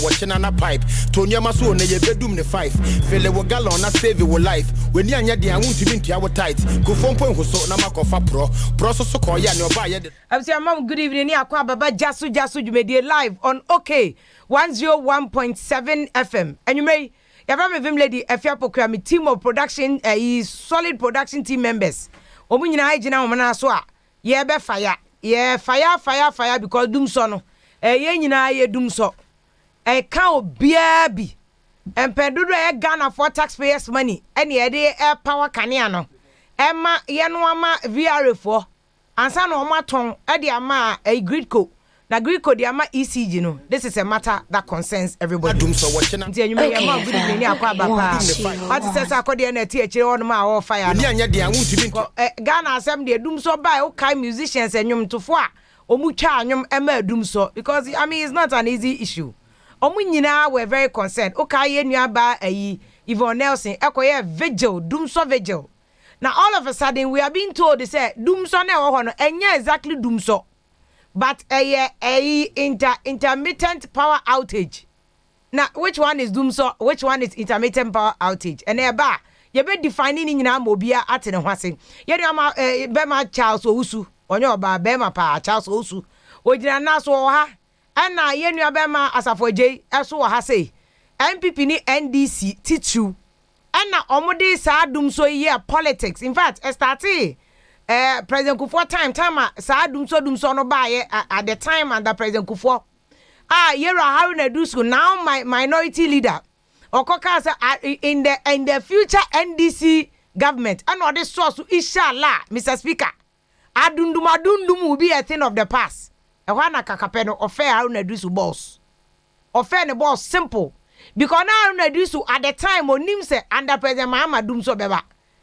watching on a pipe. Tonya Maso ne ye bedroom ne 5. Fele wo gallon na save your life. When you anya de won't even to our tight. Go phone point so na makofa pro so call ya no buy. I'm saying mom good evening ni akwa baba GYASO you made live on OK 101.7 FM. And you may Yava me VIM lady AFIA POKUAA me team of production solid production team members. Omu nyina agina omana so a ye be fire. Yeah, fire because doom so no. Ye nyina ye doom so. Ka obia bi. Empedodo e Ghana for taxpayers money. Ene ye de power kanea no. Emma ye no ama VRA for. Ansa no oma ton e de ama gridco. Na gridco de ama ECG no. This is a matter that concerns everybody. Doom so watching. Nti enyume ye ma good evening akwa baba. What says akode na ti akire on ma all fire. Ni anya de anwu tibi. Ghana asem de doom so buy o kai musicians enyum tofo a omu twa anyum ema doom so because I mean it's not an easy issue. Omu nyina were very concerned. O kai ye nuaba Yvonne Nelson ekoye vigil doom so vigil. Now all of a sudden we are being told they say doom so na wo ho no enye exactly doom so. But intermittent power outage. Now, which one is doom so? Which one is intermittent power outage? And you be defining in your mobile at the Hwasing. Yama Bema Charles Ousu, on your Bema Pa Charles Ousu, or Jana so ha, and now Yenu Bema as a for J, as so ha say, MPP ni NDC Tichu, and now Omode sa doom so ye politics. In fact, started. President Kufuor time sa dum so no buy at the time under President Kufuor. Yera Haruna Dusko now my minority leader. Okoka in the future NDC government. And all this source inshallah, Mr. Speaker. Adundum will be a thing of the past. Ewana kakapeno offer Haruna Dusko boss. Offer the boss simple. Because now Haruna Dusko at the time onim se under President Mahama dum so beba.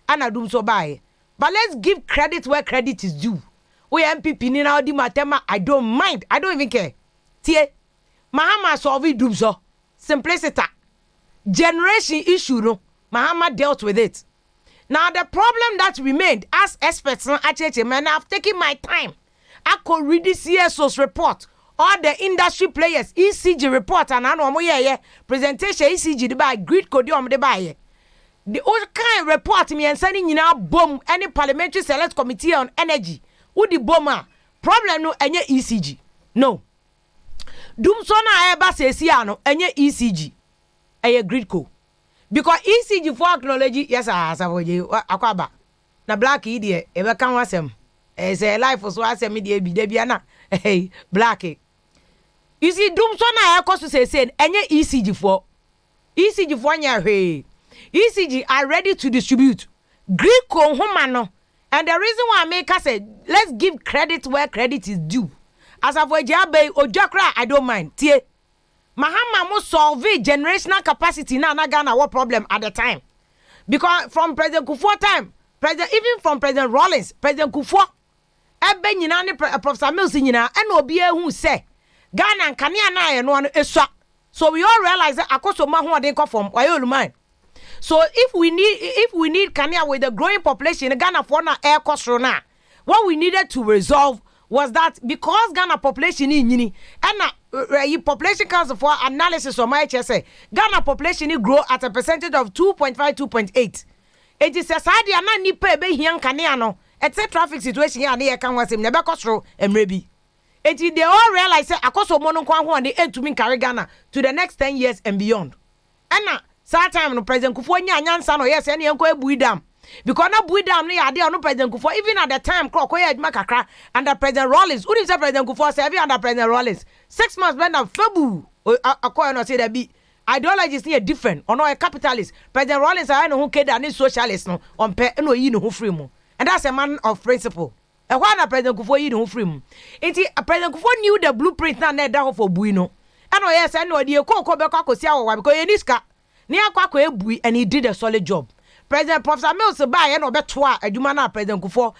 Ana dum so buy. But let's give credit where credit is due. We MPP ni na odi matema, I don't mind. I don't even care. Tie, Mahama solve doom so. Simplicity. Generation issue no. Mahama dealt with it. Now the problem that remained as experts on man, I've taken my time. I could read this EGYASO's report. All the industry players, ECG report and I know presentation ECG the buy grid code the buy. The old kind report me and sending you now bomb any parliamentary select committee on energy. Who the bomber? Problem no any ECG. No. Doom sona eba sesiano any ECG. Eye gridco. Because ECG for acknowledge yes akwaba. Na black idiot ebe kan wasem. Say life so asem media bi de bia na. Hey black. You see doom sona e koso say any ECG for nya hwe. ECG are ready to distribute. Greek humano. And the reason why I make us say, let's give credit where credit is due. As of Ojabe, Ojakra, I don't mind. Tie. Mahama must solve generational capacity now Ghana what problem at the time. Because from President Kufuor time, even from President Rawlings, President Kufuor, Ebe nyina Professor Mills nyina, and Obie who say, Ghana and Kania na and one is so we all realize that Akoso Mahu de from Wayoluman. So if we need Kenya with the growing population, Ghana for na air cost rona. What we needed to resolve was that because Ghana population in yini and population council for analysis of my HSA, Ghana population grow at a percentage of 2.5 2.8. It is a side na ni pe be hian Kenya no. It's a traffic situation here na can was him never cost ro emrebi. It they all realize say akoso mono kwa ho de entumi carry Ghana to the next 10 years and beyond. And that time no President Kufuor nyansa no yes ene enko ebui dam because na bui dam no yade no President Kufuor even at the time clock koye aduma kakra under President Rawlings who did say President Kufuor say every under President Rawlings 6 months when na fabu akoye no say that be ideologies near different or no a capitalist President Rawlings I know who keda ni socialist no on pe no yi no free mu and that's a man of principle and why na President Kufuor yi no free mu enti President Kufuor knew the blueprint na da for bui no and no yes and no dey ko be kwakosi awo because ye niska ni akwa ebui and he did a solid job. President Professor Mills buy no betoa adwuma na President Kufuor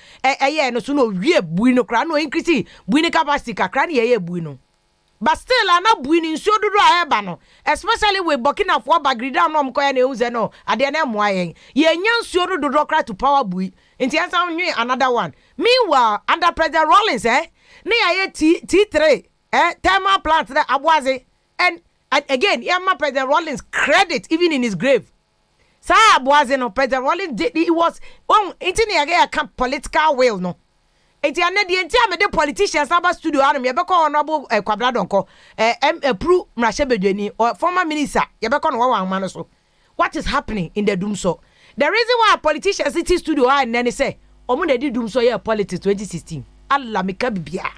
no so no wie bui no kra no increase bui ni capacity kakra na ye bui no. But still ana bui ni nsuo dodo a eba no especially with Burkina Faso background no mkoya na euze no ade na moa yen. Ye nya nsuo no dodo kra to power bui. Nti ansa nwe another one. Meanwhile under President Rawlings na ye T3 thermal plant that Abwaze and And again, Yama President Rawlings credit even in his grave. Sir Boaze no President Rawlings did it was again political will no. Enti ane di enti amede politicians aba studio anum ye beko honorable Kwabra Donko Pru Mrashebedweni or former minister ye beko no wa man so. What is happening in the Dumso? The reason why politicians sit in studio and then say omo na di Dumso ye politics 2016. Allah meka bibia.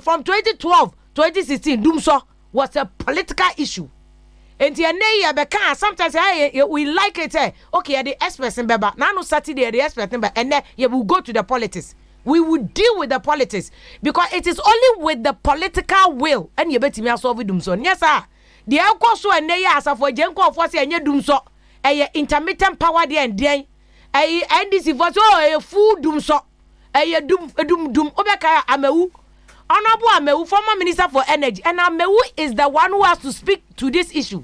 From 2012 2016 Dumso was a political issue. And sometimes we like it. Okay, the experts in Beba. Now no Saturday the experts in Beba, and then we will go to the politics. We will deal with the politics because it is only with the political will and you bet me solve with Dumso. Yes, sir. The Alcoso and Naya for Jenko for say any Dumso, a intermittent power there and then a this was a full Dumso, a doom Obeka Ameu. Honorable Amewu, former minister for energy, and Amewu is the one who has to speak to this issue.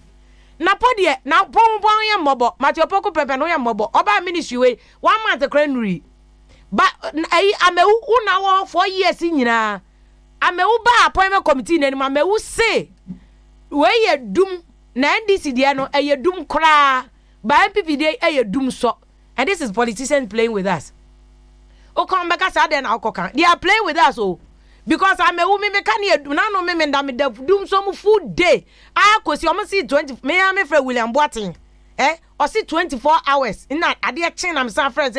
Na podie na pon ya mobo Matthew Poko Pepe no ya mobo oba ministry we 1 month kranuri but Amewu una wo 4 years nyina Amewu ba appointment committee na Amewu say we ye dum na NDC dia no ye dum kra ba MPP dey ye dum so, and this is politicians playing with us. O come back as then alcokan they are playing with us. Oh, because I'm a woman, mechanic, no me da doom some food day. I could see almost 20 me am for William Boating. Or see 24 hours. In that, I dear chin, I'm some friends,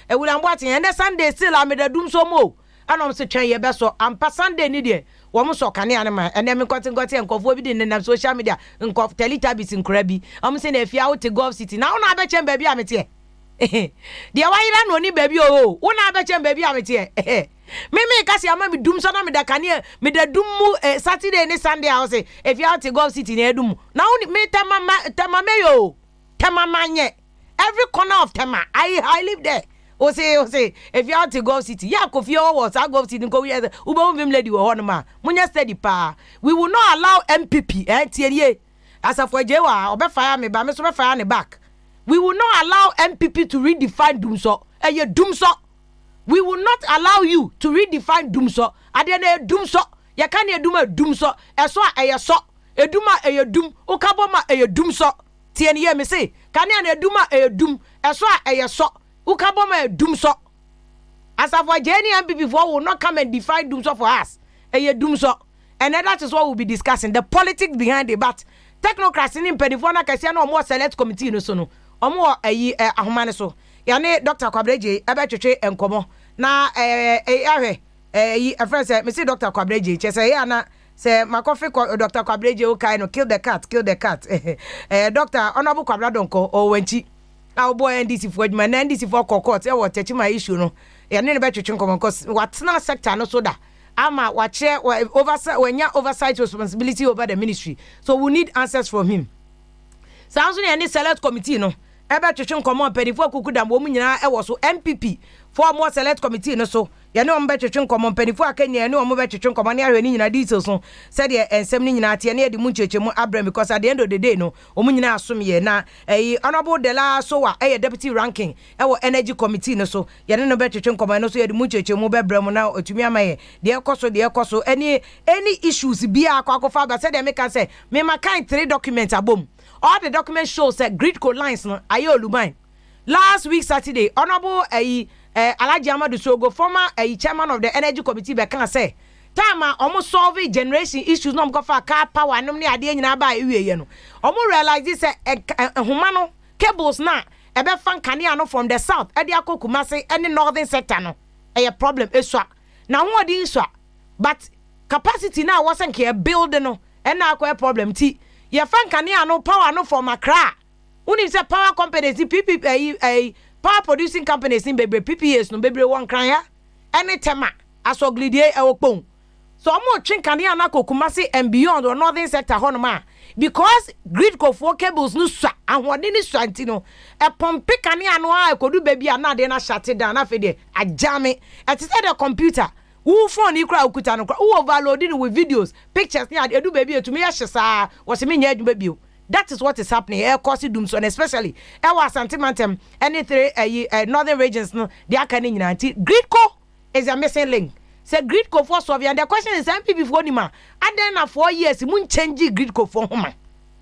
William Boating, and the Sunday still I'm the doom so more. And I'm such a best so I'm per Sunday needed. One so can anima, and then me got and coffee in social media and cough Teletubbies in Krabby. I'm saying if you out to Gulf City now, I bet you baby I'm here. Dear, why you don't know baby? Oh, one I bet you baby I'm here. Me kasi ama mi dum so na me da kane me da dum Saturday ni Sunday I say if you out to go city na dum now me tema me yo tema manye every corner of tema I live there. O say if you out to go city ya ko fie was I go city ko we ube vim lady wo hono ma munya steady pa. We will not allow MPP tie asafo jewa obefa me ba me so befa ne back. We will not allow MPP to redefine dumso dumso. We will not allow you to redefine dumso. Adene dumso. Ya kan ye duma dumso. Eso so. Eduma dum. Ukaboma dumso. Tien ye me say. Kan ye duma dum. Eso so. Ukaboma dumso. As of Jenny and before will not come and define dumso for us. Dumso. And that is what we'll be discussing. The politics behind it. But technocrats in Pedifona Cassiano more select committee no sono. Omo ahomane so. Yane Dr. Kwabreje ebetwetwe enkomo na friend say me see Dr. Kwabreje che say ya na say makofi Dr. Kwabreje o kai no kill the cat Dr. Honorable Kwabra Donko o wanchi a boy NDC for adwuma na NDC for court e what techi my issue no yane ne betwetwe enkomo cause what na sector no so da ama wa chair oversight responsibility over the ministry, so we need answers from him. Sounds any select committee no ebe twetwe nkomo pedifo kukuda mo nyina e wo so MPP for more select committee no so ye ne ombe twetwe nkomo pedifo akanya ne ombe twetwe nkomo ne ahwe ni nyina details so said ye ensem ni nyina tie ne de mu nchechemu abram because at the end of the day no omu nyina asom ye na honorable Dela so wa deputy ranking e wo energy committee no so ye ne no be twetwe nkomo no so ye de mu nchechemu bebram na otumi amaye de ekoso any issues bia akwakofa ba said me can say me makan 3 documents abom. All the documents show that grid code lines no ayo luban. Last week Saturday, Honorable Alhaji Amadu Sogo, former chairman of the energy committee, can say time almost solving generation issues no go for car power no ni ade nyina ba ewie no. Almost realize this humano cables na ebe fan kanea no from the south e de akokumase any northern sector no a problem eswa. Na ho odi iswa but capacity na wasn't ke build no e na akwa problem ti. Ye fan kanea no power no from Accra. Uni say power companies, PPA, power producing companies in baby PPAs no baby one cry ya. Any tema asoglidie e okpon. So omo twin kanea na Kumasi and beyond or northern sector honoma because grid go for cables no swa ahode ni swanti no e pompe kanea no a kodu baby ana de na shut down afede ajame it is the computer. Who phone you cry ukuta no who overloading with videos pictures near edu baby to me yeshesa was me nya baby. That is what is happening air cause dooms and especially our sentimentum any three northern regions no they are canning anti gridco is a missing link. say grid co for Soviet. The question is MPP for Nima. And then na 4 years, mun change grid co for home.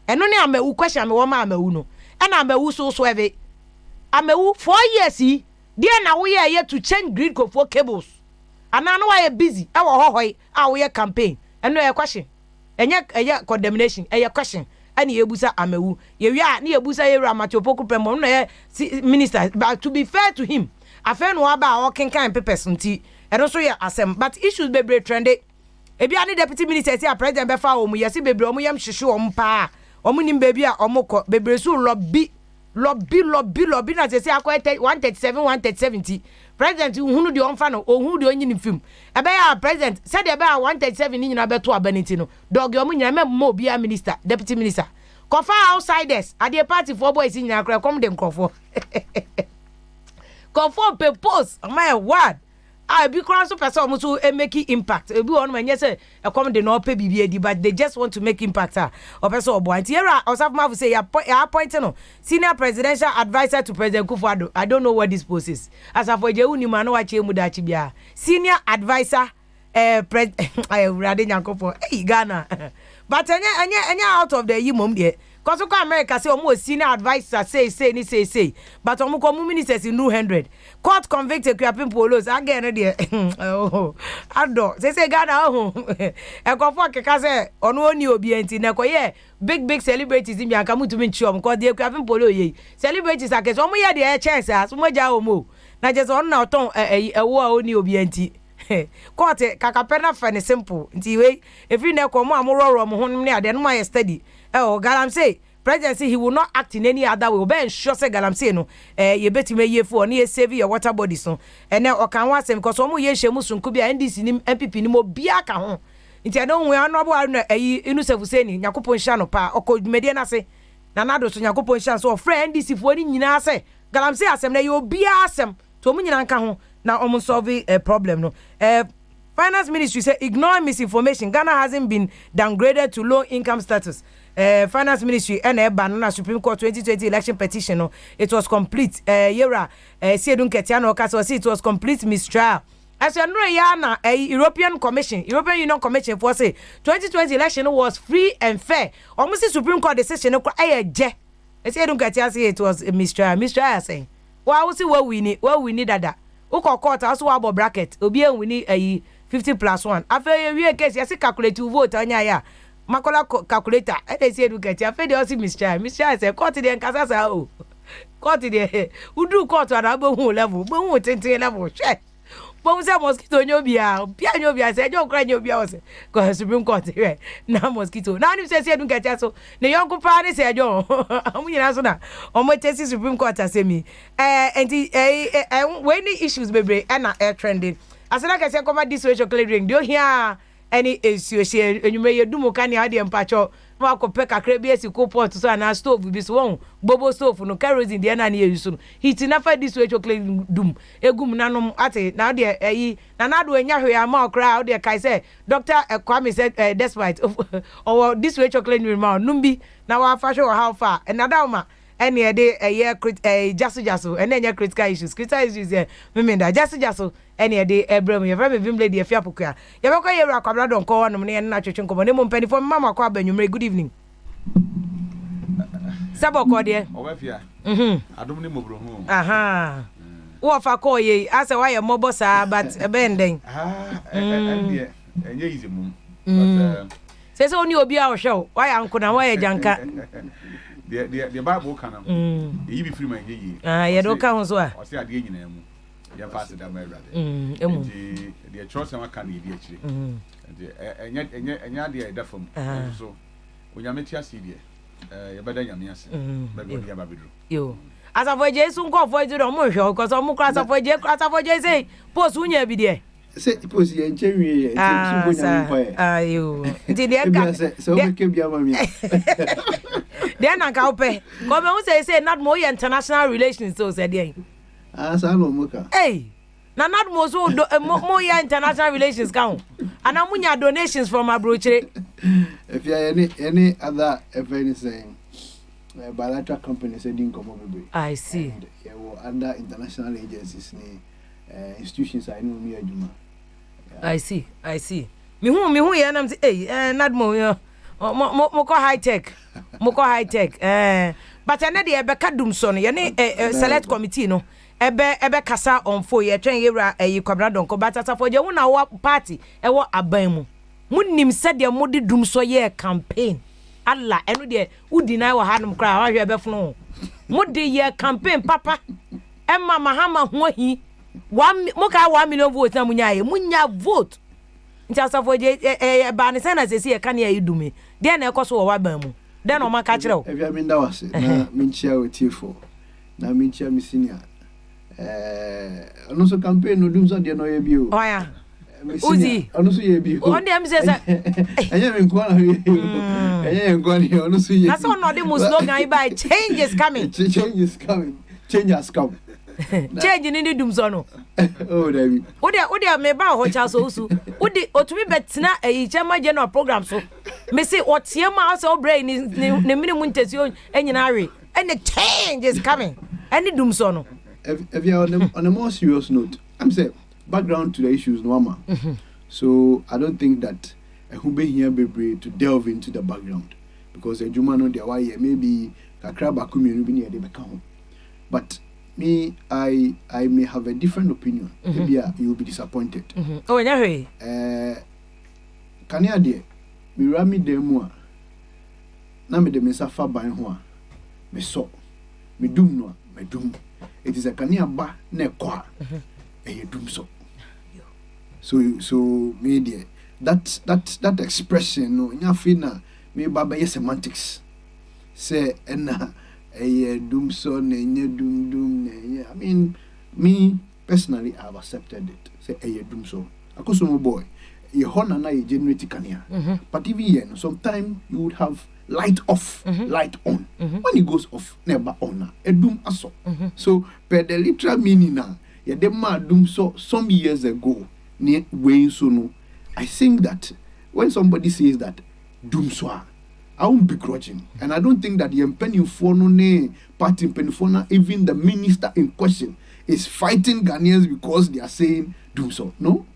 And only I'm a question me woman I'm a uno. And I'm a so swerve. I'm a 4 years dear now we are here to change grid co for cables. And I know I am busy. Our campaign. And no question. And yet condemnation. A question. And ye busa amewu. Ye ni ye busa ye ramachopoku premo no minister. But to be fair to him, I feel no about walking kind papers unti. And also ye asem. But issues be trendy. Ebi ani deputy minister say a president befa omu yesi bebre omu yam hwehwe omu pa. Omu nim baby a omu ko bebre so lobby na say akwa 137 170. President hunu de onfa no ohunu de onyi film. Ebe ya president said ebe a 137 ni nyina beto abaniti no. Dog omu nyina memo obi a minister, deputy minister. Kofa outsiders, at the party for boys in nyina come dem kofo. Kofo propose, my word. I be cross person almost to make impact. Ebi one man yes e come dey no pay BBAD but they just want to make impact or person or boy. Here Osafma say ya appointed no senior presidential advisor to President Kufuor. I don't know what this post is. As for je uni man wa che mu da chi bia. Senior advisor Rade Nyankopon Ghana. But anya out of the yimom there. Cause America say almost senior advisor say. But omo ministers in 200. Court convicted Kwapin Polos again there. Oh, ado. Say Ghana oh. E kofo keka say onu oni obi enti na koye big celebrities in Bianca mutu min chom cause dey Kwapin Polo ye. Celebrities akese omo ye dey chance as mo ja omo. Na just on na ton ewo oni obi enti. Court kakapena fane simple. Nti we if you na komo amororo mo honum ne ade no my study. Oh, Galam say president say he will not act in any other way. Ben sure say Galam say no. You bet me ye for ni save your water body so. And now okan wasem because omo ye shemu sunku bia NDC ni MPP ni mo bia ka ho. Nti adon we anobo na inu sefu say ni Yakopon sha no pa okodumede na say. Na nado so Yakopon sha so friend NDC fo ni nyina say. Galam say asem na yo bia asem to omo nyina nka ho na omo solve a problem no. Finance Ministry say ignore misinformation. Ghana hasn't been downgraded to low income status. Finance Ministry and Banana Supreme Court 2020 election petition. No, it was complete. Yera Siedun Ketiano Kaso it was complete mistrial. As you know, Yana European Union Commission for say 2020 election was free and fair. Almost the Supreme Court decision. No, Siedun Ketiano say it was a mistrial. Mistrial saying, well, I will see what we need that. Uko court also about bracket. Obi we need a 50+1. After we case, you see calculate to vote anya ya. Makola calculator. I say do get. After they also Mr. say court the nkasa say oh. Court the who do court at above level. But who 10 level. Check. But say mosquito nyobia. Pia nyobia say don't cry nyobia say. Go Supreme Court here. Na mosquito. Na you say do get so. Ne yonko pa ni say jo. Amu nyina so na. Omo tesi Supreme Court asemi. When the issues bebre na air trending. As I can say, come this way, clearing. Do you hear any issue? And you may do more canny idea and patch up. Marco Pekka, Crabias, co pot to sign a stove with this one. Bobo stove, no kerosene, the end near you soon. He's enough for this way, clearing doom. A gum nanum ate, now dear, Nanado and Yahoo are more crowd, dear Kaise. Dr. Kwame said, despite or this way, clearing remark, Numbi, now our fashion or how far, and Nadama. Any day a year GYASO and then your critical issues women that GYASO any day Abraham you very VIM lady afia POKUAA you go here akwabra don call no na na twetwe nkomo nem mpani for mama kwa banyumre good evening sabo ko de obafia adom ni mobro hu aha wo fa call ye ase why your mobo sa but benden enye easy mum but say so oni obi a wo hwe why anko na why janka the Bible can you be free my ye you don't count so or say ade nyina mu ya pass that my brother the trust am can e be akire enya de da fam so onyameti ase de ya bada nyame ase ba go dia ba bedru yo asafo jesu nko fo edu mo hwe ko so mo kra asafo je say post unya bi de say post ye nchewie nti so bonya mpo ayo nti de ka so we ke bia ma mi then I can pay. Come on, say not more international relations. So said they. Sa no muka. Hey, not more so more international relations count. And amunya donations from abroad. If you any other anything, bilateral companies didn't come over. I see. Under international agencies, institutions I know me aduma. I see. Me who ya na say not mo high tech. Moko high tech. But na de ebeka dum so no ye ne select committee no ebe kasa on fo ye twen yewra kwabra donko batata fo je wona wa party ewo aban mu munnim se de modi dum so ye campaign alla eno de udi na wa hanum kra wa hwe befono modi ye campaign papa emma mahama ho hi moka 1 million votes na munya vote nti asafo je ba ne sana sesi ye kan ye dume de na ekoso wo wa ban mu de no maka kire o e bia minda wase na minchia wetifo na minchia misinia ono so campaign no dum so de no ye bio oya uzi ono so ye bio on dem say enye me nko na enye nko ni ono so ye na so no de mo slogan by change is coming change has come change ni dum so no oh David odi me ba ho cha so usu odi otumi betina chema general program so me say otie ma so brain ni minimum ntesio enyina awe and the change is coming any dum so no if you on a more serious note I'm saying background to the issues no ama so I don't think that who be here be to delve into the background because the juma no dey why maybe kakra ba kumenu bi ne dey be kan but me I may have a different opinion maybe you will be disappointed oh nya hwe kania de mi rami demu a na me de me safa ban ho a me so me dum no me dum it is a kania ba na kwa e dum so me de that expression no nya fi na me ba be semantics say na dum so na nya dum na I mean me personally I have accepted it say dum so akoso boy ye hona na ye generate kania but even here sometimes you would have light off light on when it goes off never on edum aso so per the literal meaning na ye dem ma dum so some years ago ne way so no I think that when somebody says that dum so I won't be begrudging and I don't think that the pennyfo no ne party pennyfo na even the minister in question is fighting Ghanaians because they are saying dum so no.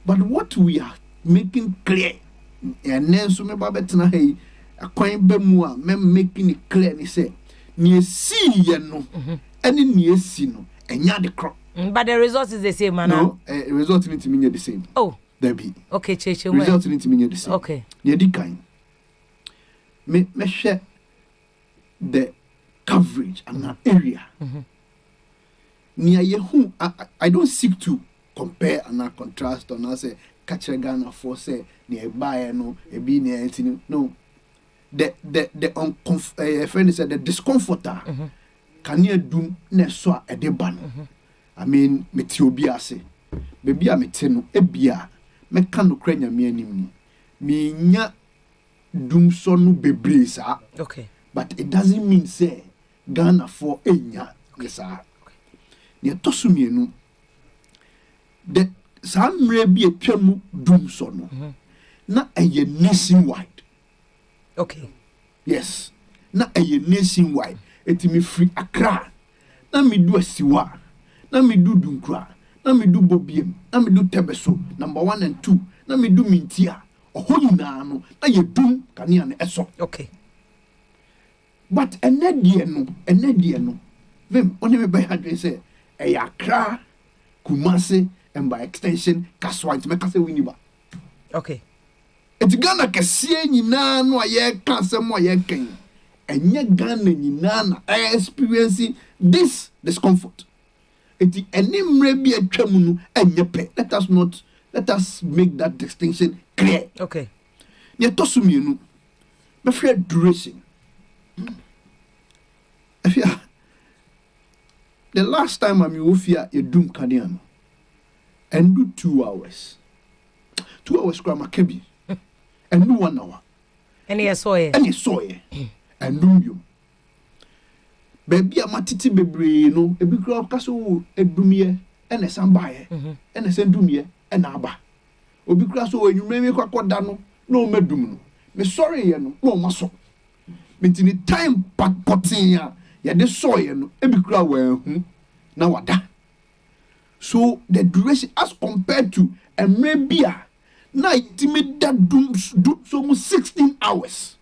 But what we are making clear, and then so me babetna hey, a coin bemua, making it clear, and he say, near see ye no, any near see no, and ya the crop. But the result is the same, man. No, result in to mean the same. Oh, there be. Okay, Cheche. Result in to mean the same. Okay. Near the kind. Me share the coverage and an area. Near ye who I don't seek to compare and contrast on us say catch Ghana for say nearby no e be near no the friend said the discomforter can you do ne so e de ban I mean metiobiase baby a meteno e bia me kan no kranya me anim me nya dum so no bebre sa okay but it doesn't mean say Ghana for enya sa ne tosumienu the samre bi etwamu dum so no na eye nationwide okay yes na eye nationwide etimi free Accra na me do asiwa na me do dunkra na me do bobiem na me do tebeso number 1 and 2 na me do mintia oho nyina no na ye dum kania na eso okay but enedie no vim oni me be hadwe say e Accra Kumasi and by extension Kaswa to make us a winiba. Okay. It's Ghana Cassia nyina no aye kan sem aye ken. Enye Ghana nyina na experiencing this discomfort. Enti enimre bi atwam no enye pe. Let us make that distinction clear. Okay. Ye tosumienu. Me fear duration. Afia the last time I'm Ofia a doom Canadian and do 2 hours. 2 hours grandma kebi and do 1 hour. And you saw it. And you saw it. And do you. Baby a matiti bebre no, a big crowd castle a dumie and a sambaye and a sendumie and aba. Obi crasso when you may make a quadano, no medum. Me sorry, no muscle. Meeting time potting ya. Ya de soye no ebi kura wa hu na wada So the duration as compared to a maybe now intimate that do so 16 hours.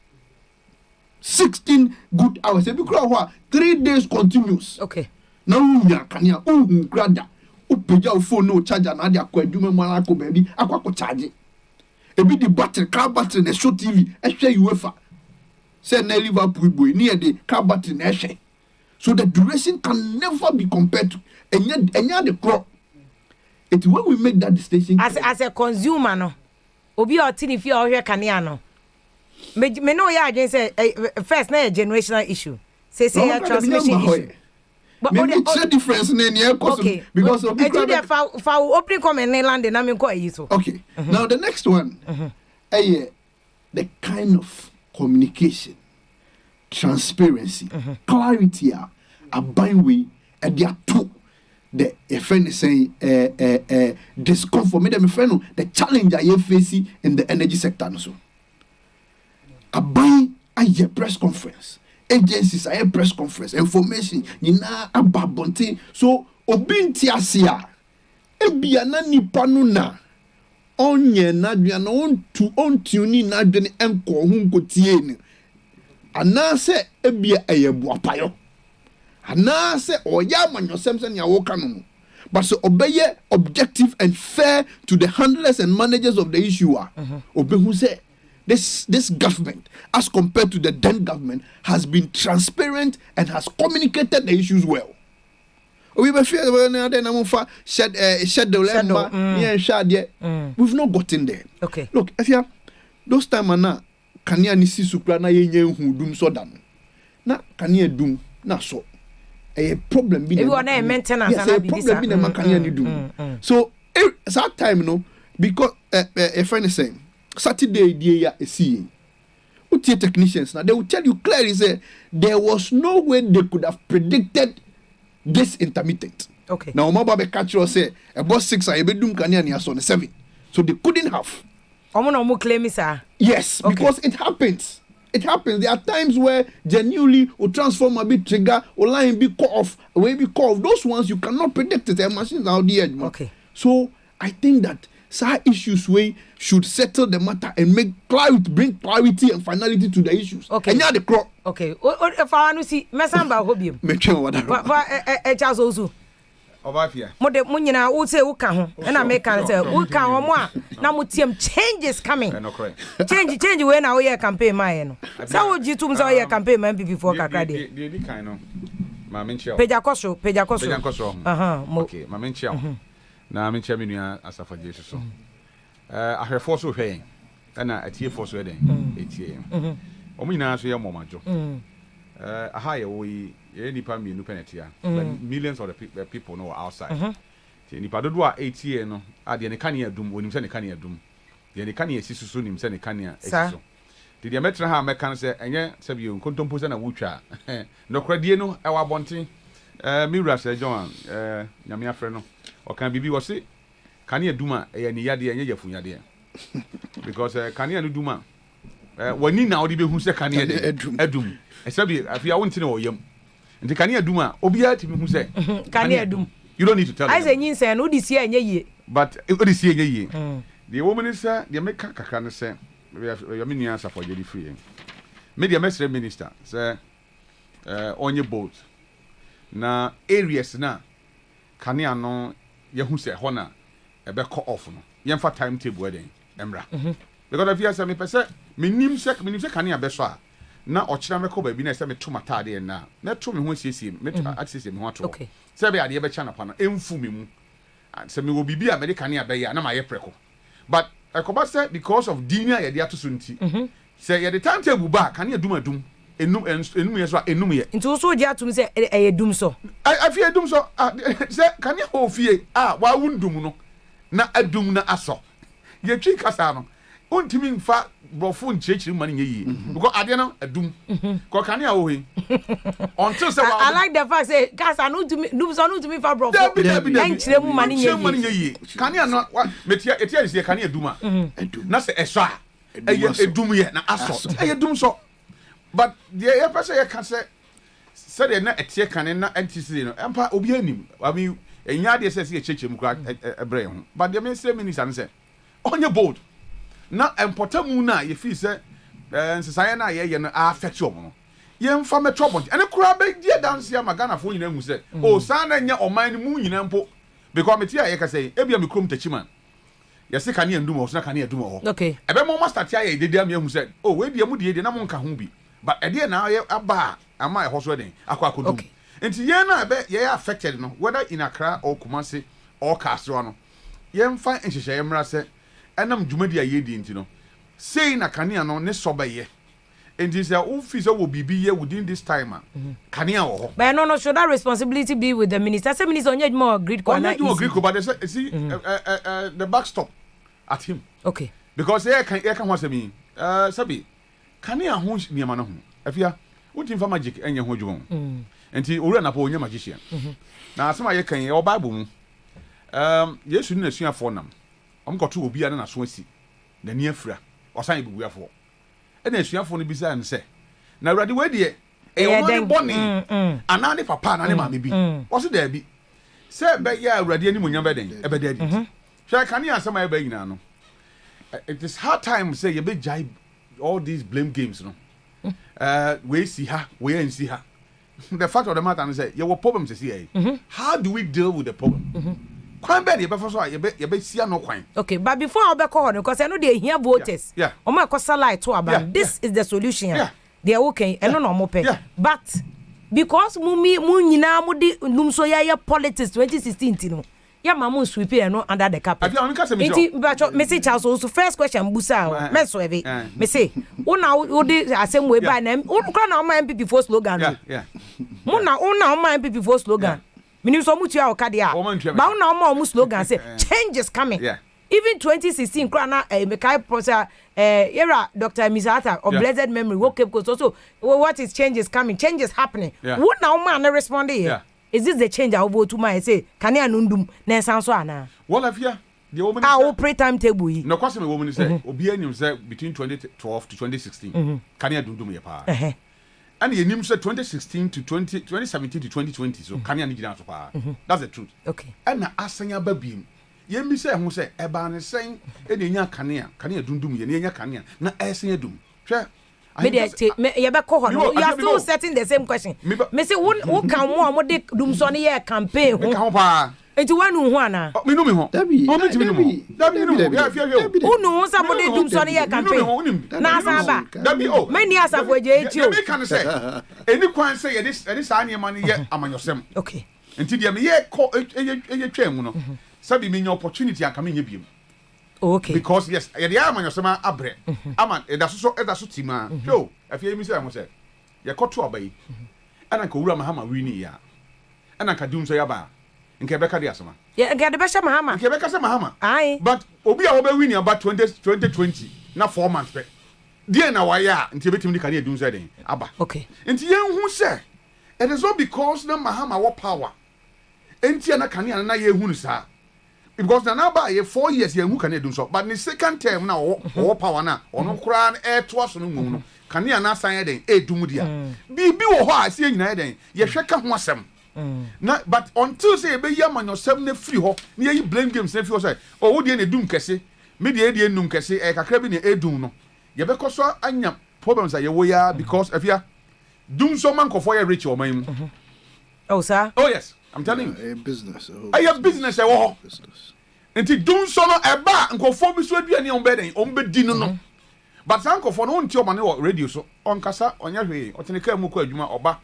16 good hours. If you crowd 3 days continuous. Okay. Now you can ya grada. Upeja phone no charger na dia kwa adwuma mara ko baby akwa charge. Ebi the battery car battery na show TV ehwe UEFA. Say na Liverpool boy near the car battery na ehwe. So the duration can never be compared to any the crop. It's when we make that distinction as a consumer no. Obi o tini fi o hwe kanea no. Me no ya again say first na a generational issue. Say a transmission issue. But maybe it's a difference in any okay. Because of for opening comment in land na me ko yi so. Okay. Now the next one. The kind of communication, transparency, clarity are buying way and they are two. The friend is saying discomfort. Me them friend the challenge I am facing in the energy sector also. A buy a press conference. Agencies I press conference information nyina ababonte so obinti asia ebia na nipa no na onye na dua na ontu ni na dwene enko hu nkotie ni anase ebia eyebuapayo anase oya manyosem se nya woka no but so obeye objective and fair to the handlers and managers of the issue obehu say this government, as compared to the then government, has been transparent and has communicated the issues well. We were shed the lemma, we've not gotten there. Okay. Look, if you those time na kania ni si supra na yenye hu dum so dan. Na kania dum na so. A problem be na maintenance na be problem be na kania ni dum. So that time no because a friend is saying Saturday day see utie technicians now they will tell you clearly say there was no way they could have predicted this intermittent. Okay. Now Mama be catch you say about 6 and ebedum kania ni aso 7. So they couldn't have. Omo claim sir. Yes, okay. Because it happens. It happens. There are times where genuinely a transformer be trigger or line be cut off, way be cut off. Those ones you cannot predict it. The machines out there. Okay. So I think that some issues way should settle the matter and bring clarity and finality to the issues. Okay. And yeah, the crop. Okay. If I want to see, mesamba hobium. Make sure what I Charles also. Of AFIA. Mode munyina wo say wo ka ho and I make can say wo ka ho mo a na mo tiem changes coming. Change we na wo ye campaign ma ye no. Say wo jitum say wo ye campaign ma MPP for kakra de. The kind no. Ma menchia. Peja koso. Okay, ma menchia. Na menchia me nua asafa Jesus so. Ahwefo so hwen. Na atiefo so den. Etie. Omo nyina so ye momajo. Aha ye wo ye nipa mienu penetia. Millions of the people know outside. Nipa dodo a etie no ade ne kane adum wonim se ne kane adum. De ne kane esisu so nim se ne kane esisu. De metra ha mekan se enye se bi nkontompo se na wutwa. Nokradie no e wa bonten. Mira se John nyame afre no. Okan bibi wo se kane adum a ye ne yade enye yafunyade. Because kane no duma wani na odi behu se kane adum. Esabi afia wonte ne oyam. Nti kane adum a obia timi hu se kane adum. You don't need to tell I say nyinsa no di sia enye ye. But odi sia enye ye. The woman is the make kakra no se we menua safo jedi free. Media mesre minister say onye boat na areas na kane ano ye hu se ho na e be call off no. Ye mfa timetable den emra. Because if you say me pese menim se kane abeso a na ochira meko ba bi na se me to matade na to me ho siesie me access me ho ato. Okay. Se be ade be cha na pa na emfu me mu. Se me wo bibi a me de kane abeya na ma ye preko. But ekoba say because of dinia ye de ato so nti. Say ye the timetable ba kane adum enum ye so enum ye. Nti wo so je atum se e dum so. I feel dum so se kane ho fie wa wundum no na adum na aso. Ye twi kasa no. Ontimi mfa brofo nchechiri mani nye yi because ade no adum ko kane a wo he until say I like the fact say gas I no to me for brofo enchire mu mani nye yi kane no metia etia se kane adum a na se eso a edum ye na aso edum so but the person ye can say de na etie kane na entity no empa obi anim I mean enya de say cheche mu kra ebre ho but the minister minister say onye bold na empotamu na ye fi say nsesaye na ye no affect you no ye mfa metro point ene kura be die dance ya magana fo nyina hu say o san na nya oman ni mu nyina mpo because me tia ye ka say ebia me krom tachiman ye se kan ye ndum ho so na kan ye dum ho okay ebe mo master tia ye de me hu say oh we die mu de na mo nka ho bi but ede na ye aba ama e ho so den akwa akodum enti ye na be ye affected no whether in Accra or Kumasi or Castro no ye mfa nhihye ye mra say enam dwumadi aye di enti no say na kania no ne so ba ye enti say office wo bibi ye within this time kania wo ho but no should that responsibility be with the minister say minister onye more grid ko na grid ko but they say see the backstop at him okay because ye kan ho say me sabi kania ho niam na ho afia uti mfa magic enye ho dwom enti owura na po onye magician na asema ye kan ye o bible mu yesu ni nasuafo nam omkoto obi ane na so asi na ni afira osan ebubuafo e na nasuafo no bisa nse na awurade we de e o no boni ana ne papa na ne mama bi o so da bi se be ya awurade ani munya be den e be da di hwe kan ya asema e ba nyina no it is hard time say ye be jai all these blame games no we see her we ain't see her the fact of the matter is that your problem is here. How do we deal with the problem? Kwan be dey be for so ye be sia no kwan. Okay, but before I be call because I know they hear voters. Yeah. Omo akosa light to about this is the solution. Yeah. They are okay. And no mo pay. But because mu nyina mu di num so ya politics 2016 no. Ya mamu sweep here no under the carpet. Enti bacho me say Charles so first question busa me so ebe. Me say una wo dey asem we ba na una na o MPP for slogan. Yeah. Una o MPP for slogan. Minim so mutu ya okade a. Ba una o slogan say change is coming. Yeah. Even 2016 kra na Mekai Professor era Dr. Misata of blessed memory woke up because also what is change is coming, change is happening. What now man respond here? Yeah. Is this the change I will to my say can ya nundum na sanso ana? Well afia the woman I will pray timetable yi. No question the woman say obi anyum say between 2012 to 2016 can ya dundum ye pa. And ye nim say 2016 to 2017 to 2020 so can ya nigina so pa. That's the truth. Okay. And na asanya ba biem. Ye mi say ho say e ba ne sen e de nya kan ya dundum ye ne nya kan ya na esen adum. Hwe you are still setting the same question. Me say who can more de dum so ne ye campaign ho. Enti wanu ho ana. Me no me ho. Dabi. Unu sa mo de dum so ne ye campaign. Na sa ba. Dabi o. Many asafo je echi o. Me kan say eni kwan say ye sa ane ma ne ye amanyosem. Okay. Enti de me ye twam no. Sabi me nya opportunity aka me nya biem. Okay. Because yes, ye dey amanyosem abre. Ama edaso tima. Yo, afia mi say am say ye koto abai. Ana ka wura mahama wini ya. Ana ka dum so ya ba. Nke beka de asema. Yeah, nke de besha mahama. Nke beka se mahama. Aye. But obi a wo be wini about 2020 na 4 months pe. Die na wa ya nti betim di kane dum so den aba. Okay. Nti yen hu se it is not because na mahama wo power. Enti na kane na ye hu sa. Because na ba ye 4 years ye hu kane dum so but the second term na wo power na ono kura na e to aso no mu no. Kane na san ye den e dum dia. Bibi wo ho a se nyina ye den ye hweka ho asem. Na but until say be yam on yourself na free ho na ye blame games na free ho say oh wo de na dum kese me de num kese e kakra bi na edum no ye be koso anya problems ye wo ya because afia dum so man kofo ye rich o man mu oh sir oh yes I'm telling you a business business e wo ho enti dum so no e ba nkofo bi so aduane on be den on be di no but san kofo no nti o man wo radio so on kasa onya hwe oteneka mu ko adwuma oba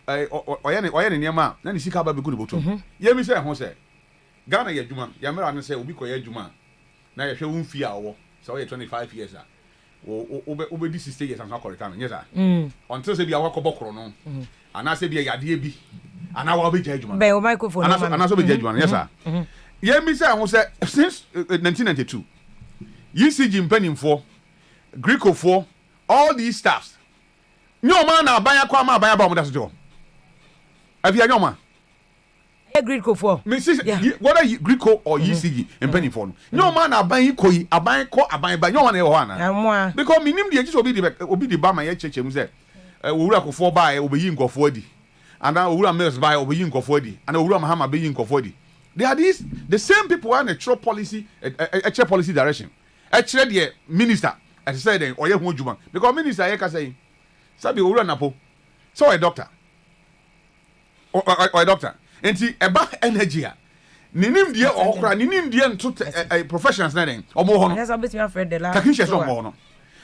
oye ne niam na ne sika ba be go ne botom ye mi say ho say Ghana ye adwuma ya mera ne say obi ko ye adwuma na ye hwe wonfi a wo so ye 25 years a wo be 60 years and akore kan yes until say bia wakọ bokoro no ana say bia yade bi ana wa be gya adwuma be o microphone ana so be gya adwuma yes ye mi say ho say since 1992 ECG mpanimfo Greekofo all these staffs nyo man na abanya kwa ma abanya ba mo da so Afia nyoma. Greekofo. Whether Greeko or ECG mpanimfo no. Nyo man na aban koyi aban ko aban ba nyo na e ho ana. Because minim de just obi di ba ma ye cheche mu say owura kofo ba e obeyi nkofo adi. Ana owura mills ba e obeyi nkofo adi. Ana owura mahama beyi nkofo adi. They are the same people and a true policy, a policy direction. Actually, the minister, as I said, or who you because minister, I can say, Sabi Uranapo, so a doctor. Or a doctor. And see, about energy. Ninim dear or cry, Ninim dear to professionals, or more. Yes, I'll be your friend. The last.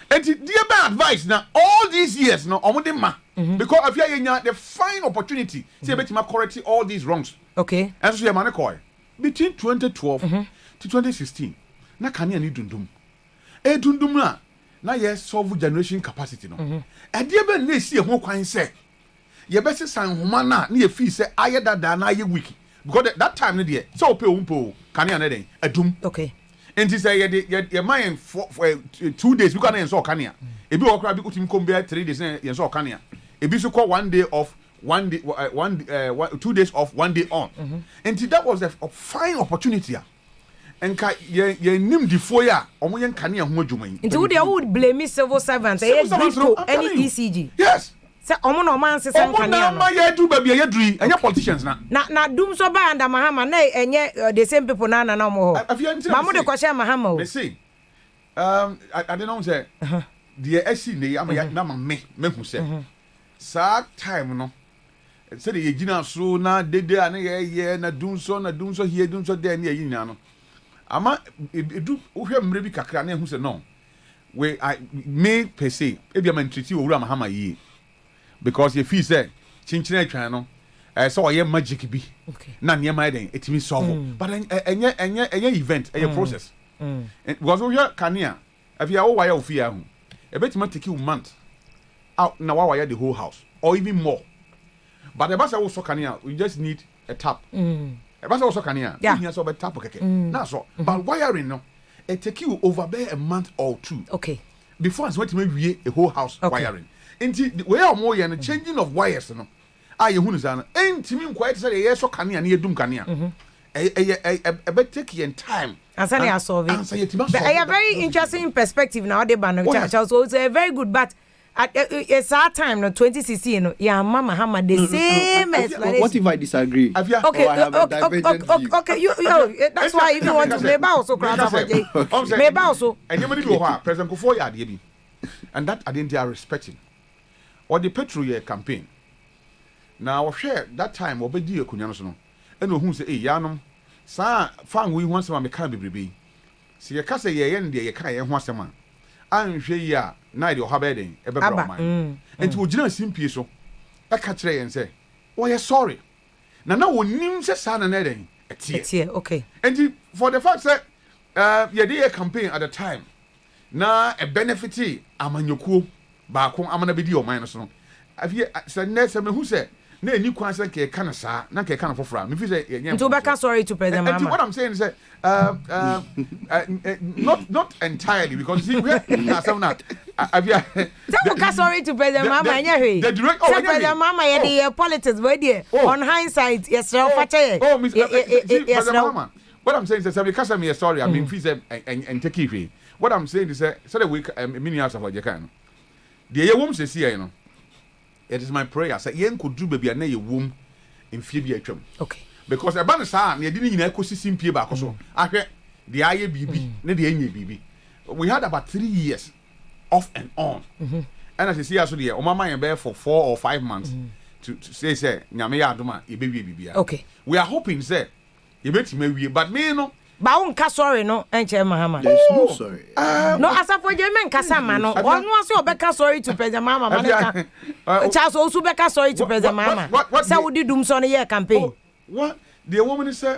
And dear bad advice now, all these years, no, because if you have the fine opportunity, see, bet you correct all these wrongs. Okay. And so, Manakoi, between 2012 to 2016, na Kania need dundum. Dundum na yes, solve generation capacity. No, and dear Ben, they see a more coin say, your best son, Humana, near fee say, I had that na ye wiki. Because that time, dear, so pay umpo, Kania Nede, a doom. Okay. And to say, your mind for 2 days, we can't answer Kania. If you walk around, you could come 3 days, and so Kania. If you call 1 day off, 1 day, 2 days off, 1 day on. And that was a fine opportunity. And you name the foyer, or when Kania Hojuman. Into they would blame me civil servants, any ECG. Yes. Say, Omono man says, I do baby, I dream, and your politicians now. Not doom so bad under Mahama, nay, and yet the same people now no more. Mamma de Kwasha Mahamo. They say, I don't know, say, the SC, I'm a number me who said, sad time, no. Said the GYASO na dede ane ye na doom so here doom so there near you no ama do uhwe mre bi kakra na hu se no we I me per se e bia man treat owura mahama yi because you feel say chinchina atwan no so ye magic bi na ne ma den etimi solve but enye event enye process because we hear kania afia wo wire ofia hu e betima take you month out na wire the whole house or even more. But the basa also can we just need a tap. A basa also can yeah. So tap okay. That's all. But wiring no, it take you over there a month or two. Okay. Before it's going to make a whole house wiring. And we are more and changing of wires no. Ah, you who know? And to me quite say yes so can you doom can you? A bit take your time. Answer your solve. But I have very interesting perspective now. The banner so it's a very good but. It's our time, no 2016. Yeah, Mama Hammer the same explanation. What if I disagree? Okay, okay. You that's why if you want to maybe also cross over. Maybe also. And you go President Kufuor be, and that I didn't respecting. Or the petrol campaign. Now share that time obedi akunya no so no. And who say eh yanom sa fan we want some me can be. See ye ka say ye ndie ye ka ye ho asema. Anhwe ya na de ohabeden e bebra man enti ogina simpie so e ka kire yen say oh yeah sorry na wonim se sa na den etie okay enti for the fact say ye dey campaign at the time na a benefit amanyokuo ba ko amana bedi o man no so afie se ne se me hu se na eni kwan se ke ka na sa na ke ka na fofra me fi say ye to beka sorry to President Mama. What I'm saying is that not entirely because see we some not sorry to President Mama anyway. The direct President Mama the politics we there on hindsight yes President Mama. What I'm saying is that because I'm sorry I mean fi say and take it. What I'm saying is that so that we mini house of Jakan. The ye wom say you know. It is my prayer say yen could do baby na ye wom in fie bi atwam. Okay. Because a ban sa na yedi nyina ekosisi mpie ba koso ahwe de aye bibi na de enye bibi we had about 3 years off and on and as you see aso de o mama yen be for 4 or 5 months to say nyame ya adoma ye be wie bibia. Okay, we are hoping say ye betima wie but me no ba won ka sorry no enche Mahama. There's no sorry. No asafo je men kasa ma no onu ase obeka sorry to President Mama maneka Charles also beka sorry to President Mama say we did dum so no year campaign. What the woman is say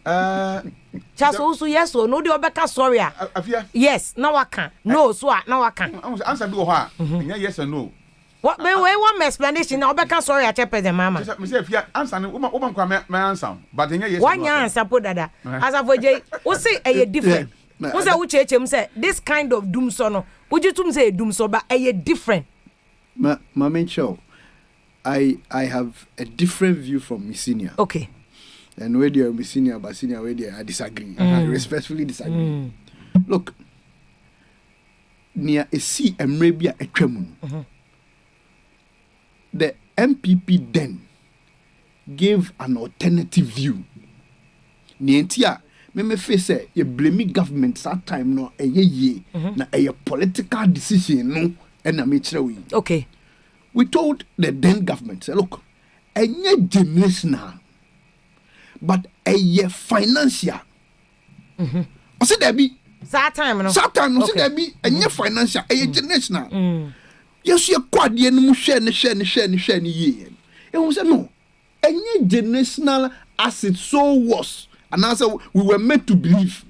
Charles also yes or no the obeka sorry afia yes na waka no so na waka answer be ho yes and no. What we want explanation na obeka sorry at President Mama. Me say afia answer no woman kwa me answer but yes. One answer put dada asafo je we say e different. We say we chechem say this kind of doom so no would you tum say doom so but e different. Mama Chow, I have a different view from Miss Senior. Okay. And where you are Miss Senior, but Senior where I disagree. I respectfully disagree. Look, near a sea and maybe a tremun. The MPP then gave an alternative view nientia me face say you blame government that time no ye na a political decision no and na me we. Okay. We told the then government say look enye generational but a financial. I said there be that time no see there be enye financial a generational. Yes you kwade no share ne ye. E won say no enye generational as it so was. And also we were meant to believe,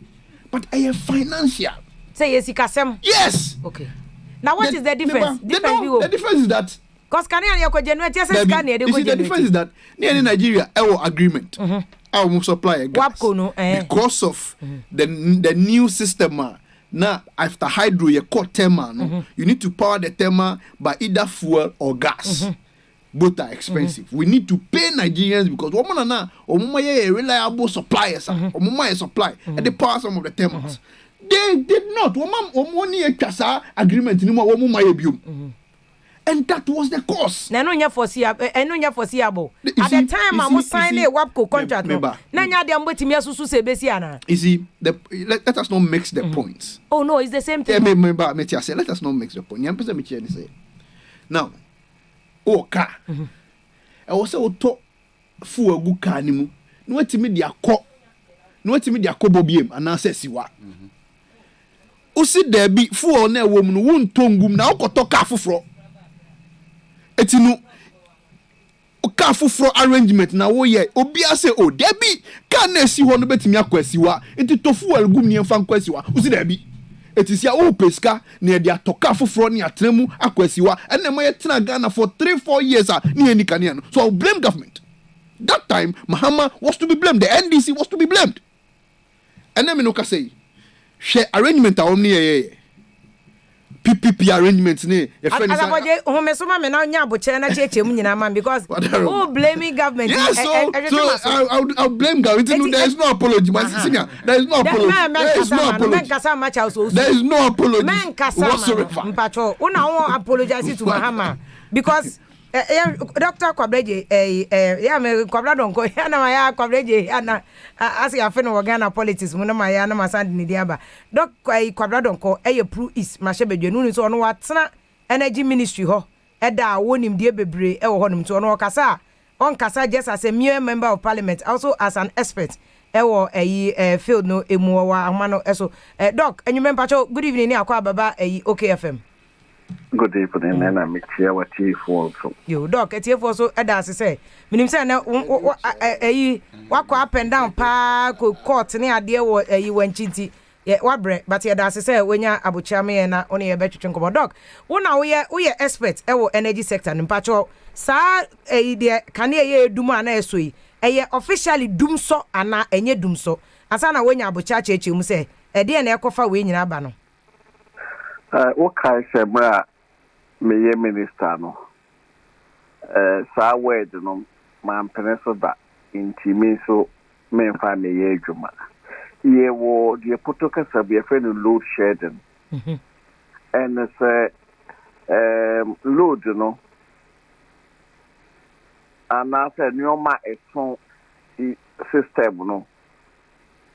but I financial. Say yes, kasem. Yes. Okay. Now what is the difference? The difference is that because Canada you generate yes Canada you see the difference is that near Nigeria our agreement our supply gas because of the new system now after hydro you cut thermal you need to power the thermal by either fuel or gas. Both are expensive. We need to pay Nigerians because woman na reliable suppliers. Omuma supply and they power some of the thermals. They did not. Omoni a agreement ni mo biom. And that was the cause. Na no nya foreseeable. At the time I was signing a WAPCO contract. Na nya de ambotimi asusu se besi ana. You see, let us not mix the points. Oh no, it's the same thing. Let us not mix the point. Yam pese me say. Now car. I was so to fu agu car ni mu. No watimi dia kɔ bobiem anase siwa. Usi there be fu na ewo mu no wontongum na okoto car foforo. Etinu car foforo arrangement na wo ye obi ase o there be car na si ho no betimi akwasiwa. Enti to fu algum ni emfa nkwasiwa. Usi there be etisia o peska na dia toka foforo ni atremu akwasiwa ene mo yetena Ghana for 3-4 years ni enikania no. So I blame government. That time Mahama was to be blamed, the NDC was to be blamed. Ene me no ka say share arrangement a omni ye PPP arrangements ni e friend is alaboje ho me so ma me na nya aboche na cheche mu nyina man because who blaming government. Yes, so I'll blame government. There is no apology, my senior. There is no apology. There is no apology. There is no apology whatsoever. Mpacho una won apologize to Mahama because Dr. Kwabreje ya me Kwabradon ko ya na ya Kwabreje ya na asi afi no Ghana politics mu na ma ya na masand ni diaba Dr. Kwabradon ko pro is ma shebedwe nu so no watena energy ministry ho da wonim die bebre wo ho nim so no kasa on kasa just as a mere member of parliament also as an expert wo field no emu wa amano eso doc enyume mpacho good evening ni akwa baba OKFM. Good evening, and I'm here with you also. You doc, it's here for so as I say. Minim say na wakwa up and down pa court ni ade wo wanchinti. Yeah, wabre, but here as I say when ya abuchame na oni e betwetwe nkomo doc. Wo na wo ye expert e wo energy sector mpacho sa de kan ye dum ana eso yi. Eye officially dum so ana enye dum so. Asa na wonya abucha cheche mu say e de na ekofa we nyina ba no. Okay, Sebra, me minister no. Sa word no, man peneso da intimi so me fa me ye adwuma. Ye wo de potoka sabe fe no load shedding. And say load no. And I said nyoma eson system no.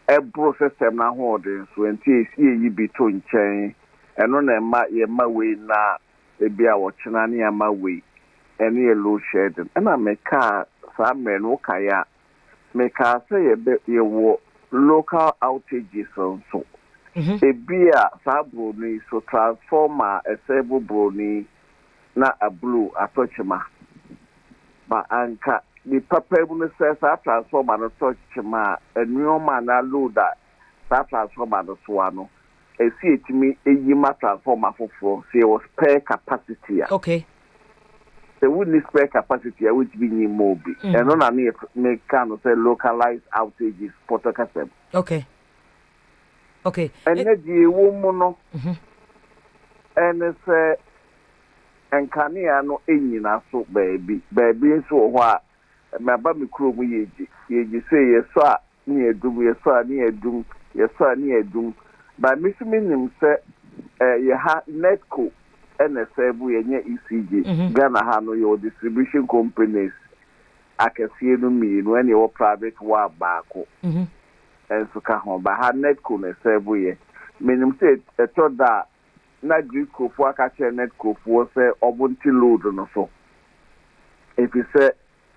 Ebro system na ho de so enti esi yi bi to nchen. Eno na ma we na ebia wo chena ne ma we ene ye low shedding na me ka sa me no ka ya me ka say ye wo local outages so ebia sa bro ni so transformer esebo bro ni na a blue atochema ba anka ni papa bu no say sa transformer no tochema enuoma na loader sa transformer no so ano see it me a yima transformer for say was spare capacity. Okay. They would need spare capacity which be new mobile. And on a make kind of say localized outages potokasem. Okay. Okay. And the woman and say and kania no enyina so baby so what my baby crew we ye say yes sir near doom yes sir near doom yes sir near doom. By Mr. Minim said, you have Netco and a Sebu and ECG, Ghana Hano, your distribution companies. I can see no mean when you're private war back. ensuka ho ba ha netco na serve ye menim say eto da na griko fo aka che netco fo say obunti load no so if you say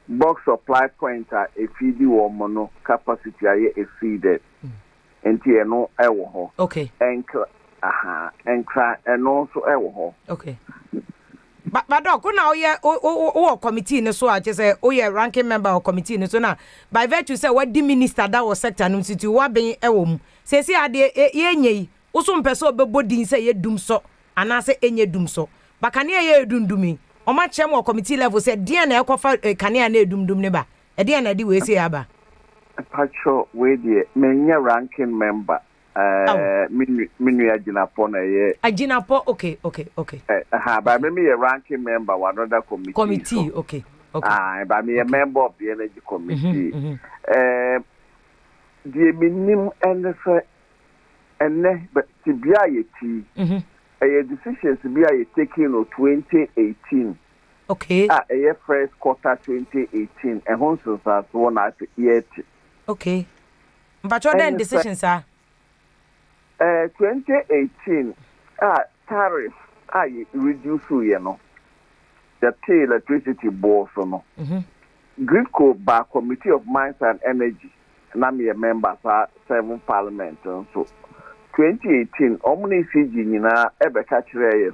box supply point a feedi wo mo no capacity aye exceeded enti eno ewo ho okay enkra eno so ewo ho okay but doc now o committee no so I say o ranking member of committee no so na by virtue say what the minister that was sector no situ wa ben ewo mu say ade ye nyei wo so mpese obebodin say ye dum so ana say enye dum so bakane ye dundumi o ma chem o committee level say dia na ekofa kane na edumdum ne ba e dia na di we say aba pacho we die menya ranking member minu aginapo na ye aginapo okay but me a ranking member of another committee so. okay but me a member of the energy committee the minimum and but to be a decisions to be taken in 2018 okay a first quarter 2018 and also as one at yet okay but what then decisions are 2018 tariff reduce you know the electricity board so no Gridco by Committee of Mines and Energy na me members are 7 parliament so 2018 omni CG nyina ebeka kire ye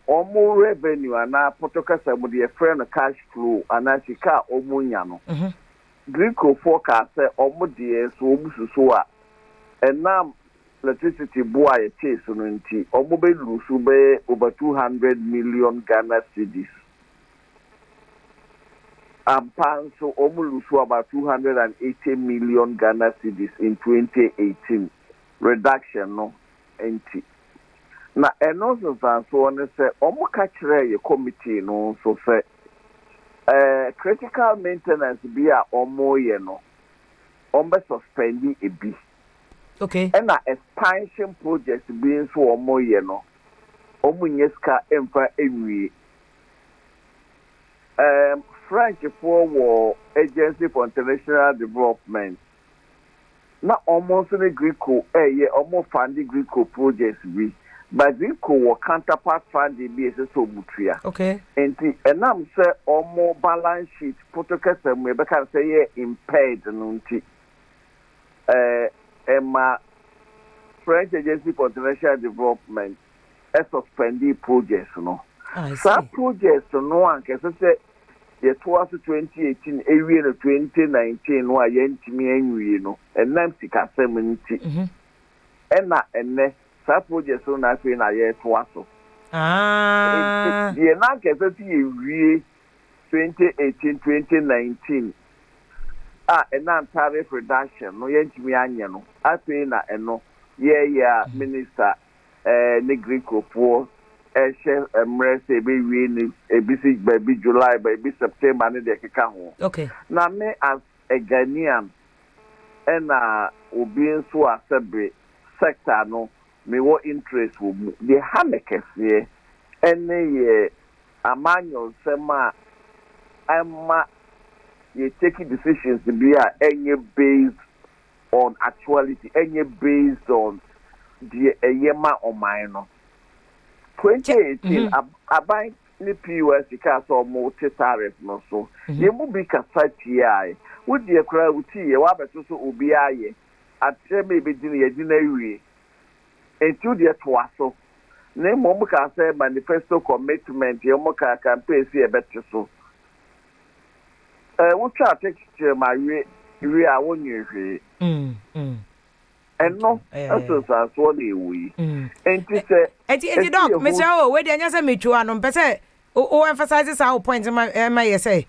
omo revenue ana protocol mo de friend cash flow ana sika omo nya no Gridco forecast omo de so obususo a enam electricity boy a chase no nti omo be lusu be over 200 million Ghana cedis so omo lusu about 280 million Ghana cedis in 2018 reduction no nti na eno so on say omo ka kire ye committee no so say critical maintenance be a omo ye no omo suspend e bi okay and expansion project being so omo ye no omo nyeska emfa enwie French for Agency for International Development na almost the Greco almost funding Greco projects be but Greco or counterpart funding be so mutria okay and I'm say almost balance sheet protocol we can say impaired nunti French Agency for International Development suspending projects no some projects no one can say ye towards 2018 area no 2019 no ayentimi anwie no enam sika seminti ena enne sa project so na fe na ye toaso ye na kese ti ewie 2018 2019 ena tariff reduction no yentimi anye no afi na eno ye ya minister ne Greco for mrese be we ni ebisi baby July baby September ne de keka ho okay na me as a Ghanaian na obi nso asabe sector no me wo interest wo mu de ha mekese ene ye amanyo sema ama ye take decisions to be enye based on actuality enye based on the eyema oman no 2018 abai ni POS ka so multi tariff no so ye mu bi ka sati ai wodi e kra wuti ye wa beto so obi aye atreme be din ye din awie entu de to aso na mo mu ka say manifesto commitment ye mo ka campaign si e beto so wo twa texture ma we a wonye hwe and no that's what they we and it's dog Mr. O we dey anya say metwa no pese o emphasize our point my say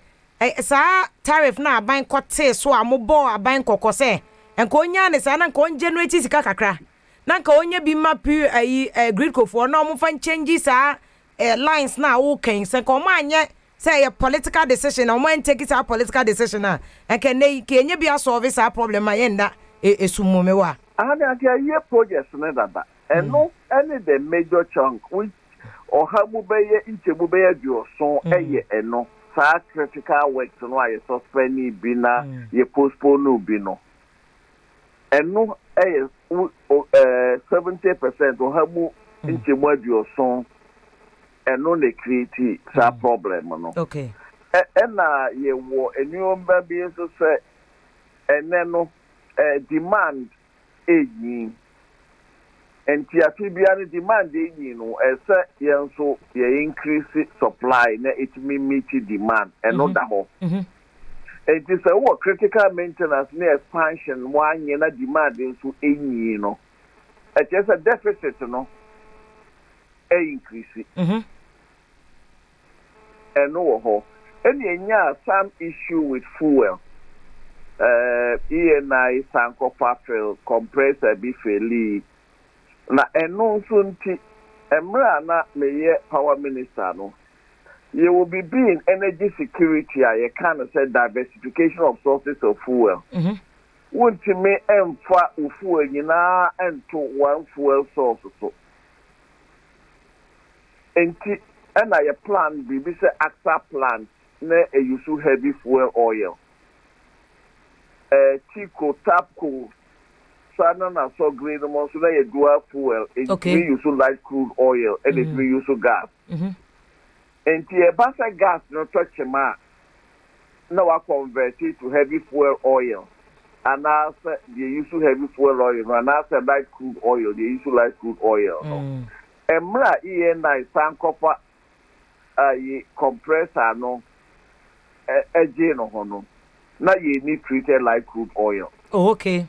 sa tariff na aban kote so amobo aban kokko say enko nya ne sa na enko generate sika kakra na enko onya bi map Gridco for no mo fan change sa lines na wo kan say ko ma anye say a political decision o man take it a political decision na enke ne ke nya bi solve sa problem ayenda esumome wa and the projects that and no any the major chunk which or how mubeye into mubeye do so and no critical works no I suspend bina ye postpone no bino ɛno ɛyɛ 70% ɔhamu nkyɛmu aduoson ɛno na create saa problem no. Okay. ɛna yɛwɔ nneɛma bi nso sɛ ɛnɛ no demand ɛnyi nti afi bia no demand ɛnyi no ɛsɛ yɛn nso yɛ increase supply na ɛtumi meet demand ɛno da hɔ. Nti sɛ wɔ critical maintenance ne expansion mo anyɛ na demand nso ɛnyi no ɛkyerɛ sɛ deficit no increase. Ɛno wɔ hɔ. And you some issue with fuel. ENI Sankofa fail, compressor be fairly. Na eno sunti emra na meye power minister no. You will be being energy security. You can say diversification of sources of fuel. Won't me emfa fuel nyina into one fuel source so. Enti and I plan be say AXA plan. Na use heavy fuel oil. Chico Tapco Sana na so green mo so na ye dual fuel and we use light crude oil and we use gas. And the basa gas no touch ma na wa convert it to heavy fuel oil. And as they use heavy fuel oil and as light crude oil they use light crude oil. Emra ENI Sankofa ye compressor no no na you need treated like crude oil. Oh, okay.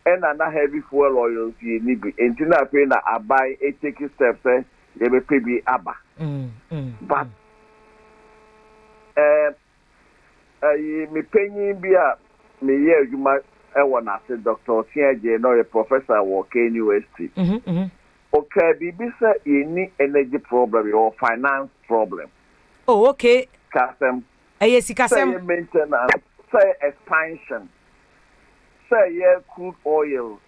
And na heavy fuel oils you need be. And na pay na abuy a take steps you be pay be aba. But me penyin bi a me ye adwuma na say Dr. Tiaje no a professor work in university. Okay, bibi say you need energy problem or finance problem. Oh, okay. Custom Say maintenance, say expansion, say crude oil,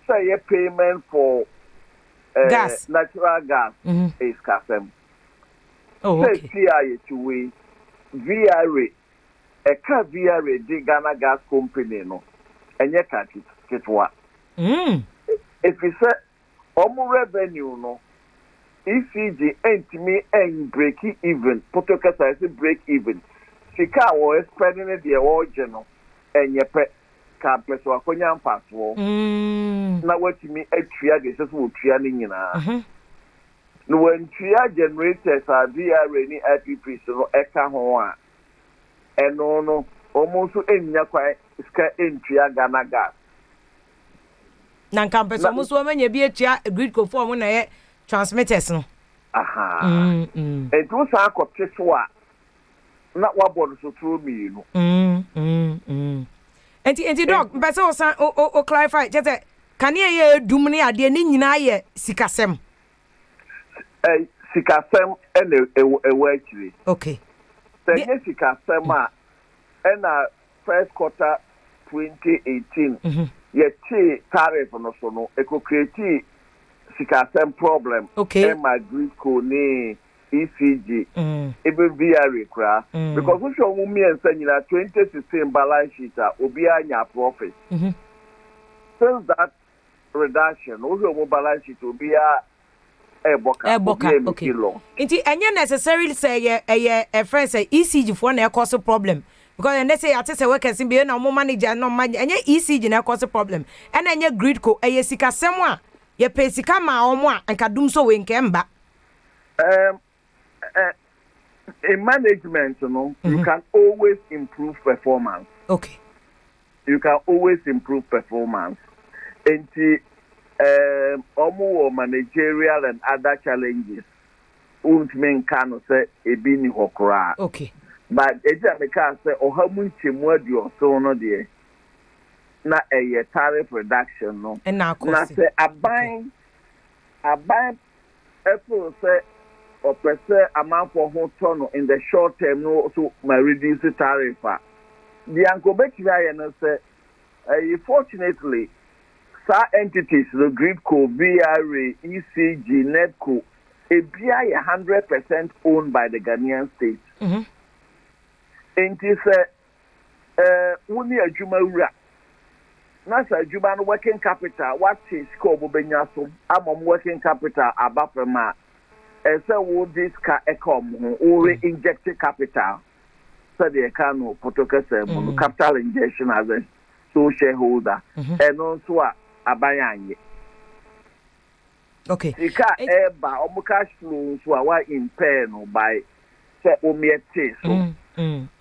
say payment for gas, natural gas is custom. Oh, okay. Say CIA VRA, a car VRA, the Ghana Gas Company, no, and you can't get what. If you say, almost revenue, no. ECG ain't me and break even. Potokasa is break even. Sika was spending the original and your pet campus or Konyan password. Now, what you mean, a tria is just what trianing in. No, when tria generators are via rainy IPP, so Eka Hoa and no, almost in Yakwa in tria Ghana gas. Nan campus almost woman, you be a grid conform when I transmitters no. Aha. It was a coteswa. Not what body so through me, you know. And dog, but so clarify just can you do many idea nina ye sikasem? Sikasem and a way. Okay. The sikasema and first quarter 2018. Yet tariff on no eco create sikasem problem. Okay. And my grid code ECG, even VRA cra because we show me and saying that 2016 balance sheet will be a profit. Since that reduction, also balance sheet will be a boka. Okay. It ain't necessarily say a friend say ECG for na cause a problem. Because and they say I say workers be no more manager no money and ECG na cause a problem. And then your grid co a sikasem wa ye pay sika ma omo and kadum so we nkemba. In management, you can always improve performance. Okay. You can always improve performance. And almost managerial and other challenges. Won't mean can say a bini hokra. Okay. But it's a because say oh how much more do you so no there. Na a tariff reduction no. And now na say a buying Apple say or per se amount for home in the short term no so my reduce the tariff. The Uncle Betty say fortunately some entities the Gridco, VRA, ECG, Netco, a BI 100% owned by the Ghanaian state. And it is only a Jumaura. nasa adwuma no working capital what is score bobenya so amom working capital abafema ese wo this ka ekom ho o re-inject capital so the economy potokese mu capital injection as a sole shareholder and also abayanye. Okay. Ika eba omu cash flow so wa impair no by say omiete so.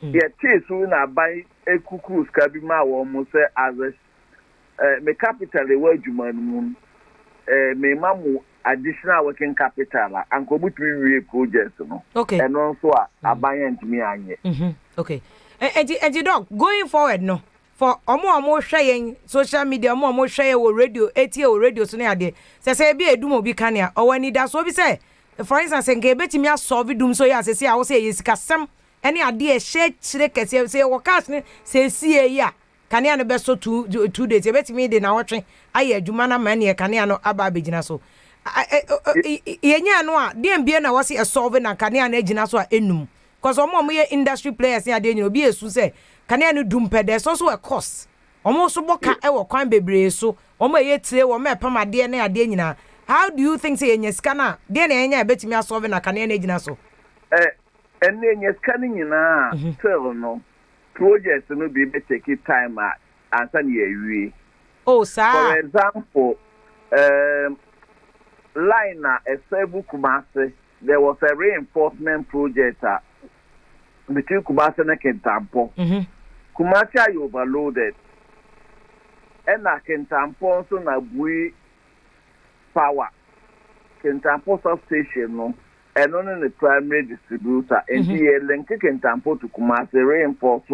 Ye so na buy ekuku ska bi ma wo mu say as me capital e wa adwuma no mu me mamu additional working capital and ko butu projects no. Okay. And also abayant mi anye. Okay. And dog going forward no. For omo hwe social media omo hwe wo radio etie wo radio so na ade se bi edum obi kanea owani da so bi say for instance nke betimi asolve dum so ya se a wo say yesikasem ene ade e hye kese se wo cash ne se sie ya kanea no be so 2 days betimi de na wotwe aye adwuma na ma ne kanea no aba abegina so yenya no a de mbie na wo say solve na kanea na agina so a enum cause omo ye industry players ya de nyina obi esu say kanea no dumpede so a cost omo so boka e wo kwan bebre so omo ye tire wo me pamade na ade nyina. How do you think say enya sika na de na enya betimi asolve na kanea na agina so enya sika ni nyina still no project no be take time answer na yewie. Oh sir, for example line na Esebu Kumasi there was a reinforcement project between Kumasi and Kentampo. Kumasi are overloaded. And na Kentampo so na bui power. Kentampo substation no, and only the primary distributor. And the link Kentampo to Kumasi reinforce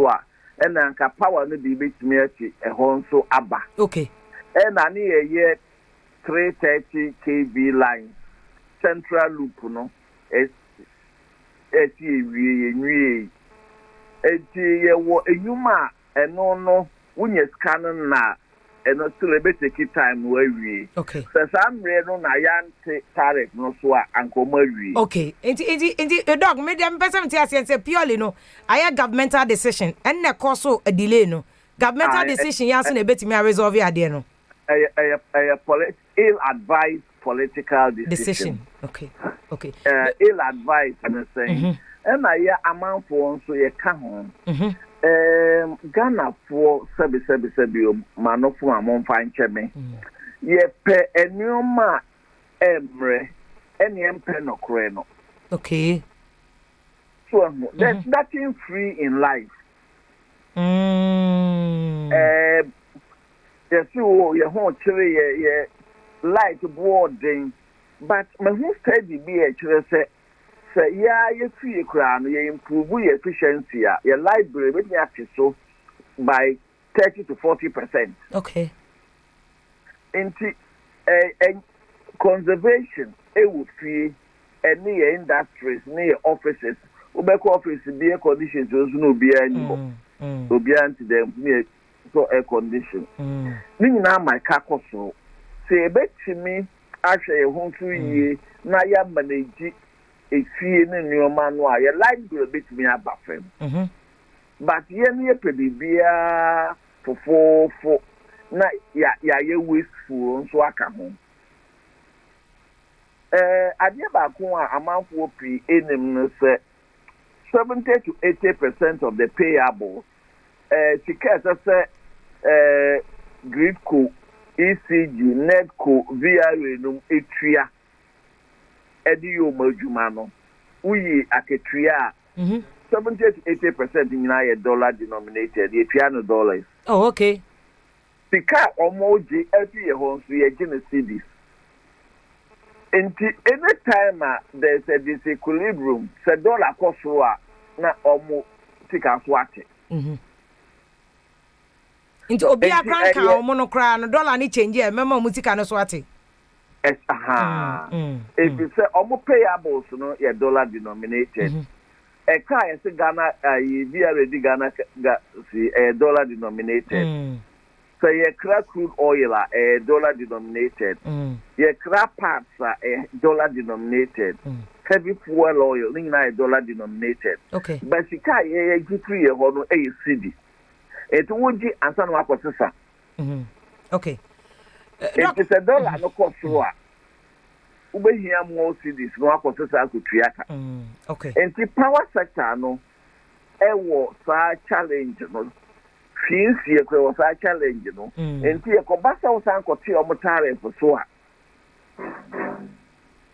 and then power no be bit me a home so abba. Okay. And I need a year 330 kV line central loop no. Eti nwie eti wo enyuma eno no wunye scan na eno still be take time we wie. Okay. So some no na yan tariff no so anko wie. Okay. Enti dog me dem person ti ase purely no aya governmental decision and na cause a delay no. Governmental decision yan so na betimi resolve ade no. Ill-advised political decision. Okay. Ill-advised, I'm saying. And I hear a man for so ye can Ghana for sebi manofu amon fine cheme. Ye pe enyoma emre any empe no kreno. Okay. So there's nothing free in life. Yes, you won't ye light boarding, but my who study be actually say yeah, you free crown, you improve your efficiency, your library with me actually so by 30 to 40%. Okay. Into conservation, it would free any industries, near offices, Ubeko office be a condition to no be anymore. To be anti them. So air condition. Now my kakoso say bet me actually a home 2 years na ya manage a fee in your manual. Your life will bit me a buffer. But ye near pedibia for na ya wasteful so I come home. Adiaba Kwa amount for pre enem say 70 to 80% of the payables. Sikasa say Gridco, ECG, Netco, VIM, Etria, Edio Mojumano, we Aketria, 70 to 80% in $1 denominated, the piano dollars. Oh, okay. Sika Omoji, every home, we are going to see this. Any time there's a disequilibrium, say dollar cost na omo tika swate. Into obi akranka omo no kra no dollar ni change e mema omo tika no swate. If you say omo payables no ye dollar denominated. E ka ye say Ghana ye be already Ghana see dollar denominated. So ye crack crude oil dollar denominated. Ye crack parts dollar denominated. Heavy fuel oil dollar denominated. Okay. But sika ye G3 ye hono CD. It would be answer no akosesa. Okay. It is $1 no cost so a. Ube here more cities no akosesa akutuaka. Okay. And the power sector no ewo sa challenge no. Fees ye was a challenge no. And the kobasa was ankoti omotare for so a.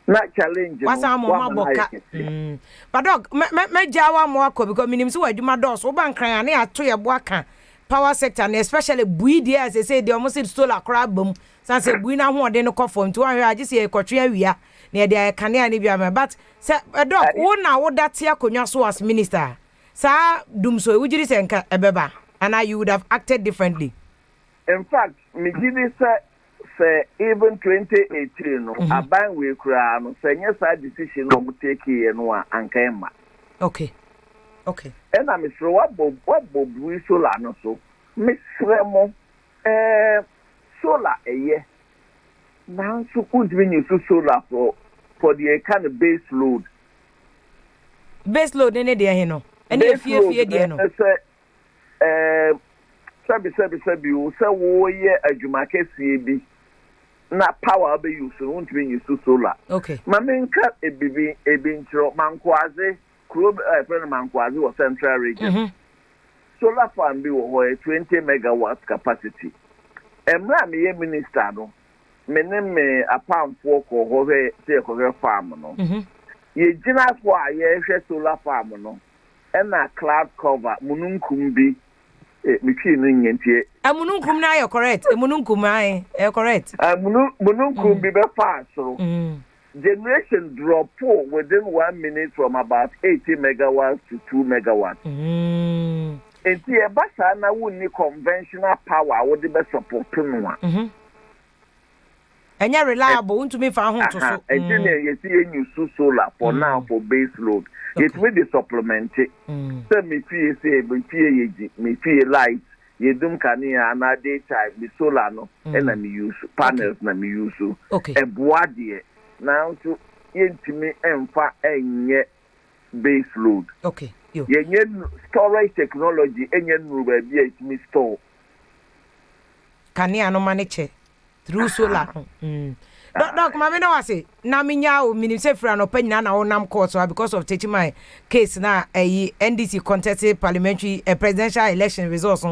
Not challenge. What's our mama boka? But dog, me jawa more because minimum so do my doors. Oban crying near to your waka power sector and especially buidi as they say they almost solar crab boom. Sans a buina who are no conform to I just say a cotria near the canary biama. But say a dog, one now what that here conyaso as minister. Sir, doom so would you say a beba and I you would have acted differently. In fact, me give this even 2018 no aban we kura no say yes that decision no mo take here no anka ma. Okay. And I'm sure what we solar no so Miss Remo solar year. Now so couldn't be use solar for the kind of base load. Base load any day no. Any fear day no. Sabi you say wo ye adwuma kese bi. Na power be use won't be use solar. Okay. Mamenka ebi ntro mankwaze kro friend mankwaze was central region. Solar farm be wo 20 megawatts capacity. Emra me minister no. Me apam for ko ho say ko farm no. Ye gina for ye hwe solar farm no. E na cloud cover mununkum bi Amununkum na you correct. Amununkum ai correct. Mununkum be fast so. Generation drop within 1 minute from about 80 megawatts to 2 megawatts. And the basa na wuni conventional power would be support no. And you're reliable won't me for home to so. And then you see use solar for now for base load. It will be supplemented. So me feel say me feel light. You don't can na daytime the solar no and me use panels na me use. Okay. E boadie now to yentimi emfa enye base load. Okay. Yenye storage technology enye nuru ba bia itimi store. Can you no manage through solar? Doc, mama no say na minya o minister fra no panyina na wonam court because of taking my case na NDC contested parliamentary presidential election results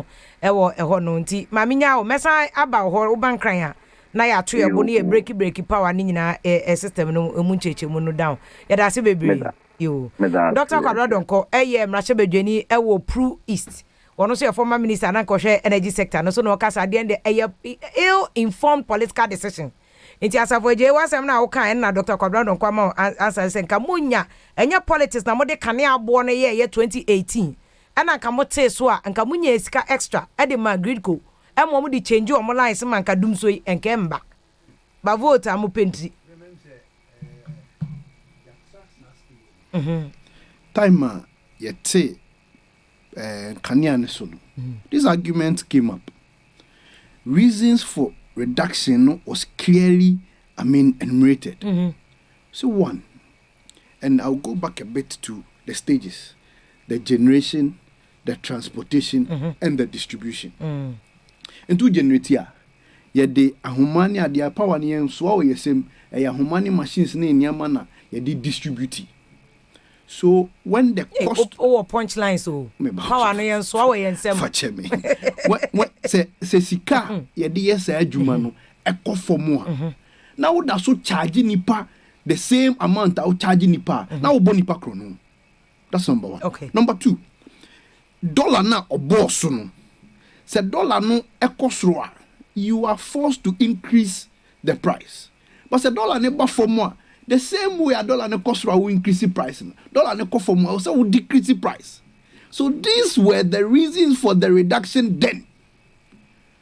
e wo no nti mama nya o mesa aba ho ban kran na ya to e bo na break power ni nyina system no mu ncheche mu no down ya da se bebre yo Dr. Kwadrodonko mrache bedwani e wo Pru East one say former minister na kohwe energy sector no so no kasa de ill informed political decision. Inti asafo je wasem na wo kan na Dr. Kwadrodonko ama answer say nka munya enye politics na mode kane abo no ye 2018 ana nka mote so a nka munya esika extra e de ma gridco e mo di change o mo lines man ka dum so enke mba ba vote am penti time yete Kanian Solo. This argument came up. Reasons for reduction was clearly, enumerated. So one, and I'll go back a bit to the stages, the generation, the transportation, and the distribution. And to generate here, the ahumani the power ni so we same ahumani machines ni nyamana ye distribute. So when the cost punchline so power no yen so we yen sem fache me what se sika ye de yes adwuma no ekofom a na wo da so charge nipa the same amount I charge nipa na wo bo nipa kro no. That's number one. Okay. Number two, dollar na oboso no se dollar no ekosro a you are forced to increase the price, but se dollar ne ba for a the same way a dollar ne cost will increase the price. Dollar ne cost for more also will decrease the price. So these were the reasons for the reduction then.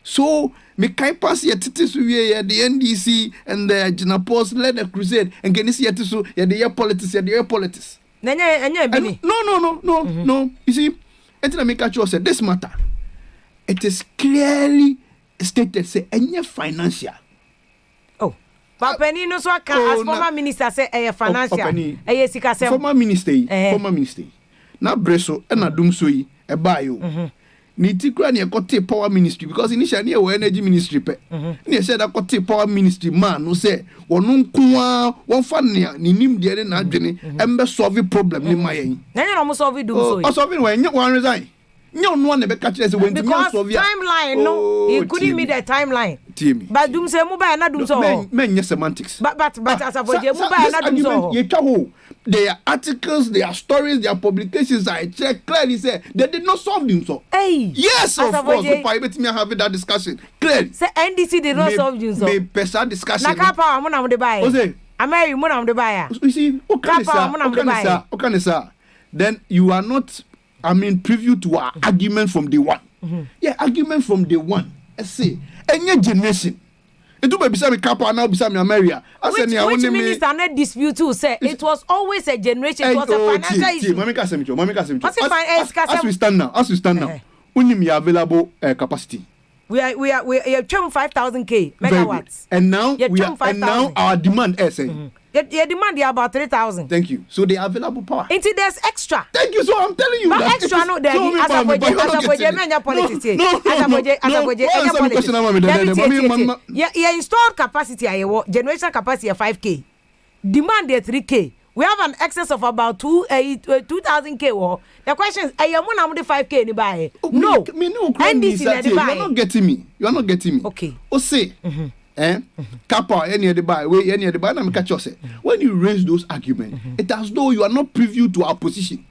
So me kai pass ye titis we the NDC and the Jinapos led a crusade and can see yetiso ye the politics ye the politics. No. You see, enti na make sure say this matter. It is clearly stated say any financial. But penny no so as former minister say financial sika sem former minister na breso e na dum so yi e ba yo Nitikra ni ekote power ministry because initially e energy ministry pe. Ni said that kote power ministry man no say wonu nko won fa ne nim de na adwene embe solve problem ni mayen. Na no mo solve dum so. O solve when one resign. No one never catch us when because timeline no he couldn't meet the timeline. But dum say mo ba na dum so. Men semantics. But as of je mo ba na dum so. Their articles, their stories, their publications, I check clearly say they did not solve them so. Hey. Yes, of course. If I bet me having that discussion. Clearly. Say NDC did not solve them so. May pesa discussion. Na kapa mo na mo de buy. Ameri mo na mo de buy. You see, okay, then you are not preview to our argument from day one. Yeah, argument from day one. Let's say any generation. It will be some Kappa now be some America. Which minister not dispute to say it was always a generation, it was a financial issue. As we stand now, we available capacity. We are 5,000 megawatts. And now our demand is your demand is about 3,000. Thank you. So they are available power. Until there's extra. Thank you. So I'm telling you but that extra no there. As a you installed capacity generation capacity 5K. Demand is 3K. We have an excess of about 2,000K. The question is, are you going to 5K in the buy? No. NDC you are not getting me. You are not getting me. Okay. O say, Kappa, any of the buy, any of the buy, I'm catch yourself. When you raise those arguments, it as though you are not privy to our position.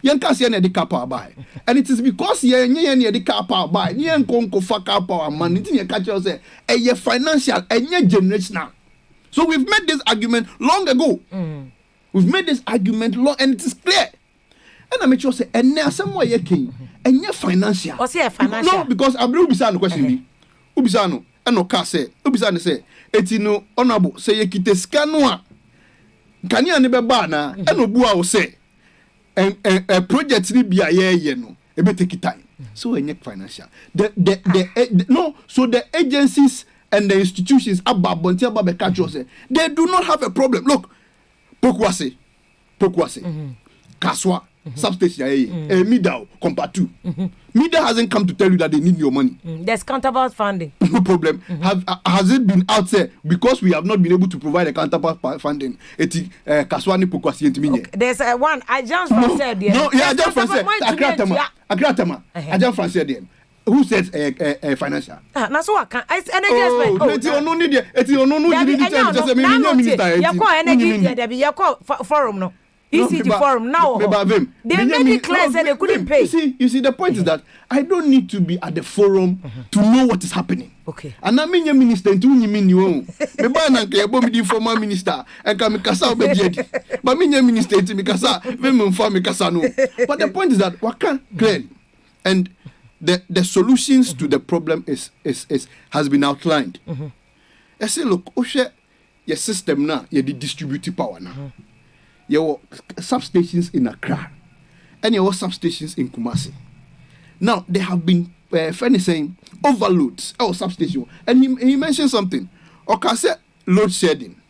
You can't see any of the Kappa buy, and it is because you any of the Kappa buy. You ain't going to fuck Kappa man. It's in your catch yourself. And your financial and your generational. So we've made this argument long ago. We've made this argument long, and it is clear. And I make sure say, and now somewhere you king, and your financial. What's your financial? No, because I believe Ubisano question me. Ubisano, and no car say, Ubisano say, etino honorable say you kite scanua. Can you never bana? And no bua will say, and a project ni be a year, no, a bit take time. So and your financial. No, so the agencies and the institutions above Bontia Babe Kacho say they do not have a problem. Look. POKUAA, Kaswa, substation, Midao, compared to. Mida hasn't come to tell you that they need your money. There's counterpart funding. No problem. Has it been out there because we have not been able to provide a counterpart funding? Kaswa ni POKUAA. There's one. I just said there. No, yeah, I just said. Agent France there. Who says financial? That's what I can. It's energy forum no. ECG forum now. They made it clear that they couldn't pay. You see, the point is that I don't need to be at the forum to know what is happening. Okay. And I mean, your minister, to you mean you own. Maybe I bomb the former minister and come Kasa obedi. But me your minister to me Kasa, Vim for me Kasa no. But the point is that what can clearly and the solutions to the problem has been outlined. I say, look, your system now, you the distributive power now. Your substations in Accra and your substations in Kumasi. Now they have been saying overloads our substation, and he mentioned something. Okay, say load shedding,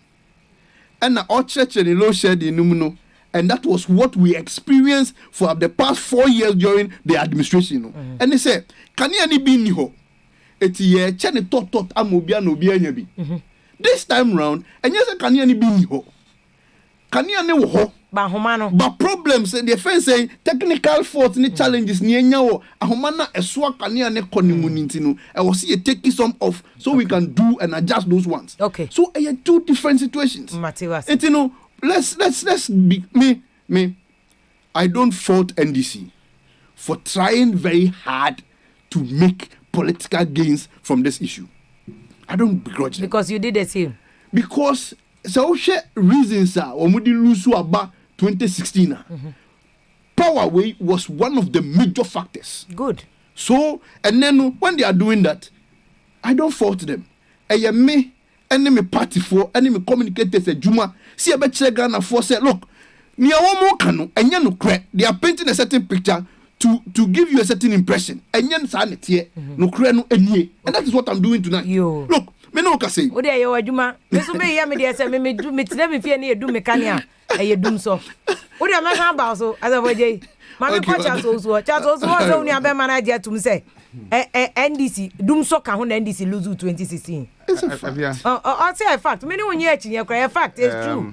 and our church and load shedding, and that was what we experienced for the past 4 years during the administration. And they said, "Can you be new? It's ye chene tot amobia no bia bi." This time round, and yes, can you be new? Can you know ho? But problems and the offense saying technical faults and challenges near now. Ahomana eswa can you ne konimunintinu. I will see a taking some off so we can do and adjust those ones. Okay. So I had two different situations. It's let's be me. I don't fault NDC for trying very hard to make political gains from this issue. I don't begrudge them. Because you did the same. Because so reasons are when we lose about 2016. Power way was one of the major factors. Good. So and then when they are doing that, I don't fault them. Me enemy party for enemy communicators at Juma. See a better Ghana for say, look, near one more canoe and you crack. They are painting a certain picture to give you a certain impression. And you understand here, no crack no any. And that is what I'm doing tonight. Look. Me no ka say. Ode ayo adwuma. Me so be ya me dey say me do me tena me fie na edu mekania. E dum so. Ode ma kan ba so as a boje. Mami kwa chaso so uni abe manager tum say NDC dum so ka ho na NDC lose 2016. It's a fact. I say a fact. Me ni wonye achi ye kra fact is true.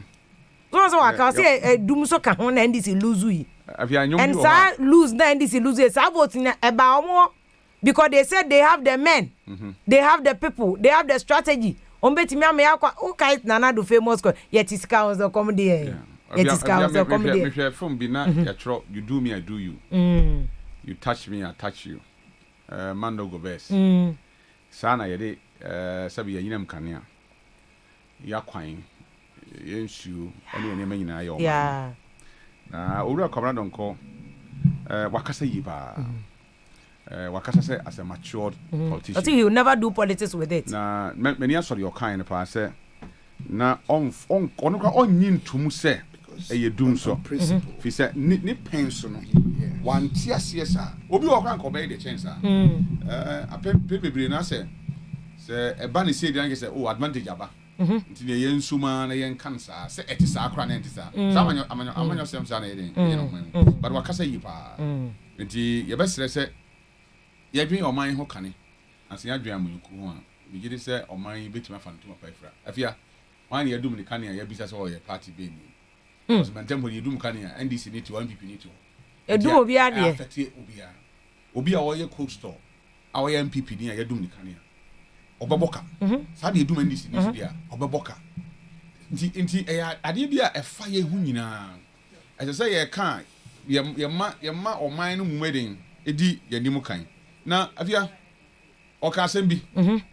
So I can say dum so ka ho na NDC lose yi. And sa lose na NDC lose sa vote na eba omo because they said they have the men. They have the people, they have the strategy. Ombetimi am yakwa o kite nana do famous ko yetiska on the comedy. Yetiska on the comedy. Me from bi na ya you do me I do you. You touch me I touch you. Man no go best. Sana yede sabi ya yinam kanea. Ya kwan yensu ene ene nyina ya o. Yeah. Na owura kwamra donko wakasa yi ba. Wakasa say as a matured politician. I think he will never do politics with it. Na many answer your kind pa say na on yin tumu say e dum so. Fi say ni penso no. One tiase sa. Obi wo kan ko be the chance ah. Apem bebre na say e ba ni say dey say oh advantage aba. Nti ne yen suma na yen kansa say etisa akra na etisa. Sa amanyo sem sa na yen. But wakasa yi pa. Nti ye be sere ya dwen oman ho kane asen adwen amunku ho a bigide se oman betima fantom paifra afia wan ya dum ni kane ya bisa se o ye party be ni so mentem ho ye dum kane a NDC ni ti 1PP ni ti edum obi ade obi a wo ye cold store a wo ye MPP ni ya dum ni kane a obeboka sa de edum NDC ni ti dia obeboka nti ade bia e fa ye hu nyina ese se ye kan ye ma oman no mumeden edi ye nimu kan na afia oka asembi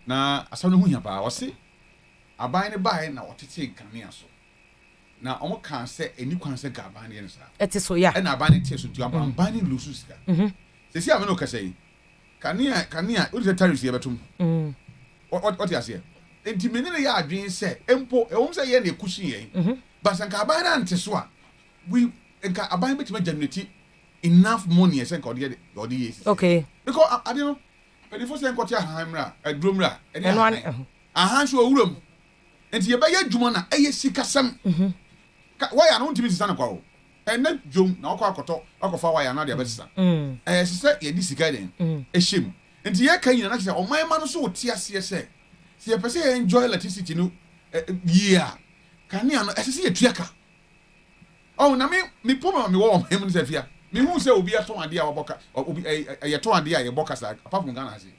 na asam no hunya ba wose aban ne bae na otete kanea so na omo kan se eni kwan se gaban ne nsa eti so ya na aban ne tie so tu aban ne lusu sika se si ameno ka sei kanea o de tariffs ye betum what you say enti menene ya adwen se empo ewom se ye na ekushi ye basanka aban na nte so a we enka aban betima generate enough money esen ka odi yes okay because I don't know but if you say hamra drumra ahan so owuram enti ye ba ye dwuma na eye sikasam why I don't timi sana kwa o na dwom na akoto akofa why na de abesa sise ye di sika den ehim enti ye kan nyina na se o man ma no so otiase se ye pese ye enjoy electricity no yeah kan ya no sise ye tuaka oh na me poma me wo me se fia me hu say obi aton ade a woboka obi ye ton ade a ye boka sa apart from Ghana say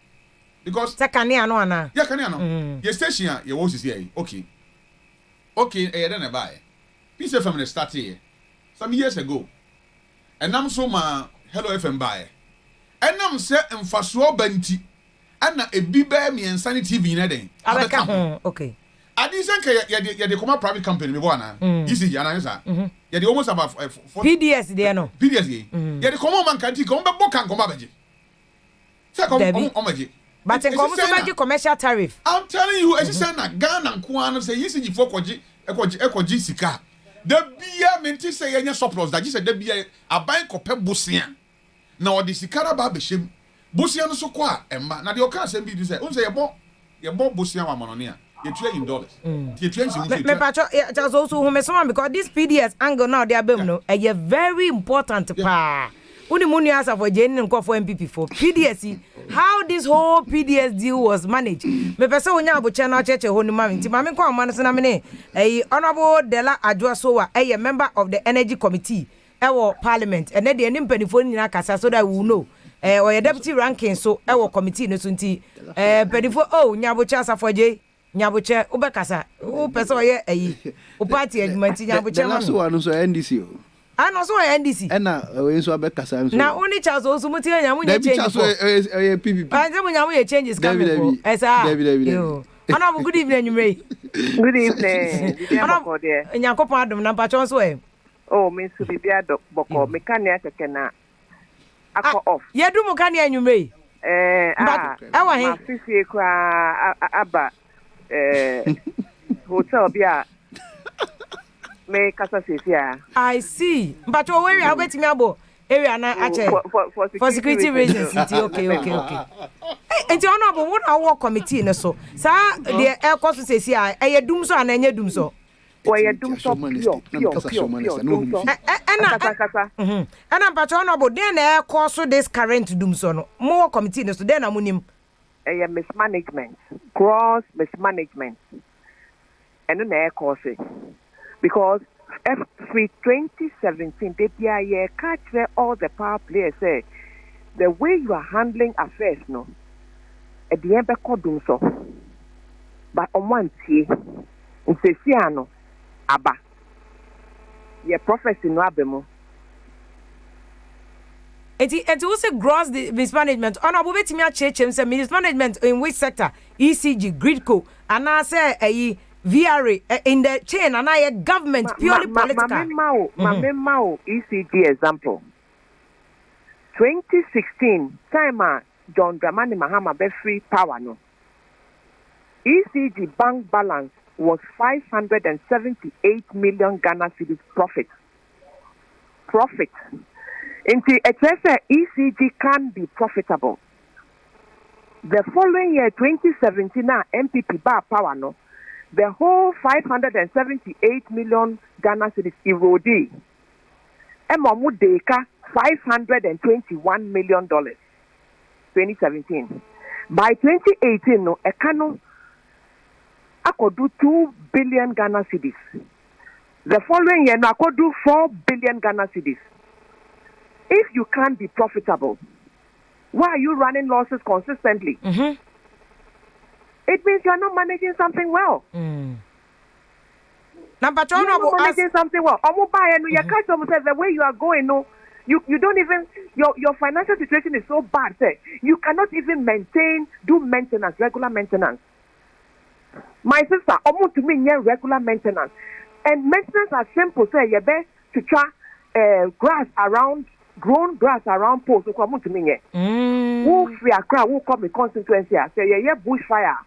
because sakane ano ana ya kane ano ye station a ye wo sisi ai okay e dey na buy peace FM start here some years ago enam so ma hello FM buy enam say mfaso banti ana ebi ba mi ensani TV na den abeka okay adi senka ye de come private company me bo ana ECG ana yesa ye de almost about PDS there no PDS ye de come man kanti ko be boka ko baje say ko on baje but ko so baje commercial tariff I'm telling you as say na Ghana nko an say ECG for ekoji sika da bia menti say ye nya surplus da ji say da bia aban ko pe bosia na odi sikara ba behjem bosia no so ko a emma na de o ka asem bi di say on say ye bo bosia wa monone a you $2 you me patcho just also who me someone because this PDS angle now they are bem no a very important pa uni muni asa for Jane and for MPP for PDS how this whole PDS deal was managed me pese onya aboche na cheche ho ni mami nti mami kwa man so na me honorable Dela Adwoso a member of the energy committee parliament and then the nimpanifo nyina kasa so that we know or your deputy ranking so committee no so nti panifo nyaboche asa for Jane nyaboche ubekasa u pese oye u party adjumanti nyaboche ma so anu so NDC o ano so NDC na we so abekasa nso na oni Charles so muti nyamu nye change so PPP anze mu nyamu ye changes coming for esa yo ana good evening nyumre good evening ana nyankopon adom na mpacho so oh me so bibia boko mekania keke na akọ off yedu mu kania nyumre ewa he afisi kwa aba hotel bia me kasa sefia I see but we area obetimi abo area na ache for security reasons okay enti ono abo won awo committee ne so sa the air cost sefia dum so na nya dum so Where you doom so pure. And I'm patronable. Then I cause this current doom so no more committee so then I'm unim. Mismanagement, gross mismanagement, and then I cause it because every 2017 they catch all the power players say the way you are handling affairs no at the end of doom so. But on one day, in Sesiano, Abba, your prophecy no abemo. It was a gross mismanagement. On a bit me a church and say mismanagement in which sector? ECG, Gridco, and I say a VRA in the chain, and I a government purely political. Mao ECG example. 2016 time John Dramani Mahama be free power no. ECG bank balance was 578 million Ghana cedis profit. In the ECG can be profitable. The following year, 2017, MPP bar power no, the whole 578 million Ghana cedis eroded. Emamu deka $521 million. 2017. By 2018, no, Ekano I could do 2 billion Ghana cedis. The following year, I could do 4 billion Ghana cedis. If you can't be profitable, why are you running losses consistently? It means you are not managing something well. Number two, you are not managing something well. The way you are going, no, you don't even your financial situation is so bad. Say, you cannot even do maintenance, regular maintenance. My sister, almost to me, regular maintenance. And maintenance are simple. Say, you best to try grown grass around posts. So come to me, who free a crowd, who come in constituency, say, yeah, bushfire.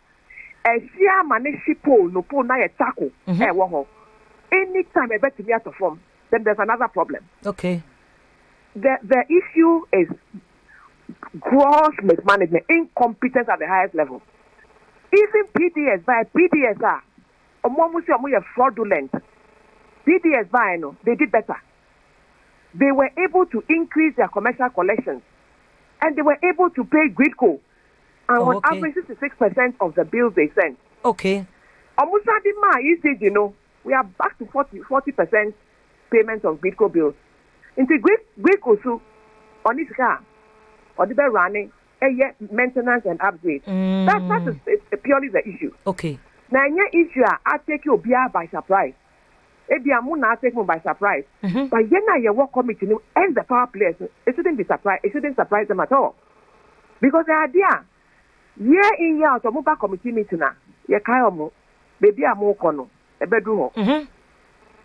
Share manishi pole, no pole, na tackle. Anytime I bet to be out of form, then there's another problem. Okay. The issue is gross mismanagement, incompetence at the highest level. Even PDS by PDSR, fraudulent. PDS by no, they did better. They were able to increase their commercial collections, and they were able to pay Gridco, and on average 66% of the bills they sent. Okay. You know, we are back to 40% payment of Gridco bills. Into Gridco so on this car, or the running. Maintenance and upgrade. That is purely the issue. Okay. Now, issue I take you by surprise. Maybe I'm not take me by surprise. But your work committee and the power players, it shouldn't be surprised. It shouldn't surprise them at all. Because the idea, year in year out, mobile committee meeting now. You can't baby I'm more kono a bedroom.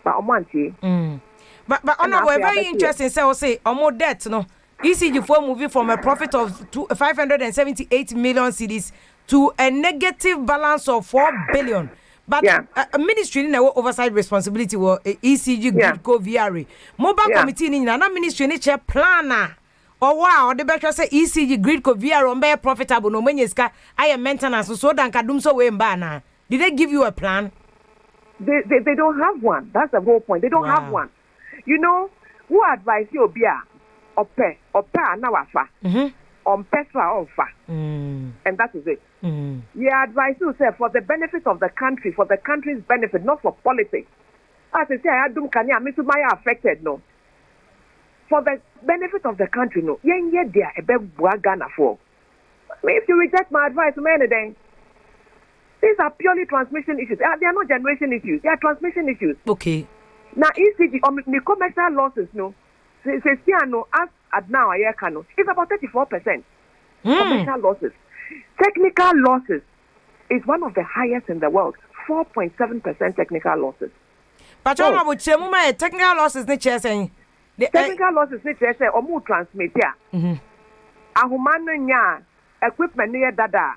But on one But we're very interesting. Say more debt no. ECG4 moving from a profit of 578 million cedis to a negative balance of 4 billion. But a ministry in our oversight responsibility was ECG Gridco VRA. Mobile committee in an ministry in chair planner. Or wow, the better say ECG Gridco VRA on be profitable no menyeska I am maintenance so dan kadum so we mbana. Did they give you a plan? They don't have one. That's the whole point. They don't have one. You know, who advise you Obia? Ope anawafa on petra offer and that is it. Yeah, advise you say for the benefit of the country, for the country's benefit, not for politics. As I say, I don't can I affected no. For the benefit of the country, no. Yeah, there a bit Ghana for. If you reject my advice, then these are purely transmission issues. They are not generation issues. They are transmission issues. Okay. Now ECG the commercial losses, no. As at now, it's about 34% commercial losses. Technical losses is one of the highest in the world, 4.7% technical losses. But technical losses, technical losses, or more transmit here. Ahumano equipment near dada,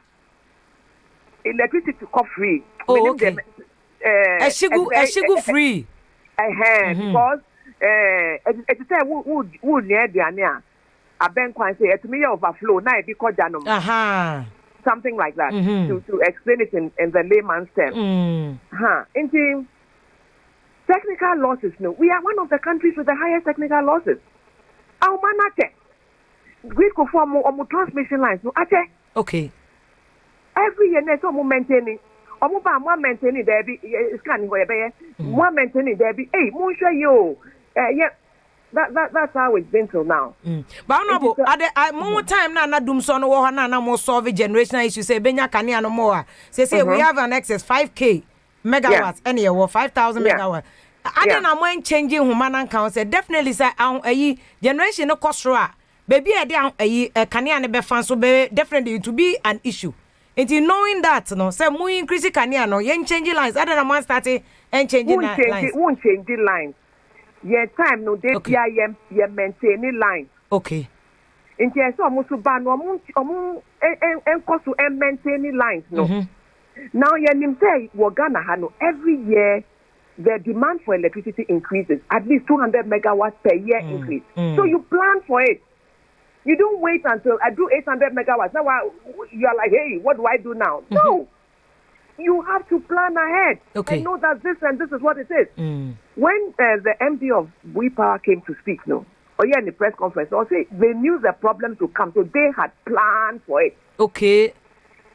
electricity free. Oh, okay. Eshigu free. Because it say who near the a bank can say it me overflow now because something like that to explain it in the layman's term. Technical losses, no. We are one of the countries with the highest technical losses. Our man, we go for more transmission lines, no. Okay. Every year, there's some maintaining. One maintaining there be scanning where one maintaining there be. Hey, Monsieur, you, yeah. That's how it's been till now. But honorable, at more time now, not doom son or na more solve generational issues. Say Benya Kania no more. Say we have an excess 5K megawatts any or 5,000 megawatts. I don't know when changing human account. Say definitely say a generation no cost ra. Baby a down a Kania ne be fan so be definitely to be an issue. And in knowing that no say we increase Kania no yen changing lines. I don't know man starting and changing lines. Won't change the lines. Yeah, time no they be ye maintaining lines. Okay. In case almost ban and cost to maintaining lines no. Now ye nim say we Ghana no every year the demand for electricity increases at least 200 megawatts per year increase. So you plan for it. You don't wait until I do 800 megawatts. Now you are like, hey, what do I do now? No. You have to plan ahead and know that this and this is what it is. When the MD of POKUAA came to speak, in the press conference, they knew the problem to come, so they had planned for it. Okay.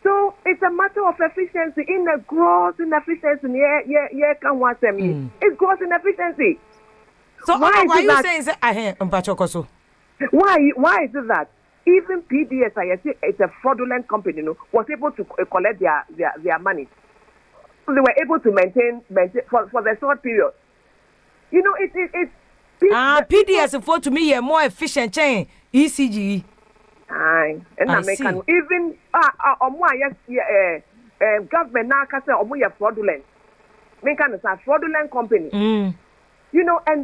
So it's a matter of efficiency. In the gross inefficiency, it's gross inefficiency. So why are you saying that? Why is it that even PDS, it's a fraudulent company, was able to collect their money. So they were able to maintain for the short period. It's PDS for to me a more efficient chain ECG. And American even government now can say fraudulent. American is a fraudulent company. And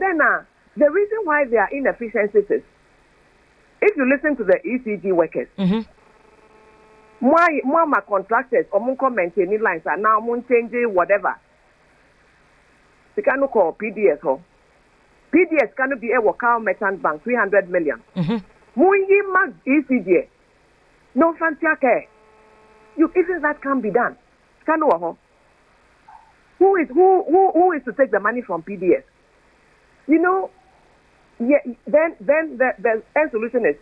then the reason why there are inefficiencies is if you listen to the ECG workers, more contractors or maintaining lines are now changing whatever. They cannot call PDS home. PDS cannot be a workout merchant bank 300 million. Muyi mag ECG. No fantastic. You even that can be done. Who is to take the money from PDS? Yeah, then the end solution is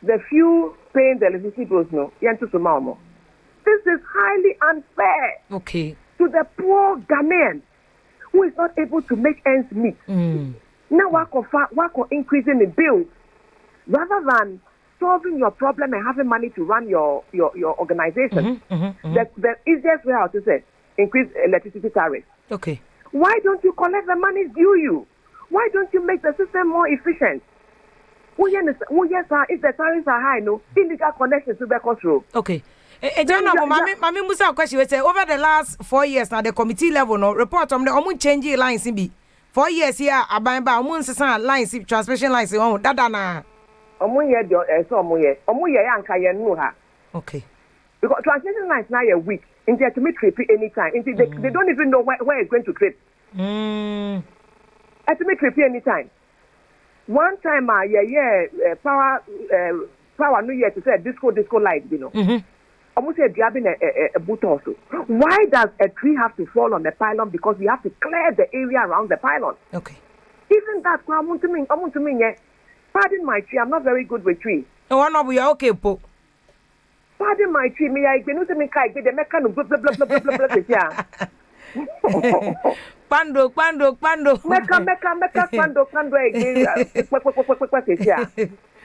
the few paying the electricity bills This is highly unfair to the poor Ghanaian who is not able to make ends meet. Now work increasing the bills rather than solving your problem and having money to run your organization. The easiest way out to say increase electricity tariffs. Okay. Why don't you collect the money due you? Why don't you make the system more efficient? If the tariffs are high, illegal connections to the cost road. Okay. Mami Musa question we say over the last 4 years now the committee level report on the changing lines in 4 years here abamba lines transmission lines dada na okay. Because transmission lines now are weak. In there to meet trip anytime. They don't even know where it's going to trip. Estimate repair anytime. One time, power New Year to say disco light, Almost grabbing a boot also. Why does a tree have to fall on the pylon? Because we have to clear the area around the pylon. Okay. Even that, pardon my tree, I'm not very good with trees. No one we are okay, po. Pardon my tree, me I get the mechanic blah blah blah blah blah blah. Pando. Meka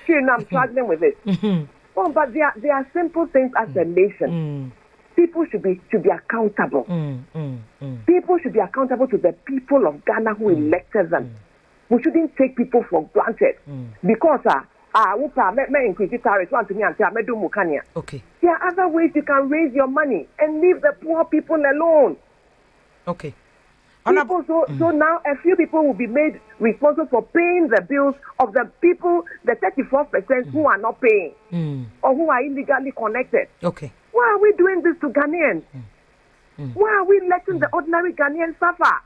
I'm struggling with it. But there are simple things as a nation. People should be accountable. People should be accountable to the people of Ghana who elected them. We shouldn't take people for granted. Because increase the tariffs to me and okay. There are other ways you can raise your money and leave the poor people alone. Okay. So now a few people will be made responsible for paying the bills of the people, the 34% who are not paying or who are illegally connected. Okay. Why are we doing this to Ghanaians? Why are we letting the ordinary Ghanaians suffer?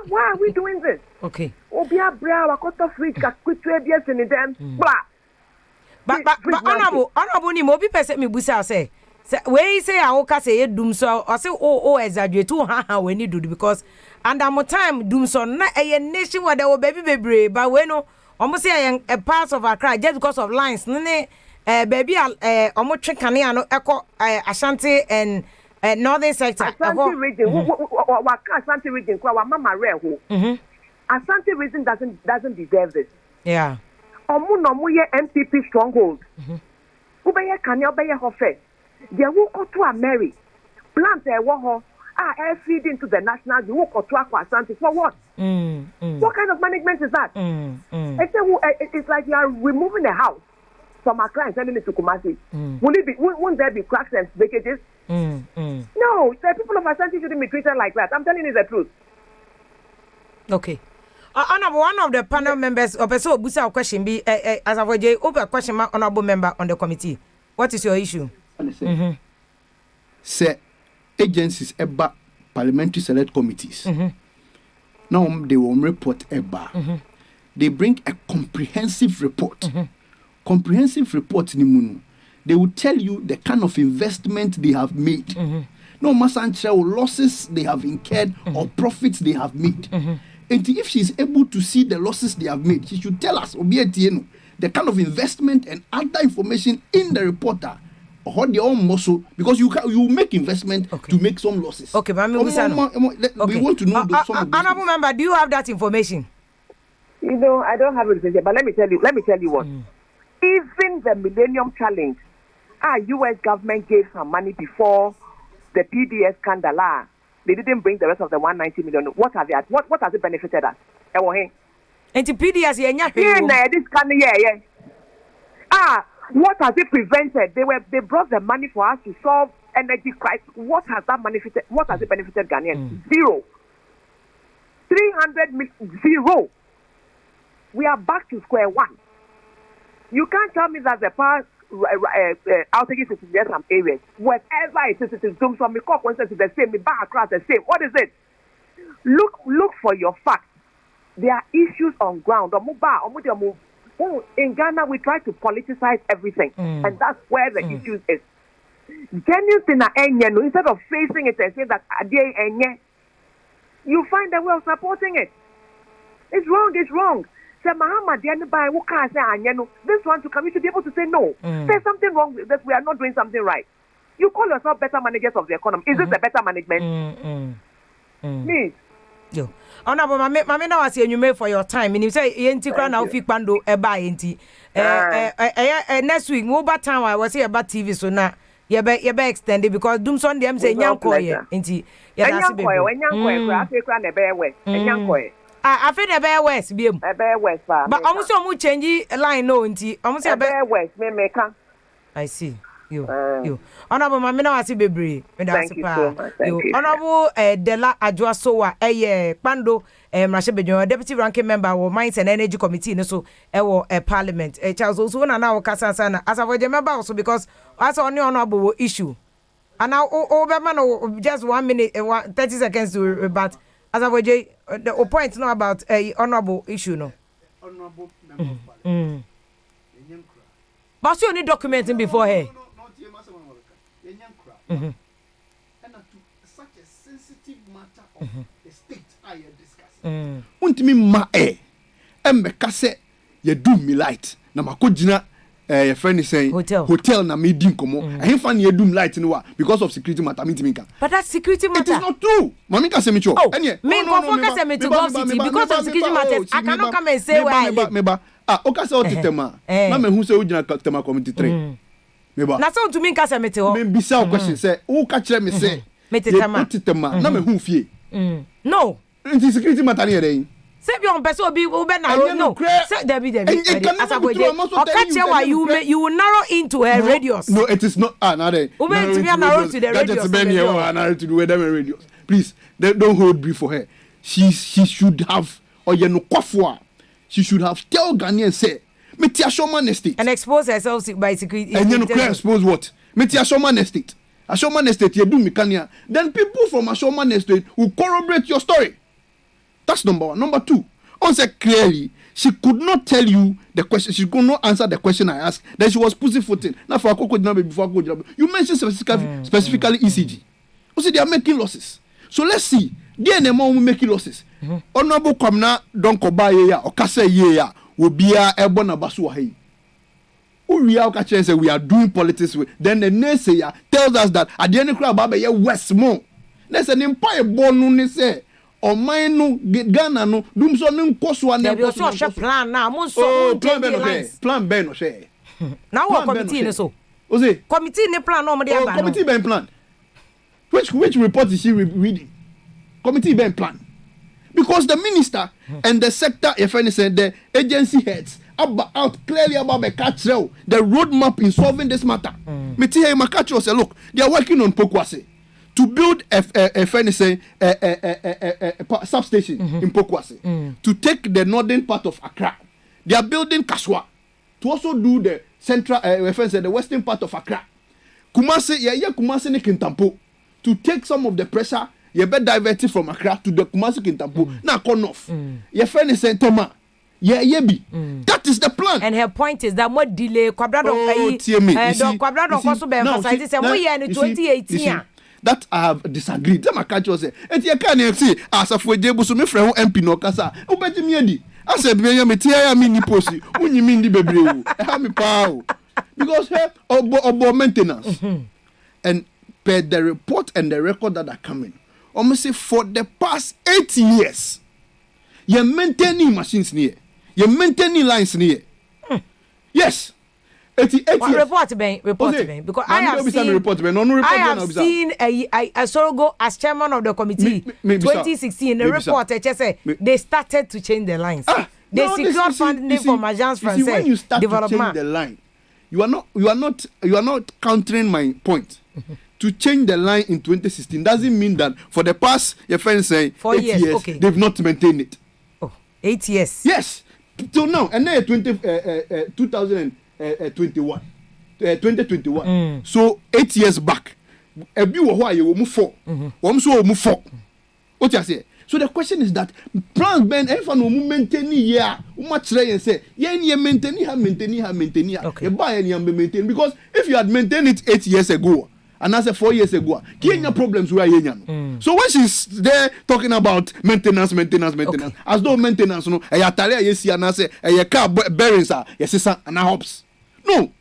Why are we doing this? Okay. But honorable ni mo bi pese me busa say we say I woka say doom so or say exaggerate too we need do because under more time doom so na a nation where there will baby but we know almost say a part of Accra just because of lines baby almost trick no echo Ashanti and northern sector Ashanti region Ashanti region kwa mama rare ho Ashanti region doesn't deserve this. Yeah. No ye MPP stronghold. Ubeye kanya obeye ho first. They will go to a Mary. Plant a war feed into the national. You walk to Ashanti for what? What kind of management is that? It's like you are removing a house from our clients sending it to Kumasi. Won't there be cracks and breakages? No, the people of Ashanti shouldn't be treated like that. I'm telling you the truth. Okay. Honorable, one of the panel members, Opeso Busa question be as a voje, open question mark honorable member on the committee. What is your issue? Say agencies eba parliamentary select committees. Now they will report eba. They bring a comprehensive report. Comprehensive report ni munu. They will tell you the kind of investment they have made. No masancha losses they have incurred or profits they have made. And if she is able to see the losses they have made, she should tell us the kind of investment and other information in the reporter. Or their own muscle, because you make investment to make some losses. Okay, but we want to know those some of those. Honorable member, do you have that information? You know, I don't have it, but let me tell you what. Even the Millennium Challenge, our U.S. government gave some money before the PDS scandal. They didn't bring the rest of the 190 million. What has it benefited us? And the PDS, this kind of what has it prevented? They brought the money for us to solve energy crisis. What has it benefited Ghanaians? Zero. 300 million. Zero. We are back to square one. You can't tell me that the power outages is in some areas. Whatever it is doomed from the core concept is the same, the back across the same. What is it? Look for your facts. There are issues on ground. In Ghana, we try to politicize everything, and that's where the issues is. Instead of facing it and saying that you find a way of supporting it. It's wrong. Say Muhammad, this one to come, you should be able to say no. There's something wrong with this. We are not doing something right. You call yourself better managers of the economy. Is this a better management? Please. Yo, honorable, mama, now I see you made for your time. And you say, "Yenti kra na ufi kwando eba yenti." Next week, more bad time. I was here about TV, so now you be extended because doom Sunday I'm saying yankoye. Yenti, I feel the bear west, be a bear west, but almost almost change line no yenti. Almost a bear west, me make. I see. You honorable mamina wasi bebre thank you so much. Honorable Dela Adwoasowa Pando Mrashe deputy ranking member of Mines and Energy Committee so parliament Charles also na now kasa sana as a member also because as only honorable issue and now over just 1 minute 30 seconds to rebut as a the point no about honorable issue no honorable member but you need documenting before her. And such a sensitive matter of the state I am discussing. Untimi ma mbeka se ye do me light na makogina your friend is saying hotel na me dim komo ahemfa na ye do me light no wa because of security matter me timika. But that security matter, it is not true. Mami ka se me cho enye me go focus me to go city because of security matter. I cannot come and say why oka se o tetema na me hu se o gina tetema committee 3. Na so to me ka se me te ho me bisa question say o ka kire me say me tetema na me hu fie no the security matter here dey say be on person obi na no say Debbie as a boy you will narrow into her radius. No, it is not now there narrow to the radius narrow to the weather radius. Please don't hold brief for her. She should have she should have tell Ghanaian say Meti Ashoman Estate and expose herself by security. And you know expose what? Meti Ashoman Estate. Ashoman Estate, you do Mikania. Then people from Ashoman Estate will corroborate your story. That's number one. Number two, on say clearly, she could not tell you the question. She could not answer the question I asked. Then she was pussyfooting. Now for before you mentioned specifically ECG. You see, they are making losses. So let's see. DNA will making losses. Honorable Comna don't buy ya or Kasa ya will be a ebona basuahi. We are doing politics with. Then the naysayer tells us that at the end of the crowd, Baba, Westmore. There's an empire born on say. Or mine no Ghana no dum so no nkoso an there so plan now mo so plan ben no share now what committee ne so o say committee ne plan no mo dey aba no committee ben plan which report is she reading committee ben plan because the minister and the sector if any said the agency heads out clearly about the catchel the roadmap in solving this matter me tell my catchel say look they are working on POKUAA to build a substation in POKUAA to take the northern part of Accra. They are building Kaswa to also do the central, the western part of Accra. Kumasi ne Kintampo to take some of the pressure. You better divert it from Accra to the Kumasi Kintampo. Now come off. You find Toma. That is the plan. And her point is that more delay. Kwabrado also be emphasized. Say we in 2018. That I have disagreed. Them catch you say. And you can't see as of Jebu so me friend MP no kasa. O beti me di. I said me tia me ni posi. Unyi me ndi bebre wo. E ha me pa o. Because her obo maintenance. And per the report and the record that are coming. Almost say for the past 8 years. You maintaining machines near. You maintaining lines near. Yes. Report Ben because I have seen a Sorogo as chairman of the committee 2016 the report say they started to change the lines. They secured funding from Agence Française when you start development. to change the line, you are not countering my point. To change the line in 2016 doesn't mean that for the past your friends say 4 years, okay. They've not maintained it. 8 years. Yes. Till now and then 2021. So 8 years back. Ebi wo ho aye wo mu 4. Wo so wo mu 4. What you say? So the question is that plans ben if no mu maintain here, wo ma kire yen say, yen maintain here. Okay. E ba yen maintain because if you had maintained it 8 years ago and I said 4 years ago, Kenya problems were yenya. So when she's there talking about maintenance, okay. As though maintenance no e yatare yesi and I say e car bearings are yesisa and hops. No.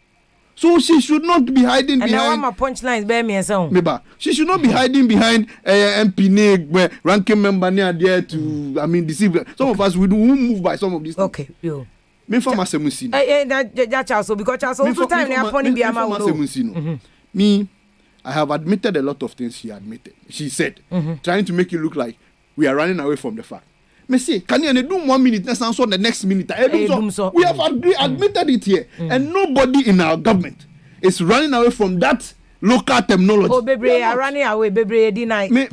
So she should not be hiding behind. And now my punchlines bear me so. She should not be hiding behind MP NIG, ranking member near there to deceive. Some of us we do move by some of these things. Okay, yo. Me for myself, that also because also two time they are funny be me, I have admitted a lot of things she admitted. She said, trying to make it look like we are running away from the fact. Me say, can you do 1 minute and answer the next minute? We have admitted it here, and nobody in our government is running away from that local terminology. Oh, baby, are running away, baby, deny. Me,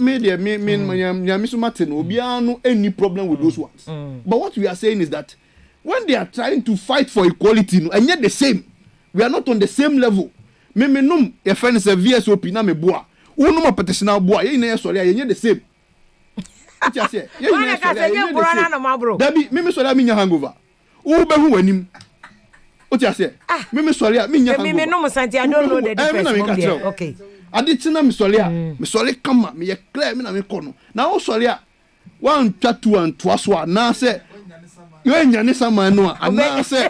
any problem with those ones. But what we are saying is that when they are trying to fight for equality, and yet the same, we are not on the same level. Me num your friend is a VSOP na me boa. Who no petitional boa? You know sorry, you the same. What you say? You know sorry. Dabi, me sorry, me nya hangover. Who be who anim? What you say? Me sorry, me nya hangover. Me no Santi, I don't know the difference. Okay. Adichina me sorry come me ye clear me na me kono. Na sorry one twatu and twaso na say you nya ne sama no na say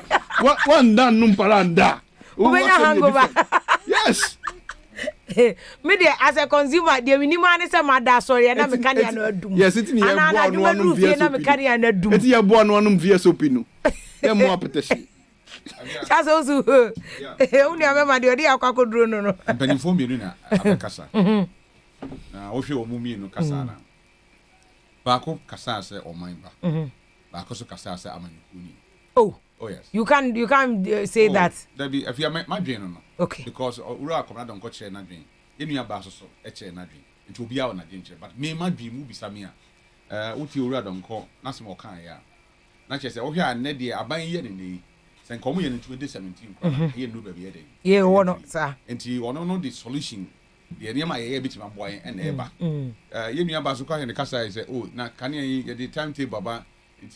one dan num paranda. Yes. Me there as a consumer, the minimum is a mother sorry, and I'm a canyon or doom. Yes, it's in your one VSOP. It's your one VSOP. No more petition. That's also only a member the idea of Coco no. And when you form you na Abekasa. Now if you mumi no kasana. Bako kasa say o mine ba. Bako so kasa say amani. Oh yes. You can't say that. That be if you my dream no. Okay. Because ura komna don ko chere na dream. Enu aba so e chere na dream. It will be our na dream chere. But me my dream will be samia. Uti ura don ko na se mo kan ya. Na chere say o hwa na de aban ye ne ne. Se nkomo ye ne 2017 kwa. Ye no ba be ye dey. Ye wono sir. Enti wono no the solution. The niam ye bitima boy en eba. Ye nu aba so kwa he ne kasa say oh na kan ye the timetable baba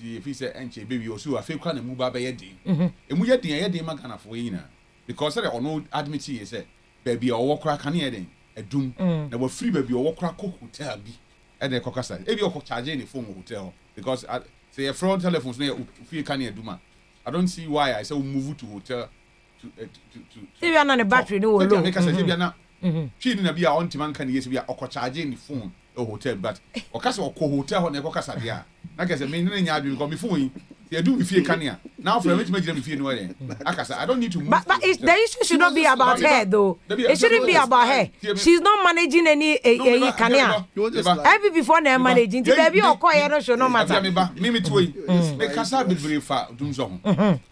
if he say enche baby osu afi kwa na mu ba be yedin emu yedin ma Ghana for yina because say ono admit here say baby owo kra kan yedin edum na wa free baby owo kra ko hotel bi e dey kokasa e bi okọ charge ni phone hotel because say your front telephones na free kan eduma I don't see why I say we move to hotel to if you are not the battery no low make us say bi na twi ni na bi a on timan kan yes bi a okọ charge ni phone hotel but okasa okọ hotel na kokasa dia na kese me ni nya adu because me phone you do if you can here now for me to make them feel no there akasa I don't need to move but the issue should not be about her though it shouldn't be about her she's not managing any kania every before na managing the baby okoye no should no matter me to me kasa be very far dum so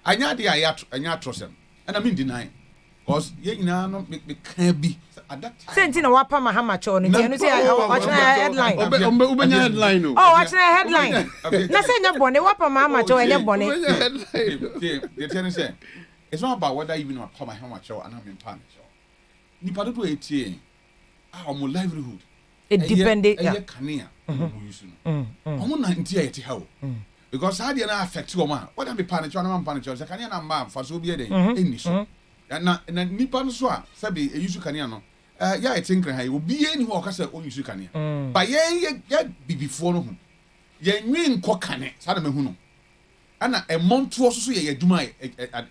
anya dia anya trosem and I mean deny because ye nyina no me kan bi at that time senti na wapa mahama cho no you say watch na headline ubenya headline no watch na headline na say nya bone wapa mahama cho enya bone the thing is it's not about whether even wapa mahama cho and I'm in panic cho ni pa do etie our livelihood it depended yeah kania we use no na ntia yete ha o because how dey na affect o ma whether me panic cho na man panic cho say kania na ma fa so bi dey eni so na nipa no so a sabi use kania no ya etinkrɛ ha obi eni ho okasa o use kania ba ye bibifo no ho ye nwi nkɔ kane sa na mehu no ana emonto so ye aduma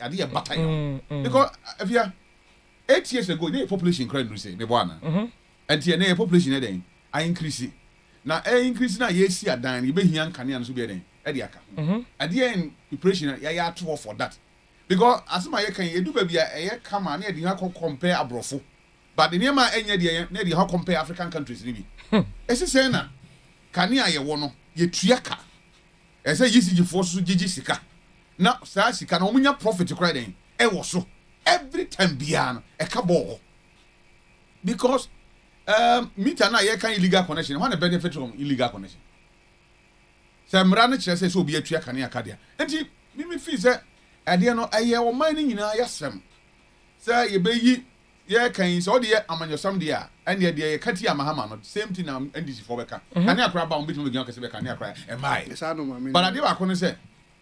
ade ye batan because afia 8 years ago the population crowd no say me bo ana and tie na population e den I increase na increase na ye si adan ye behia kania no so bi den e de aka ade en preparation ya to for that because asema ye kan ye du ba bia ye kama na ye de ha compare abrofo but the name enye de na de ha compare African countries ni bi esi say na kania ye wo no ye tuaka ese yisigi force so gigi sika na sa sika na omunya profit kra den e wo so every time bia no e ka ball because meter na ye kan illegal connection what the benefit from illegal connection say mra na kire say so obi atua kania ka dia enti me feel say ade no aye wo man ni nyina yasem say ye beyi ye kan so de amanyosam dia and ye de kati amahama no same thing na ndc for beka kania kra ba umbitu me kase beka kania kra e mai but ade ba ko no say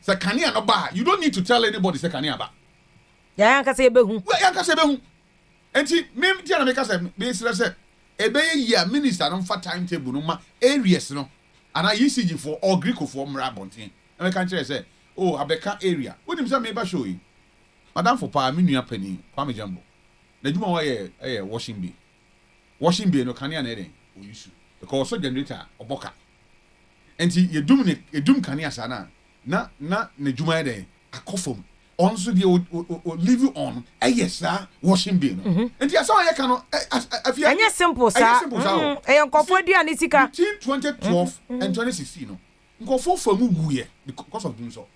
kania no ba you don't need to tell anybody say kania ba ya kase ye behu enti me dia na me kase be sire say ebe ye minister no fa timetable no ma areas no ana ECG for or Greek for mra bonten na me kan kire say oh abeka area wonim say me ba show yi madam for pa me nua pani kwa me jambo na djuma wa ye washing bay no kania na eden o use because so generator oboka enti yedum kania sana na djuma eden akofom onso de o leave on sir washing bay no enti asa ye kan no afia anya simple sa nkofo aduane sika between 2012 and 2016 no nkofo famu wuye because of doing so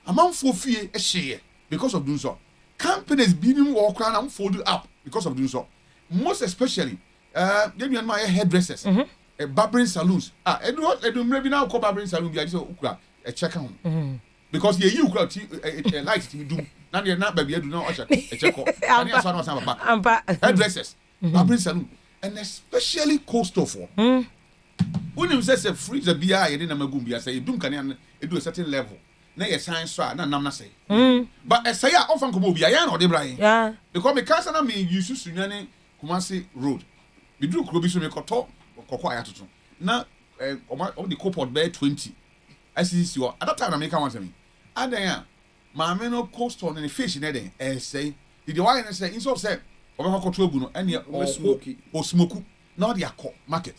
amanfo fie ehye because of doing so companies being walk around and fold up because of doing so most especially you my hairdressers barbering salons edu maybe now call barbering salon bi so ukura e check on because ye you ukura light ti do na dey na baby edu na o check e check on and that's why no back hairdressers barbering salon and especially cost of when you say freezer bia ye dey na magum bia say edum kan edu a certain level na ye science so na nam na say but say ya ofan ko bia ya na ode brain because me cancer na me use sunyane Kumasi road me do kro bi so me koto POKUAA atoto na o the coport bear 20 ICC or at that time na me kan want me adan ya ma me no cost on the fish na den say the why na say inso say obekọ egu no ene o smoke na the akọ market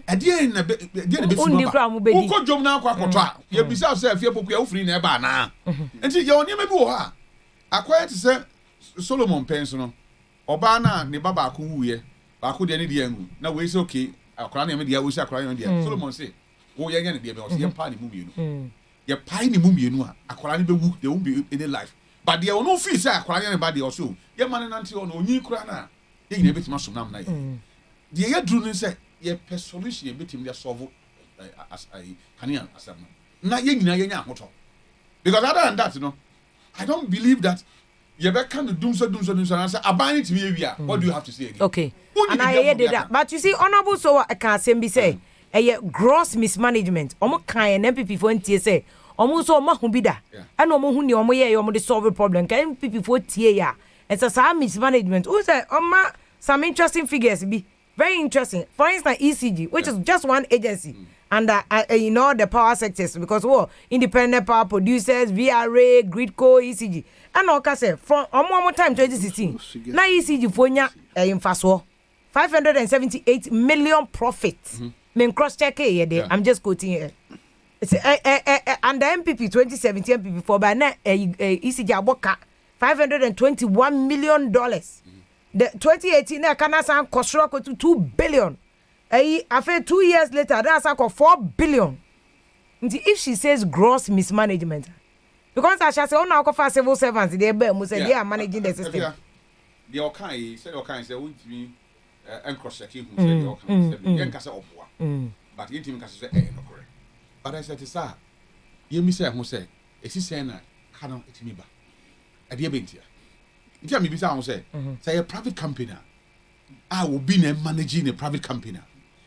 ade na be be ko jom na akọ akoto a ye bisa say afie POKUAA ufiri na e ba na enti ye oni me bi wo ha akoya te say Solomon penso no oba na ne baba akọ wuye ba akọ de ne de angu na we say okay akora na me de we say akora na me de Solomon say wo ye ne de be o say pa ne mumienu ye pai ne mumienu a akora ne be wu they won't be in life but they no feel say akora ne ba de o so ye man na nti o no onyi kura na ye nyina betima so nam na ye de ye dru ne say ye solution ye betim de solve as kanian asam na ye nyina ye nya ahoto because other than that I don't believe that you be can do so and say abani to me area what do you have to say again okay and I hear that but you see honorable so I can say be say gross mismanagement omo kan NPP for ntie say omo so omo hu bi da and omo hu ni omo ye omo de solve problem kan MPP for tie ya it's a mismanagement who say oma some interesting figures be very interesting. For instance, ECG, which is just one agency under the power sectors, because independent power producers, VRA, Gridco, ECG, and all say from one more time 2016. Now ECG for in Faso 578 million profits. Men cross check here. I'm just quoting here. It's under MPP 2017 MPP for by now ECG aboka $521 million. The 2018 Canada cost to $2 billion. After 2 years later, that's like $4 billion. If she says gross mismanagement, because I shall say, oh, now for civil servants, they are managing the system. The Okai said, Okai said, won't be cross checking who said, Okai said, Okai, but you think I said, no correct. But I said, sir, you miss who said, is he saying that cannot it me back? At the event here. Tell me, say a private company. I will be managing a private company.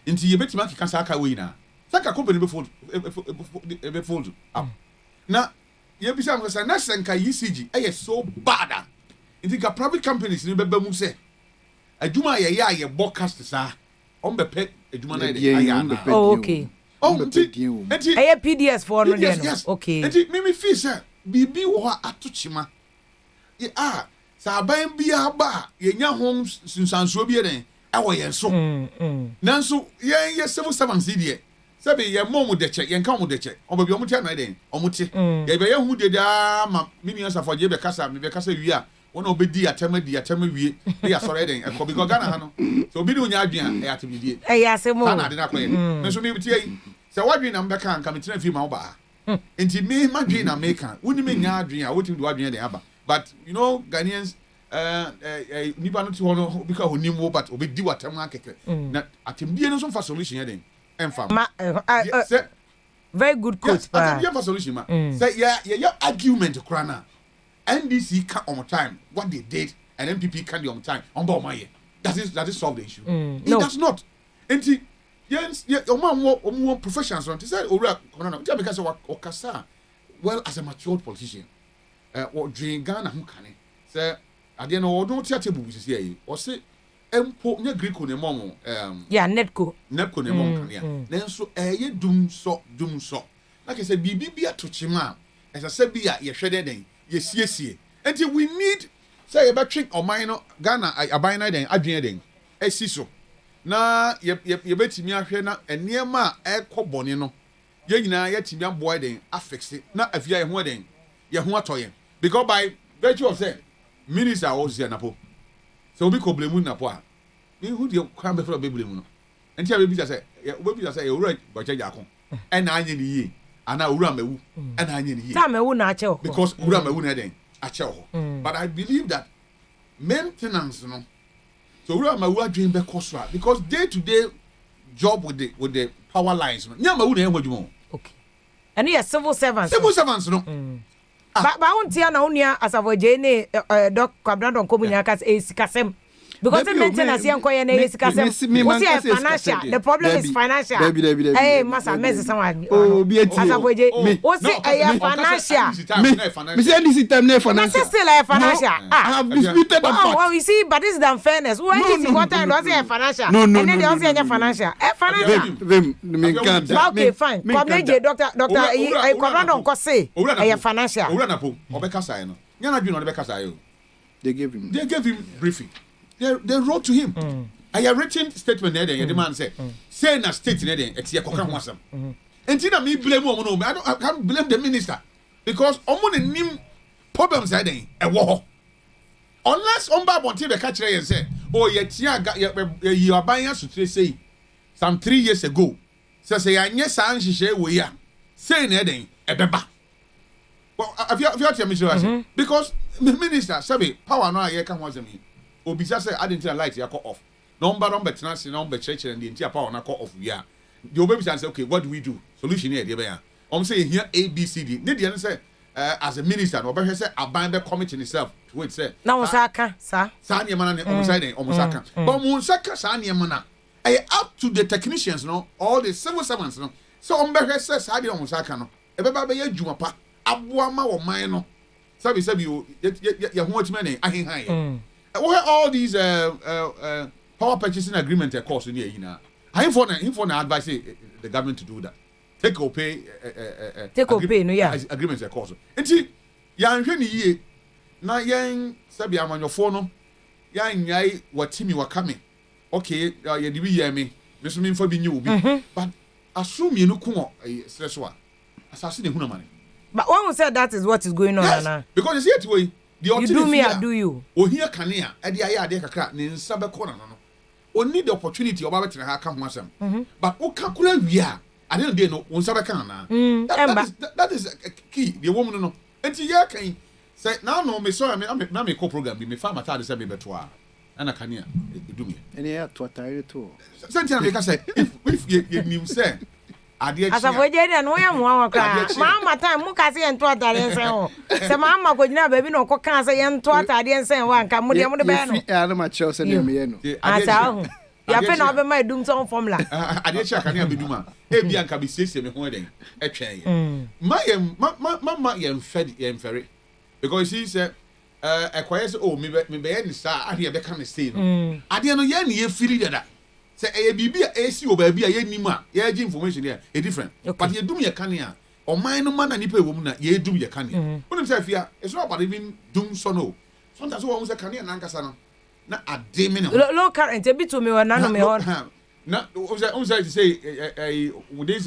Until you bet me, can Saka winner. Saka company before up. Now, you be saying, Nash and ECG, I so bad. Into a private companies in Bebemu say, a Juma ya broadcast, sir, on the pet, a Juma. Oh, okay. Oh, I have PDS for no. Yes, okay. And it made me feel, sir, Bibi or Atuchima. Yeah. Saban bia ba ye nya hom sunsanso bia den awo yen so nanso ye civil servants die sabe ye mom de che ye nka mo de che obabi omo tia na den omo ti ye be ye hu de da ma mini asafo je be kasa me be kasa wi a wona obedi atema wie e ya sore den e ko because Ghana ha no so obi ni onya adwen e atemi die e ya se mo na de na ko ye nanso me ti yi se wadwen na mbeka nka me tena fi ma wo ba enti me madwen na meka woni me nya adwen a wotimi de wadwen den aba. But you know, Ghanaians, nipa no ti hono because honimo but obedi watam akeke. Na atemdie no so fa solution yeden. Emfa. Very good quote. Atemdie fa solution ma. Say yeah argument kra na. NDC can on time what they did and MPP can do on time. On bo my That is solve the issue. It does not. Enti yes, omo professionals want to say owura kono na. Tell me say okasa well as a mature politician. Or dream Ghana who can say, I didn't know, don't tell you, or say, Empo, ne Greek on a mom, Netco ne mom, then so, ye doom so. Like I said, be a to Chima, as I said, be a ye shredded, yes, until we need, say, a battery or minor Ghana, a binary then, a dreading, a siso. Na, ye bet me a shena, and near ma, a cobonino. Ye na yet young boy then, affix it, not if you're wedding. Ye hu atoye because by virtue of say minister was here napo so we ko blame napo a me who dey kwan be for be blame no enti a be say e owura gbacha jakon e na anye ni yi ana owura mawu e na anye ni yi ta mawu na ache ho because owura mawu na den ache ho but I believe that maintenance no so owura mawu adwen be koso because day to day job with the power lines no nya mawu na en hwadwum okay and you civil servants no Ba untia na unia asavoje ne doc Kwabradon komunya kas esikasem because the maintenance yan koye na esikasem we see financial the problem is financial eh masa mess someone asavoje we see financial me say this time na financial still financial I have disputed that fact. Well we see but this is unfairness when is what time was financial and then they also say financial financial me can't okay fine come je doctor Kwabradon ko say financial napo obekasa no nyana dwuno obekasa yo they gave him briefing they wrote to him I have written statement there the man say na state there etie koka ho asem enti na me blame omo no I can't blame the minister because omo ne nim problems there e wo ho unless omba bonti be ka kire yen say oh ye tia you aban asutre say some 3 years ago say anye san hihye we ya say na den e beba. Well, if you tell me because the minister said power no aye can wasem obisa say I didn't light ya call off number tenancy number church and the entire power na call off we are the obebi say okay what do we do solution here dey be ya say here ABCD need dey say as a minister no be say aban be committee itself to wait say na wosaka sa niema na omusaka but musaka sa niema na up to the technicians no all the civil servants no so be say sa dey omusaka no ebeba be ya dwuma pa aboa ma wo man no sabi ya ho atime ne ahenhan where all these power purchasing agreement course ni ehina him for na advise the government to do that take or pay no yeah agreement course enti ya nhwe ni yie na yen sabi amanyofo no ya nyai watimi wakame okay ya di bi ye me so me mfa bi nyi obi but assume you ko stress wa asase de huna mane but one will say that is what is going on yes, now because you see it way you do me I do you ohia kanea e de aye ade kakra ne nsa be ko na no oni the opportunity oba betre ha ka ho asem but o kakura wi a ade no dey no nsa be kan na that is key the woman no enti ya kan say now no me so na me ko program bi me fa mata de say me beto a ana kanea do me ene ya to atare to sentia me ka say if you nim say ade asa foje dia no ya mo akwa mama time mu ka se ento atare nsen ho se mama ko gina ba bi no ko kan se ento atare nsen wa nka mu de be no ya na ma chel se ne me ye no asa ho ya fe na be ma dum so formula ade chia kanea be duma e bia nka be siesie me ho den etwen ye ma ye mfere because he said acquires me be any star ade be kan stay no ade no ye ne ye firi dada say e bibia e si oba bia ye nim a ye gi information there e different but ye dum ye kanea o man no man na nipa ewo mu na ye dum ye kanea wonim say afia it's not about even dum so no sometimes we say kanea na nkasa no na ade me no low current e bitu me wana no me ho na o say with this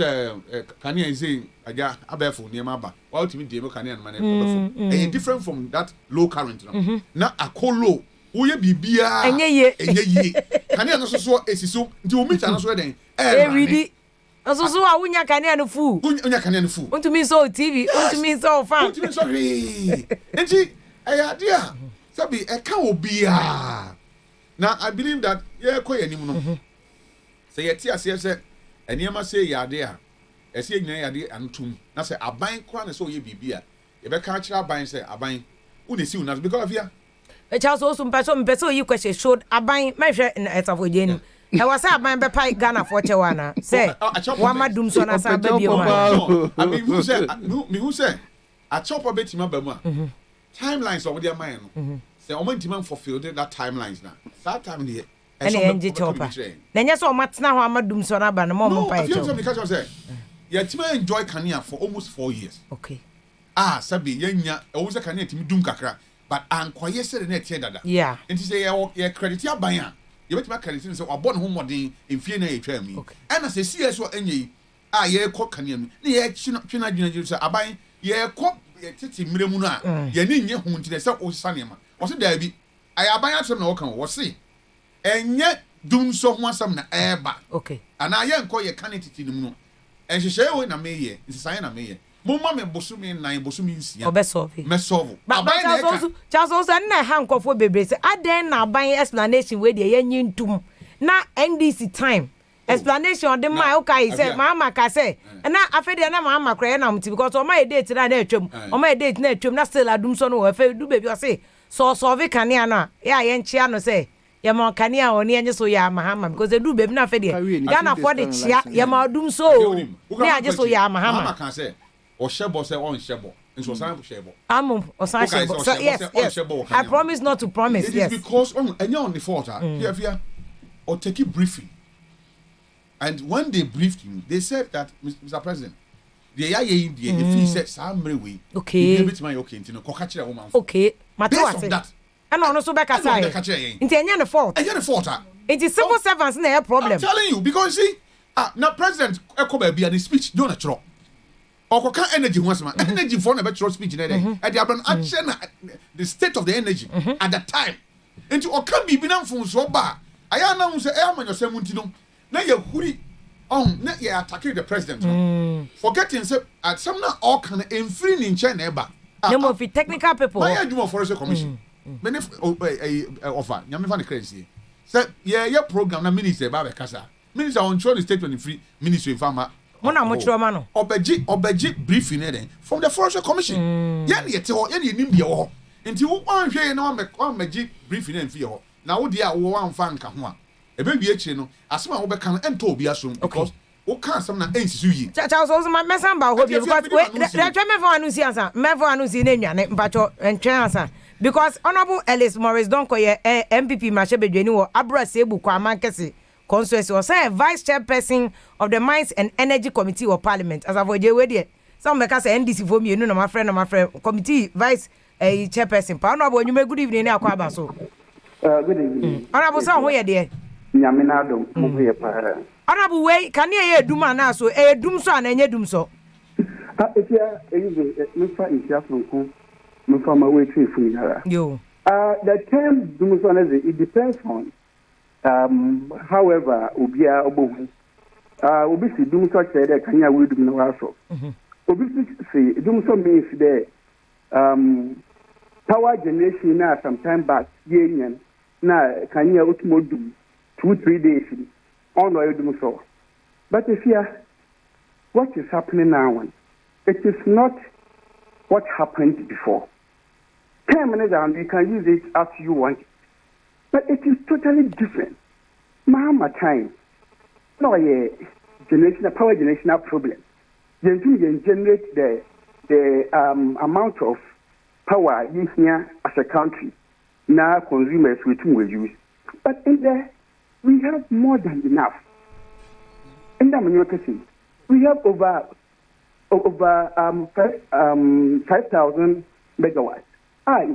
kanea say aja abefo ne ma ba wa ultimate dey kanea no man e different from that low current no na akolo woye bibia enye ye kanea no so esiso nti o meter no so den ready so a wunya kanea no fu wunya kanea no fu untumi so TV untumi so fan untumi so enti eya dia sabi e ka obia now I believe that ye koye nim no say ye ti ase se eniema say yade a ese nyina yade antum na say aban kwa na so ye bibia ye be ka kira aban say aban who see una because of ya Charles also mpeso yi question showed aban me hwe etafo jeni e was aban be pai Ghana for chewana say wa madum so na sa ba bi o I mean who say a chopper betima ba mu a timelines over their mind no say o mantima fulfilled that timelines na that time dey and enje chopper na nya so o matena ho amadum so na ba no mo pai chopper no because say ya tima enjoy Kenya for almost 4 years okay sabi yenya o wo say Kenya timi dum kakra but ankoye se na tie dada yeah enti say ye credit aban a ye betima credit say wabon ho modern enfie na ye twa mi and say CS so enye ye ko Kenya mi na ye twina dwuna say aban ye ko titi mremu no a ye ni nye hu ntine say o sane ma o se da bi ayaban atem na wo kan wo se enye dum so ho asam na eba okay ana ye nko ye kan titi nim no enhyehyɛ we na meye nsisan na meye mumma me bosumi nan bosumi nsia obesolve me solve aban na ka Charles also na ha nkofo bebre se aden na aban explanation we de ye nyintum na NDC time explanation de my okay say mama ka say na afede na mama kra na mti because o my date na atwam o my date na atwam na still adum so no afa du baby o say so solve kanea na ya ye nchia no say ya ma kanea oni enye so ya mahama because do baby na afede Ghana for the chia ya ma adum so ne aje so ya mahama ka say o shebo say on shebo nso san shebo osan shebo yes I promise not to promise it yes is because enye on the fault here or take a briefing. And when they briefed him, they said that, Mr. President, the if he said, Samre, okay, okay, based on that, and also back aside, into any fault, it is civil servants, no problem. I'm telling you, because see, now President Ekobe be a speech, don't a trot. Or energy once, energy for a better speech in a day, and the state of the energy at that time. And to Okabi Binam from Soba, I announce the airman of Semuntino. Now you hurry on, now you attacking the president. Forgetting at some not all can infringe in China. No more for technical people. Why do more forest commission? Many offer, Yamifan crazy. Said, your program, na minister, Baba Casa. Minister on the statement in free ministry farmer. Mona Muchomano. Obeji briefing from the forest commission. Yan yet or any Nimbia. Until one share no magic briefing and fear. Now, dear, one fan come one. A baby, no, as my over can and told be assumed because o can some na ensisu yi Charles also my mesamba hope because the me for anusi ansa me for anusi na nwane mpacho entwen ansa because honorable Ellis Morris don koye MPP Mashebedweni wo Abra Sebu kwa mankese constituency was say vice chairperson of the Mines and Energy Committee of Parliament as avoje we there some make say NDC for me no my friend committee vice chairperson pa honorable you good evening na akwa ba so good evening honorable so ho ye there nyamina do mo ye pa honorable way can ye duma na so dum so na nye dum so Afia eyize mefa Afia funku mefa ma we twi fun yara yo the term dum so na it depends on however obia obohu obi si dum so chere de kan ya we dum na wa so obi si dum so means there power generation na sometime back yenyan na kan ya otumo dum 2-3 days on oil dum so but if you what is happening now it is not what happened before 10 minutes and you can use it as you want but it is totally different Mahama time no generational power generational problem you generate the amount of power you here as a country now consumers will use but in there we have more than enough in that manufacturing we have over 5,000 megawatts as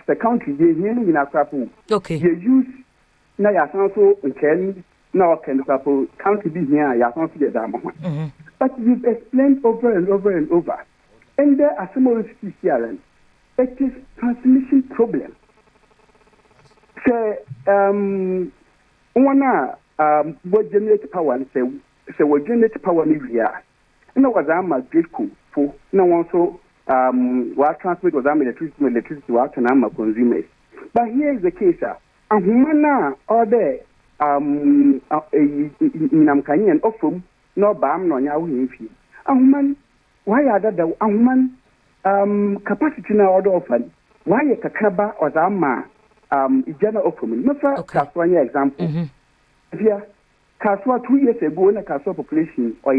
a country in our okay you use now you also in now can country be here you also get that but you've explained over and over and over and there are some of the it is transmission problem so what generate power and say what generate power in here no was a great for no one so what transmit was electricity what can consumers but here is the case and humana or there in Amkanian often no bam no nya wi fi ahuman why are that ahuman capacity na order often why kakaba or zama ijana often no for kaswanya example here kaswa 2 years ago na kaswa population or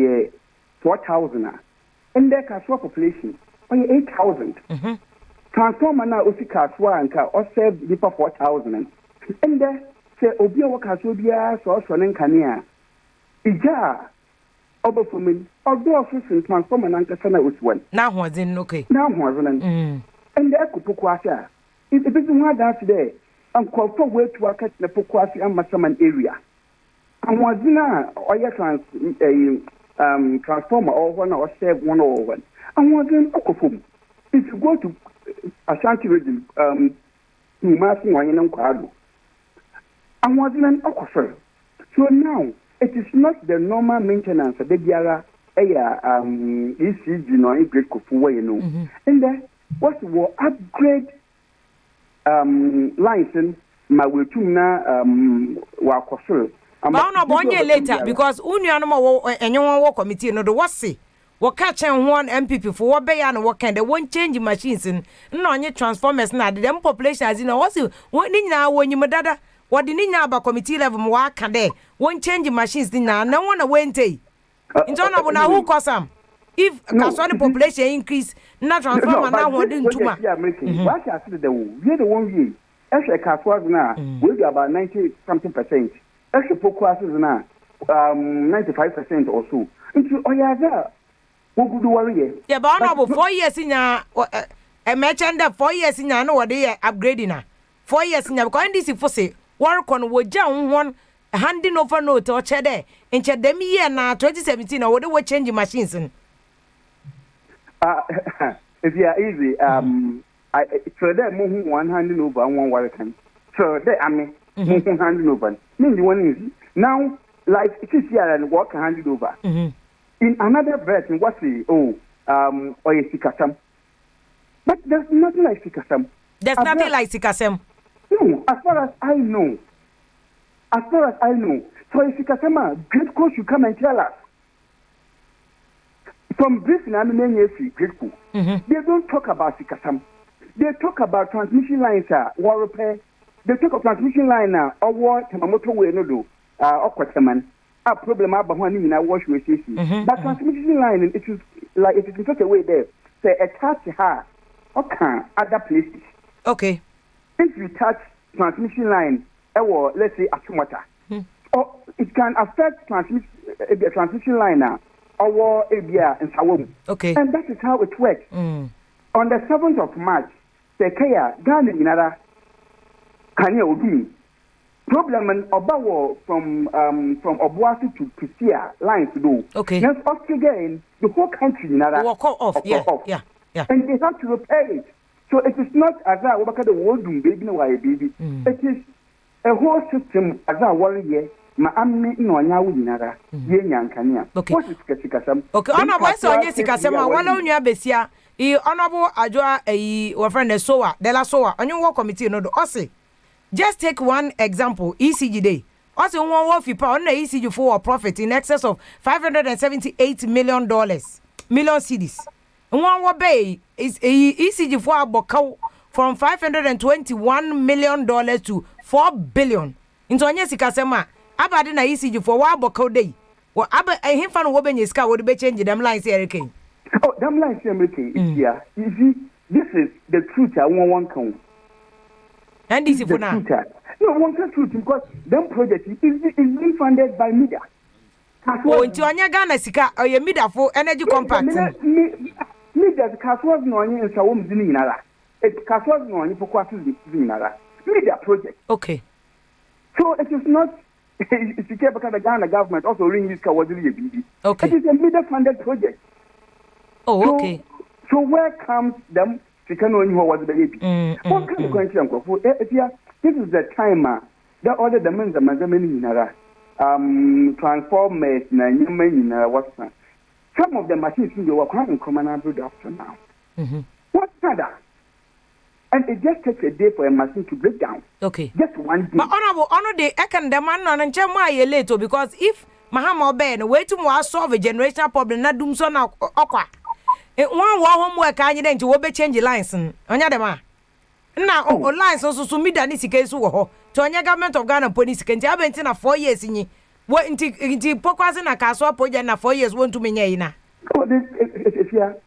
4,000 and there kaswa population or 8,000 transformer na ofi kaswa anka or save nipa 4,000 and there say obi o kaswa bia so nkania ija obo for me although office transformer na anka sana oswan na hozen okay na hozen and there ko POKUAA it is one that today and call for way to market na POKUAA and Masaman area and wazina oya transformer or one or save 101 and wazin okofum if you go to Ashanti region Numasi wanyan kwado and wazina okofer so now it is not the normal maintenance of the biara ECG no great kofu way no and then what will upgrade license ma wetum na wa kofer but no bonye later because union no enyo wo committee no do wase wo ka chen one MPP for wo be ya no wo kan the won change machines no onye transformers na the population as na wase ni nyina wo nyim dada wo de ni nyina ba committee level mo wa ka de won change machines ni na wona wente into na bona who cosam if kaswani population increase na transformer na ho de ntuma what I said the one we actually kaswa na we be about 90 something percent actually POKUAA na 95% or so into oyaza wo gudu worry yeah but no 4 years nya e merchant 4 years nya no wode upgrading na 4 years nya because NDC for say work on wo ja won handing over note or chede enche dem year na 2017 na wode wo change machines if you are easy I so that mo one handing over one work can so that I mean handing over mean the one is now like it is here and work handed over in another version what say or sikasam but there's nothing like sikasam no as far as I know so sikasam great coach you come and tell us from this na great coach they don't talk about sikasam they talk about transmission lines war repair they talk of transmission line or what Tamamoto way no do Okwasaman a problem aba ho ani na wash we say. But transmission line it is in such a way there say attach her okay other places. Okay. If you touch transmission line let's say Achumata, or it can affect transmission line now or Abia and Sawom. Okay. And that is how it works. On the 7th of March, Sekaya, Ghana, Inara, Kanye Odumi, problem and Obawo from Obuasi to Prisia line to do. Okay. Now, again, the whole country, Inara, will call off. Yeah. And they have to repair it. So it is not as I work at the world doing baby, no, baby. It is a whole system as I worry. Ma amme no anya wunara ye nyankania what is sikasam okay ona boy so onye sikasam a wala onua besia e honorable adwoa we friend soa de la soa onye wo committee no do ose just take one example ECG day ose won wo fipa on na ECG for profit in excess of $578 million cedis won wo bay is ECG for abokaw from $521 million to $4 billion into onye sikasam a abade na ECG for wa boko dey wo aba himfa no wo benye ska wo de be change them lines here again. Oh, them lines here is here. You see, this is the truth I want count. And this is for now. No, one truth because them project is being funded by media. Oh, into anya Ghana sika or media for energy compact. Media Kaswas no anya in Sawom Zininara. It Kaswas no anya POKUAA Zininara. Media project. Okay. So it is not. It's because the Ghana government also ring this Kawadili BB. Okay. It is a media-funded project. Oh, okay. So where comes them? Sikano who was the baby. What kind of question? This is the timer that order the men the Mazamini transformers na nyama what's that? Some of the machines you were quite in common after now. What's that? And it just takes a day for a machine to break down. Okay. Just one day. But honorable, day, I can demand on and chama later because if Mahama Ben wait to solve a generational problem, not doom so now. Okwa. One homework I need to obey change lines. Onya dema. Now, lines also to me than this case to Tonya government of Ghana police can tell Bentina 4 years in ye. What into POKUAA in a castle project na 4 years won't to me na. Oh, this is here.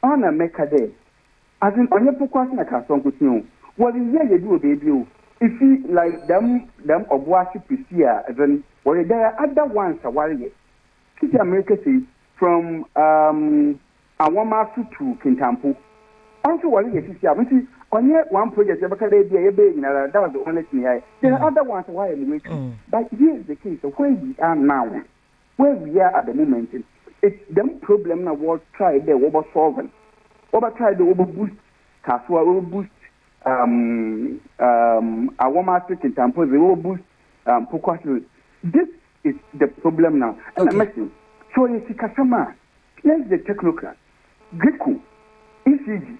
On a make a day. As in on your POKUAA na castle with you. What is there you do, baby? If you like them Obuasi Prisia, then what there are other ones a while yet. City America says from Awamasu to Kintampo. Also, what is it? On one project, that was the only thing. There are other ones why I'm waiting. But here's the case of where we are now, where we are at the moment. It's them problem now. What try the over solving, over try the over boost, Kasua over boost, Awamasu Kintampo, the over boost, POKUAA. This is the problem now. And I'm asking, so you see, Kasama, let's the technocrat, GYASO, ECG,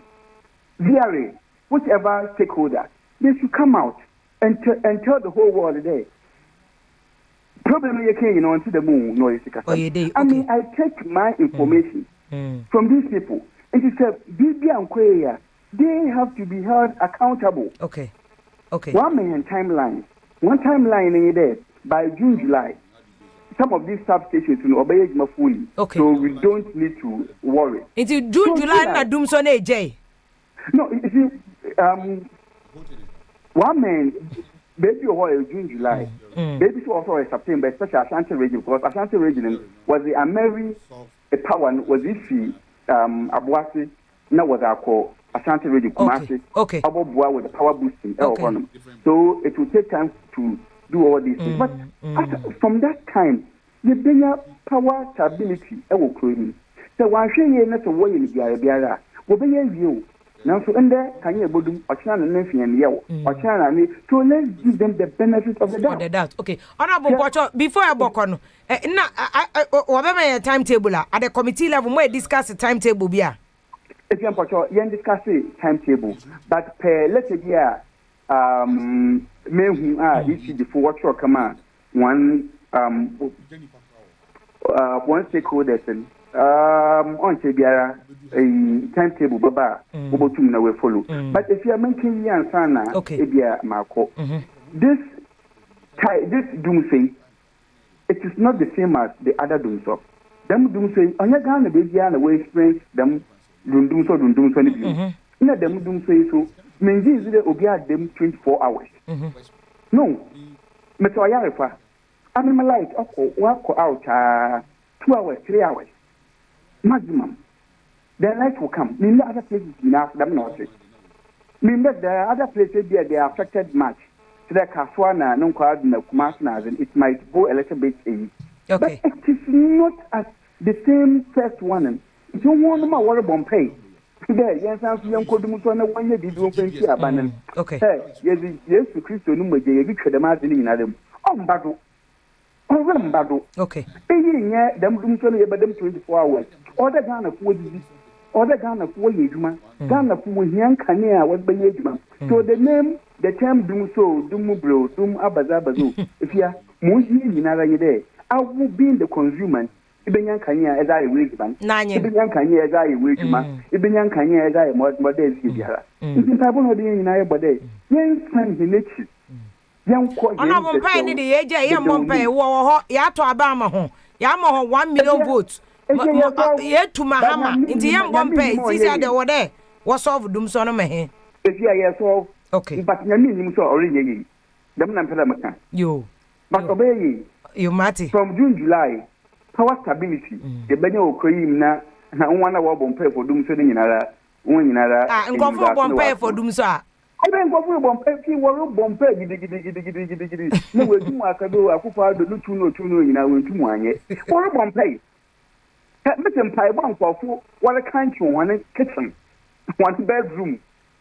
VRA, whichever stakeholder, they should come out and tell the whole world today. Problem you can't onto the moon, no, I mean, I take my information from these people, and she said, Bibi and Kwaya, they have to be held accountable. Okay. 1 million timelines. One timeline in there by June, July. Some of these substations will obey it fully. Okay. So we don't need to worry. It's June, July, na doom son AJ. No, you see, 1 man, baby or June, July. Baby also in September, especially Ashanti region, because Ashanti region was the Ameri power was issue Abuasi, now was our call Ashanti region, Kumasi, Abobua with the power boosting. So it will take time to do all these things. But from that time, the bigger power stability will create. So one share not a way in the Biara, will be a view. Now, so in there, can you bodum or China and Yell or China? So let's give them the benefit of the doubt. Okay. Honorable Watcher, before I walk on, whatever your timetable at the committee level, we discuss the timetable. If you're discuss the timetable, but let's say, men who are ECG for what your command, one stakeholder on Tibiara a timetable baba Obotum will follow. But if you are making the answer, Ebia Marco, this doomsday it is not the same as the other doom so. Them doom say, on your gun, the baby and way experience them doom so. No, them doom say so. Means is the obia them 24 hours. No, Metoyarifa. I'm my light, walk out 2 hours, 3 hours maximum. The light will come. In the other places, enough, them not. Mean that the other places there they are affected much. So the Kaswana, non card, no Kumasnas, and it might go a little bit in. Okay. But it is not as the same first one. You don't want my water bomb pay. There, yes, I'm young Kodumutana, one year did you open here, abandon. Okay. Yes, Christo Number, you could imagine in Adam. On battle. On battle. Okay. Yeah, them doom about them 24 hours. Other Ghana of wood. Other Ghana of Woyajuma, Ghana of Woyan Kania was by Yajuma. So the name, the term Doom So, Dumubro, Dum Abazabazo, if you are Muji in another day, I will be in the consumer. Ibn Kanya as I wage man, Ibn Kanya as I wage man, Ibn Kanya as I more days. If I won't be in our body, young son, he makes it. Young Honorable Penny, the age, young Mompay, war, Yato Abama, Yamaho 1 million votes. Yet to Mahama, in the young Bombay, it's easier the day. What's off Doom son of me? If you are so, okay, but you mean so already. Them Nampa. You, but obey you, Matty. From June, July, power stability. The Benio cream now, 1 hour Bombay for Doom sitting in another, one another, and go for Bombay for Doomsa. I don't go for Bombay, Bombay, no, we do I can do a couple of the two in our 2 1 yet. Or Bombay. Mitten pie one for 4, what a country, one kitchen, 1 bedroom.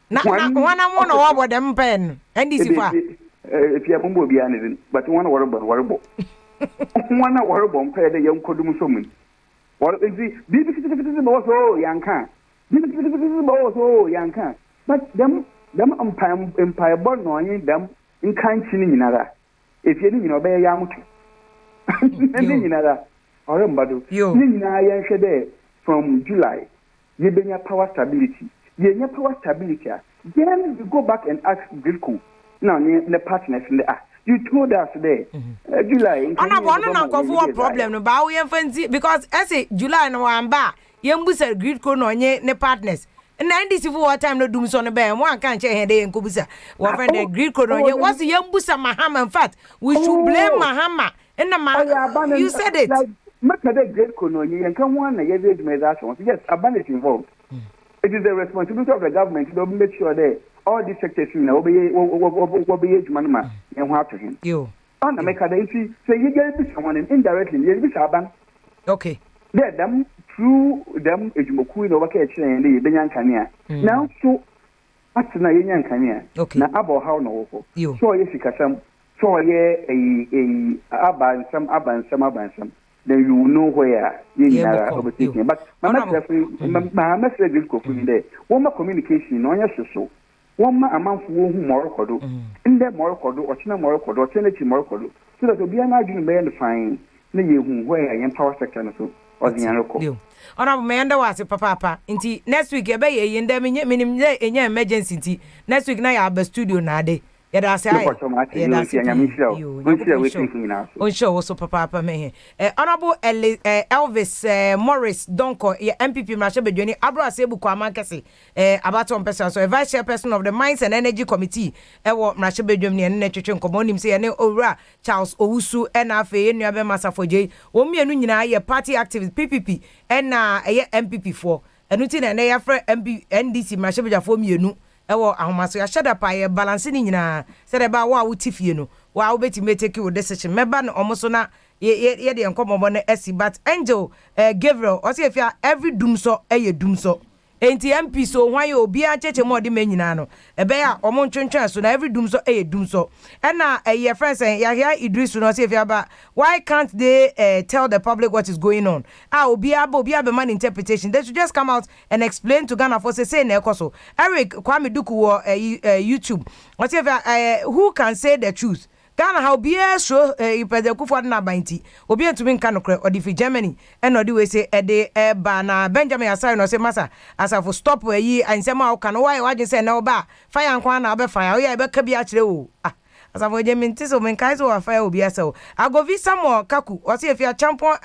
One over them pen, and this if you have a movie anything, but 1 hour about horrible. 1 hour bomb pay the young Kodumusumin. What is the also young can? Also young can. But them empire born on them in country in another. If you didn't obey Yamutu, and in another. You from July, you bring your power stability. You have power stability. Then you go back and ask Gilco. Now, the partners in the you told us today, July. I'm not for a problem about we fancy because I say July no one bar. Young Bussa Gilco no ne partners. And 94 time no doom son a bear. One can't change a day in Kubusa. What friend the Gilco no what's the young Bussa Mahama? In fact, we should blame Mahama. And the you said it. Much of that great colony and come one yes, abundance involved. It is the responsibility of the government to make sure that all these sectors obey manama and what to him. You on the make a say you get someone indirectly, yes, okay. Let them through them Ejimoku over catch and the Benyan Kanya. Now, so what's na Yan Kanya? Okay. Now, about how no. You so yes, you can so a abansam. Then you know where you are overtaking. But my message is going there. One more communication on your social. One more amount for whom more do. In that more codo, or China more codo, or Tennessee more codo. So that will be an argument by the fine. Where I am power sector or the Yanoko. Honorable Manda was a papa. Inti next week, a bay in them in your emergency. Next week, now I have a studio nade. Yeah, that's it. Show also papa me. Honorable Elvis Morris Donko, MPP Mashebe Johnny Abra Sebu Kwamankasi, about one person, so a vice chairperson of the Mines and Energy Committee. Ewo Mashebe Johnny and Netchon Common say ne Ora Charles Owusu and AFIA Nyabe Masafoje. Omi Nuna ye party activist PPP and MPP4. And Nutin and they are MP NDC Mashebe Jafo Mienu. Ewo ahomaso ya shada pa ye balance ni nyina se de ba wa wutifie no wa obetime take you decision meba no omoso na ye de enkomobo na esi but Angel Gabriel o se afia every doomso eye doomso enti MP so hwan ye obi a cheche mo de manyina no ebe ya omo ntwentwen so na every doomso eye doomso na ye friends ya Idris no se afia ba why can't they tell the public what is going on obi aba man interpretation they should just come out and explain to Ghana for say na ekoso Eric Kwame Duku wo YouTube what if who can say the truth Ghana how be so President Kufuor na banti obi antumi nka no kre odi fi Germany and odi we say de ba na Benjamin Asai no say masa asafo stop yi ansema o kan why say na oba fire nkwa na oba fire o ya be ka bi a kire o asafo je mintiso men kai so afa obi aso agovi Samuel Kaku o se efia champion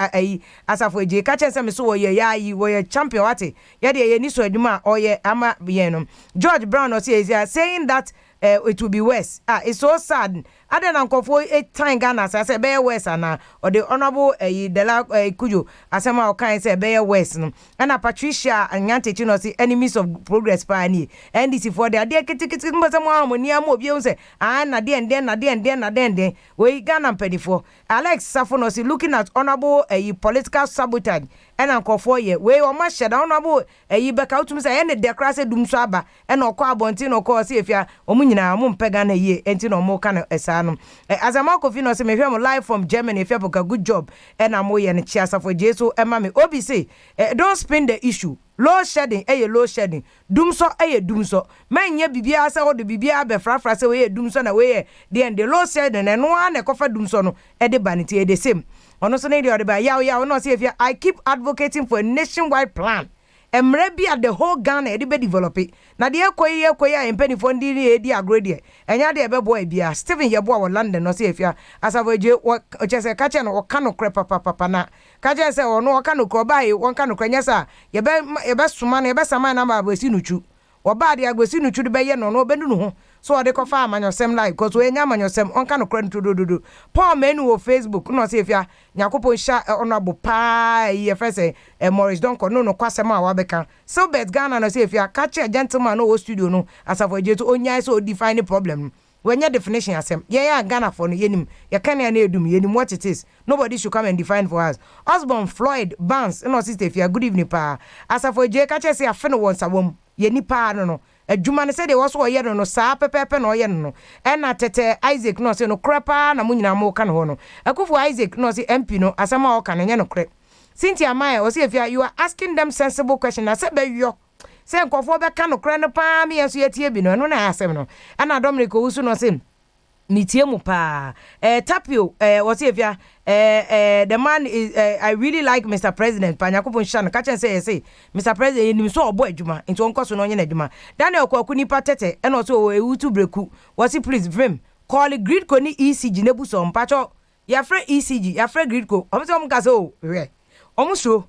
asafo je ka chense me so wo ye yayi wo ye champion wate ye de ye ni so adwuma o ye ama ye no George Brown o se saying that it will be worse. It's so sad. I don't know for 8 time Ghana say be worse and or the honorable Dela Kujo asema o kan say be worse no. And Patricia and Yante Chino say enemies of progress pa ni. NDC for there kiti mbasamo harmony am obi say na den we Ghana pedifo. Alex Safono say looking at honorable political sabotage and anko for ye we o ma sheda honorable beka utum say any decrase dum so aba and okọ abonti no ko say efia na mo mpega na ye enti no mo kan esa no Azama Kofi no say me hwem live from Germany if you have a good job and am ye ne chiasa for GYASO ema me obi say don't spin the issue low shedding low shedding dumso dumso manye bibia say wo de bibia be frafra say we dumso na we the low shedding and no na kofa dumso no de banity the same ono so na de ba ya no say if I keep advocating for a nationwide plan emre bi at the whole Ghana e be develop it na de ekoyi empeni for ndi edi agredi enya de be boy bia Stephen Yeboa wo London no say efia asavoje o chese ka che no ka no kre papa na ka je say ono ka no kro bai won ka no kra nyasa ye be suma na ye be sama na ba besi nuchu wo ba de agbesi nuchu de be ye no no be nu ho so de ko fa amanyosem like because we nya amanyosem on ka no kra ntudododo Paul menu wo Facebook no say efia nyakopon sha honorable pa ye fese Morris Donko no kwasem a wa beka so bet Ghana no say efia ka che gentleman no studio no asavoje to onya so define problem when your definition asem yeah Ghana for no yenim ye kan ya na edum yenim what it is nobody should come and define for us Osborne Floyd Barnes no sister if you good evening pa asavoje ka che say afe no won sawom ye ni pa no adwuma ne se de wo so ye no saa pepepe no ye no na tete Isaac no se no krepa na munyina mo kan ho no akufo Isaac no se MP no asama o kan nye no kre Cynthia Maya o se if you are asking them sensible question na se be yo se nkofo be kan no kre no pa me yeso yetie bi no na asem no na Dominic Owusu no se mitie mu pa Tapio o se if you the man is I really like Mr. President Panyakopon Shan ka chen say Mr. President ni so obo adwuma nti onko so no nye na adwuma Daniel Kwaku nipa tete e no so ewutu breku was please VIM call grid ko ni ECG nebu so mpacho ya frɛ ECG ya frɛ grid ko omo so omo ka so we omo so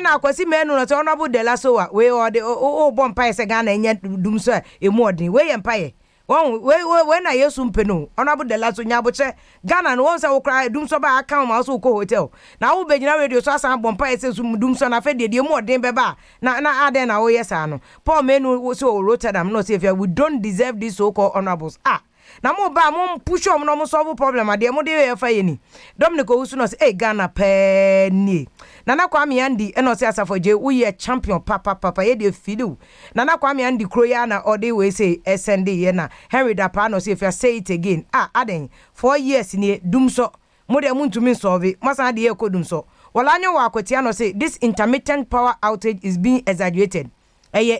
na akwasi menu no so honorable de la so we o de o bompa ese Ghana enye dum so emu odin we ye mpaye we na yesu mpenu honorable de la so nyaboche Ghana no won say wo kra dum so ba account ma so ko hotel na wo begina radio so asan bompa ese so dum so na fe de emu odin beba na aden na wo yesa no Paul menu so Rotterdam no say if we don't deserve this so called honorables na mo ba mo push om no mo solve problem ade mo de we fa yeni Dominic Owusu no say Ghana pe ni Nana Kwame Andi no say asafoje wo ye champion papa ye de fidu Nana Kwame Andi kroya na ode we say SND ye na Henry Dapa no say if you say it again aden 4 years ni dumso mo de muntumi solve masa de ye ko dumso wala nyo wa akotia no say this intermittent power outage is being exaggerated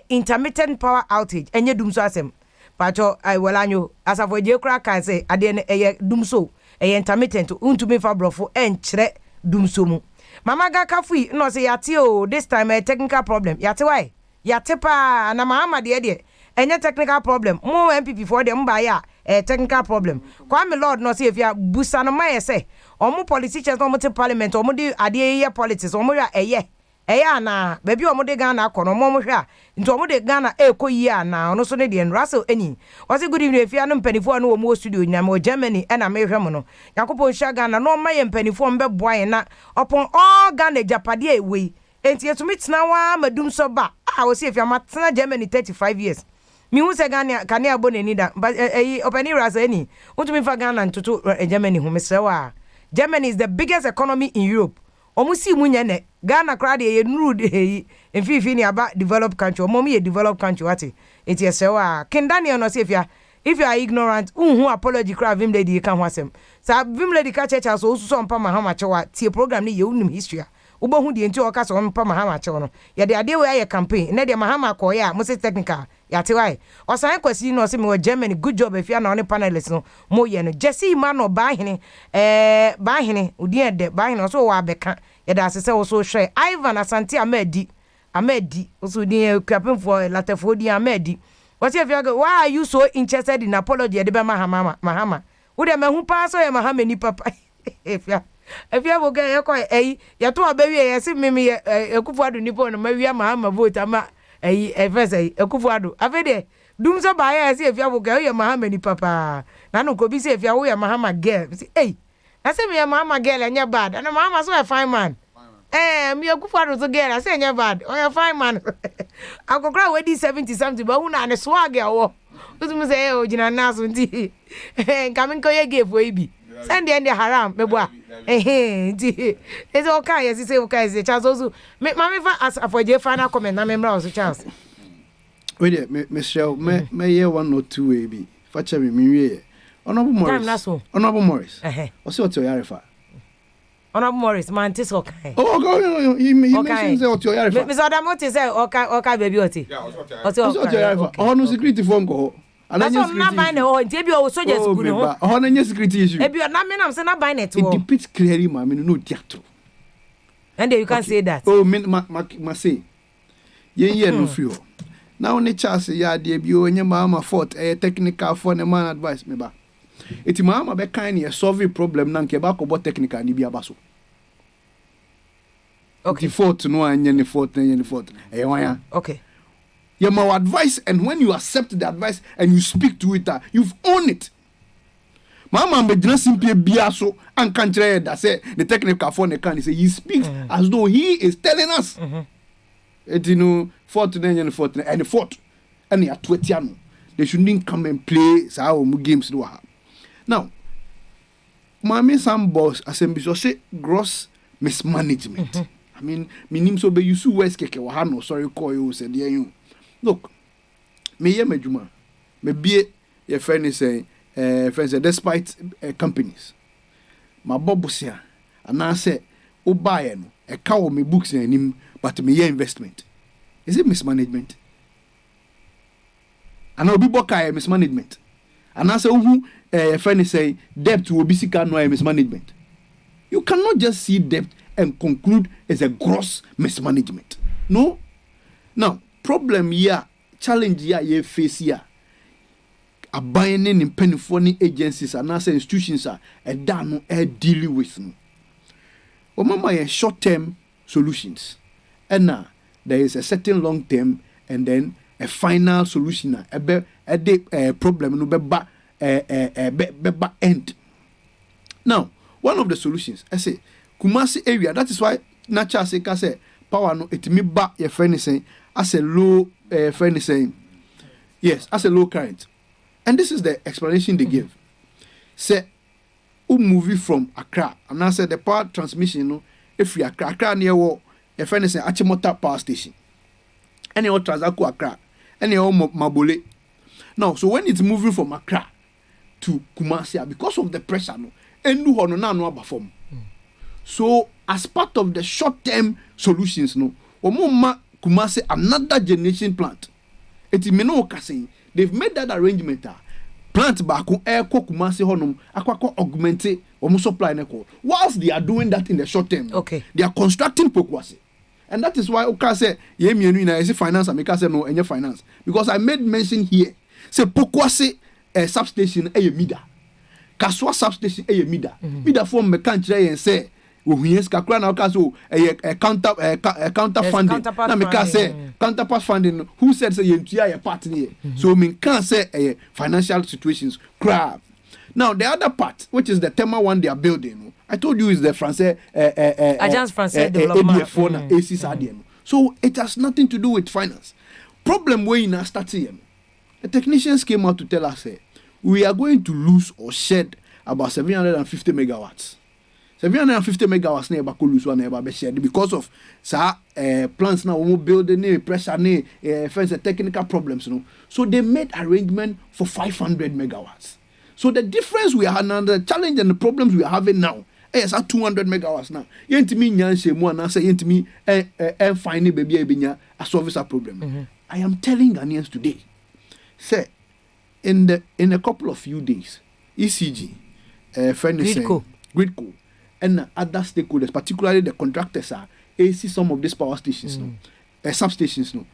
intermittent power outage enye dumso asem pacho ai wala nyo asafoje kra kan say ade ne dumso intermittent untumi fa brofo enkyere dumso mu Mama ga kafui no say yate this time a technical problem yate why yate pa na mahama de enye technical problem mo MPP for dem ba ya technical problem Kwame Lord no say if ya busa no ma say omo politicians no mo te parliament omo de ade ye politics omo ya eya na baby omo de Ghana akono mo hwa nti omo de Ghana ekoyi ana ono so ne de Russell eni o say good evening if ya no mpanifo no mo studio nyama o Germany na me hwem no yakopon hwa Ghana no ma ye mpanifo mbeboa na upon all Ghana japade ewe enti etumi tena wa madum so ba o say if ya matena Germany 35 years mi hu se Ghana kane aboneni da but openi Russell eni untumi fa Ghana ntutu Germany hu mesrewa Germany is the biggest economy in Europe omusi munye ne Ghana crowd ye nuru de enfifi ni aba developed country omo ye developed country wati eti esewa King Daniel no say if you are ignorant who apology crowd VIM lady kan ho asem sa VIM lady ka church so so mpa mahama chewa tie program ni ye unim history ubo hu de enti o ka so mpa mahama chewa no ye de ade we aye campaign na de mahama ko ya mo say technical yate why osan kwasi no say me Germany good job if you na on panelists no mo ye no Jesse man no ba hene odi de ba hene so wa beka ye da sese wo so hwe Ivan Asante Amadi so di kwapem for latefo di Amadi what if you go why are you so interested in apology de be mahama wo de mahu pa so ye mahama ni papa efia wo ga ye ko ye to abawi ye se meme Ekufuado ni po no mawia mahama vote ama efese Ekufuado afede dum so ba ye se efia wo ga ye mahama ni papa na no ko bi se efia wo ye mahama girl say I say me mahama girl anya bad and mahama so a fine man me Ekufuado so girl I say anya bad o a fine man akokra we di 70 something but who na ne swag ya wo me say o jina naso nti kamin ko ye give we bi send the haram me boa nti is okay yes say okay say Charles ozu me fa as afoje final comment na me mra so Charles wait me shall me year 1 or 2 we bi fa che me wie Honorable Morris o say what you yarefa Honorable Morris man tis okay oh he mentioned say what you yarefa me so da mo say okay baby oti okay ono security phone go that's all na buy no nti ebi o soldiers gu no ho na nya security issue ebi na me na say na buy net it depicts clearly ma me no diatro and then you can say that oh me ma say ye no free ho now ne chance ya de bi o nya ma fault technical for the man advice me ba eti ma be kan ne solve problem na nke ba ko bo technical ni bi abaso okay fault no anya ne fault wan okay my advice, and when you accept the advice and you speak to it, you've owned it. Mama be just simply GYASO and country that say the technical phone can say he speaks as though he is telling us. It fort and fort and ya twetiano. They shouldn't come and play our games do have. Now, Mami some boss assembly so say gross mismanagement. I mean, minim so be you su west keke wahano sorry call you said you. Look, me ye medjuma. Me be your friend is saying, friends despite companies. My bobusia, and I say, oh buy no, a cow me books in him, but me ye investment. Is it mismanagement? And I'll be bokai mismanagement. And I say, who a friend is saying, debt will be sick no mismanagement. You cannot just see debt and conclude as a gross mismanagement. No. Now, problem here, challenge here, ye face here. Abandoning in penny agencies and as institutions are a done dealing with. Mama, short-term solutions, and now there is a certain long-term and then a final solution. A problem no be end. Now, one of the solutions, I say, Kumasi area. That is why Nacha say power no it me back your friend is saying. As a low friend is saying, yes, as a low current. And this is the explanation they give. Say, who movie from Accra, and I said the power transmission, if we Accra near war, a friend is saying, Achimota power station. Any old Transaco Accra, any old Mabole. Now, so when it's moving from Accra to Kumasi, because of the pressure, no, and no perform. So, as part of the short-term solutions, no, Kumasi another generation plant. They've made that arrangement. Plant back air Kumasi honum aqua augmented supply neko. Whilst they are doing that in the short term, okay, they are constructing POKUAA. And that is why Oka say is finance and make say no any finance. Because I made mention here. Say POKUAA substation mida. Kaswa substation mida. Mida form me country and say yes, kakra na okaso counter funding. Na me can say counterpart funding. Who said say yentua your partner? So me can say financial situations crap. Now the other part, which is the tema one they are building, I told you is the Francais Agence Française Développement. ACSADM. So it has nothing to do with finance. Problem where in starting, the technicians came out to tell us we are going to lose or shed about 750 megawatts. 750 megawatts na eba ko lose one eba be shed because of plants now we building pressure fence technical problems so they made arrangement for 500 megawatts. So the difference we are now, the challenge and the problems we are having now is at 200 megawatts now. Yentimi nyanse mu na say yentimi fine baby ebinya a solve this problem. I am telling Ghanaians today, say in a couple of few days, ECG, Gridco, and other stakeholders, particularly the contractors, see some of these power stations, substations,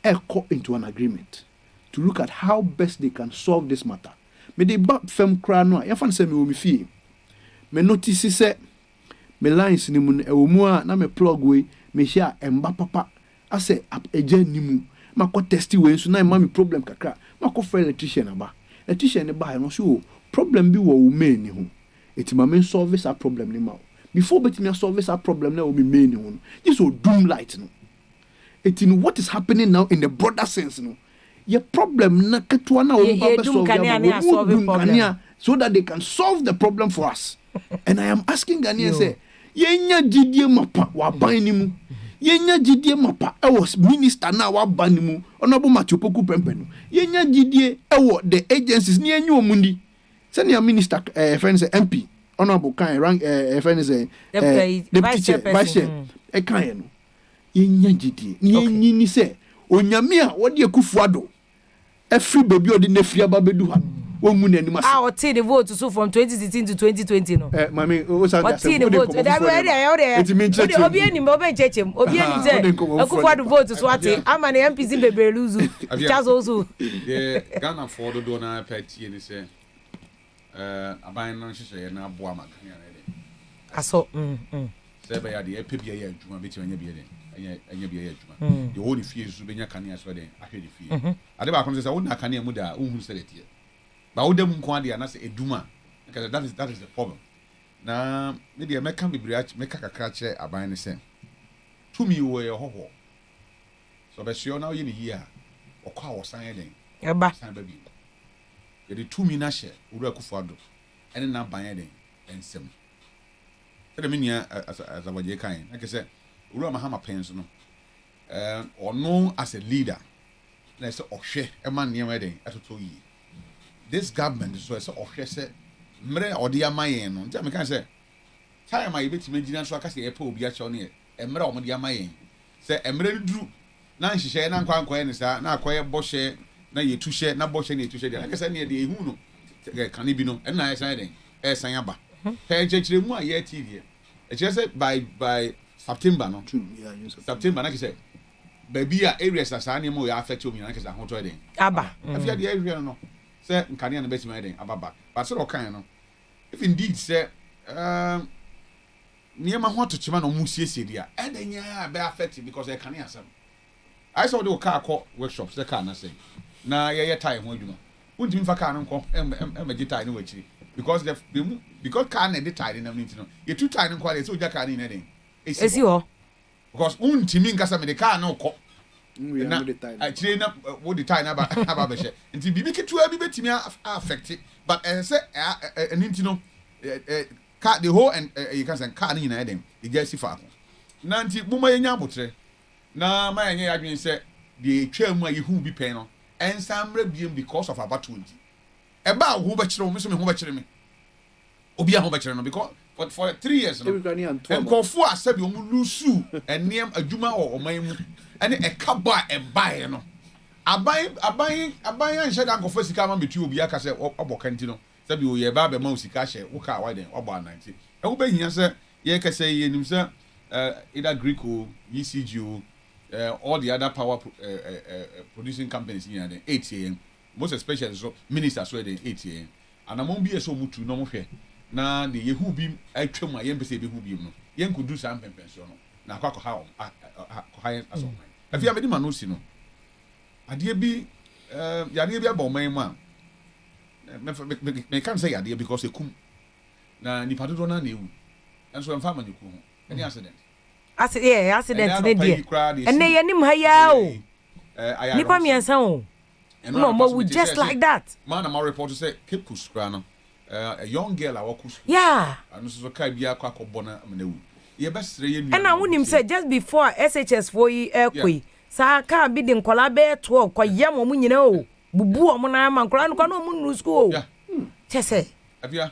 come into an agreement to look at how best they can solve this matter. me de ba fam kra no ya fan say me wo me fie me notice say me lines ni mu e wo mu a na me plug we me hia emba papa ase eja nimu makọ testi we nso na ma me problem kakra makọ friend electrician aba electrician ne ba no so problem bi wo main ni ho etima me solve this problem ni ma before bet me solve this problem na wo me main ni ho this so doom light no etin what is happening now in the broader sense no your problem na ketua na wo ba solve problem so that they can solve the problem for us and I am asking Ghanaians say yenya gidie mapa wa ban ni mu yenya gidie mapa was minister na wa ban ni mu honorable Machopoku Pempenu yenya gidie the agencies ni enyu omundi senior minister friends MP honorable kan rank friends deputy vice chair kan no yenya gidie ni enyi ni say onyame a wode akufuado every baby odi na fia ba bedu ha womu na animas o ti the vote so from 2016 to 2020 no mami o sa da se o da we obi ani mo be chechem obi ani say akufuado vote so ate ama na MPC bebere luzu chazo so the Ghana for do na party ni say aban no hyehyɛ na aboa makania na de aso say be ya de epebia ya adwuma beti anya bia de anya bia ya adwuma de woni fie so benya kania so de ahwe de fie ade ba kon say wona kania mu da unhu say de tie ba wodam nko ade na say eduma because that is the problem na me de meka bibiri meka kakra kire aban ne say tumi wo ye hoho so be sure na wo ye ne yi a okwa wo san eden eba san ba bi ye de tumi na hye wura kufuado ene na ban eden ensem tell me nia azabaje kan na ke say wura mahama pens no ono as a leader na say ohwe e ma ne eden atoto yi this government so say ohwe say mre odi amayen no ntia me kan say time ma yebeti magina so aka say e pa obi a chew ne e mre o mo di amayen say e mre duru na nhihye na nkwankwa ne sa na akoye bohye na yetuhye na bohye na yetuhye de aka say ne de ehu no kan bi no e na san den e san aba pe chechire mu a ye ti die e chere say by September no September na ke say baby a areas asa ne mo ya affect o mi na ke say hoto den aba afia de ahwe no say nkania na betima den ababa but so kan no if indeed say niema ho atochima no mu siesie dia edenya be affect because e kania asem I saw the car call workshops the car na say na ye time ho adwuma untimi fa car no nko em time no wachiri because car na dey time na mniti no ye two time nko ale so ja car na den esi ho because untimi nkasa me the car no ko na actually na wo the time na ba be she nti bibi ketua bi betimi affect but say nti no car the whole and you can say car na den e just fa ko na nti buma ye nya abotre na ma enye adwen se de twam a yehu bi pen no ensamra biem because of about 20 e ba ho ba kire me so me ho ba kire me obi a ho ba kire no because for 3 years no enkofu asabi o mu lusu eniem adwuma o man mu ene e kaba e bae no aban an sheda enkofu sika ma metu obi aka se obokanti no sabi o ye ba be ma sika hye wo ka wa den obo 90 e wo ba hia se ye ka se ye nim se either Greek or ECGO all the other power producing companies in there 8 am most especially so ministers were there 8 am and among be so mutu no mo hwe na the yehu bi atwam a yempese be hu bi no yen could do some pension no na akwa ha ha aso afia me di manosi no ade bi yade bi abon man me can say ade because ekum na ni padodo na ewu enso emfa manyiku ho any accident accident ne dia enne yanim ha ya o nipa miensa o no mo we just like that man am report to say keep kuskra no a young girl a wakus yeah anu so kai bia akwa na amnewu ye besre ye nu na wonim say just before SHS for yi ekwe sa ka bi de nkola be to koyam mo nyina o bubu o mo na ma nkola no no mo nu school chese afia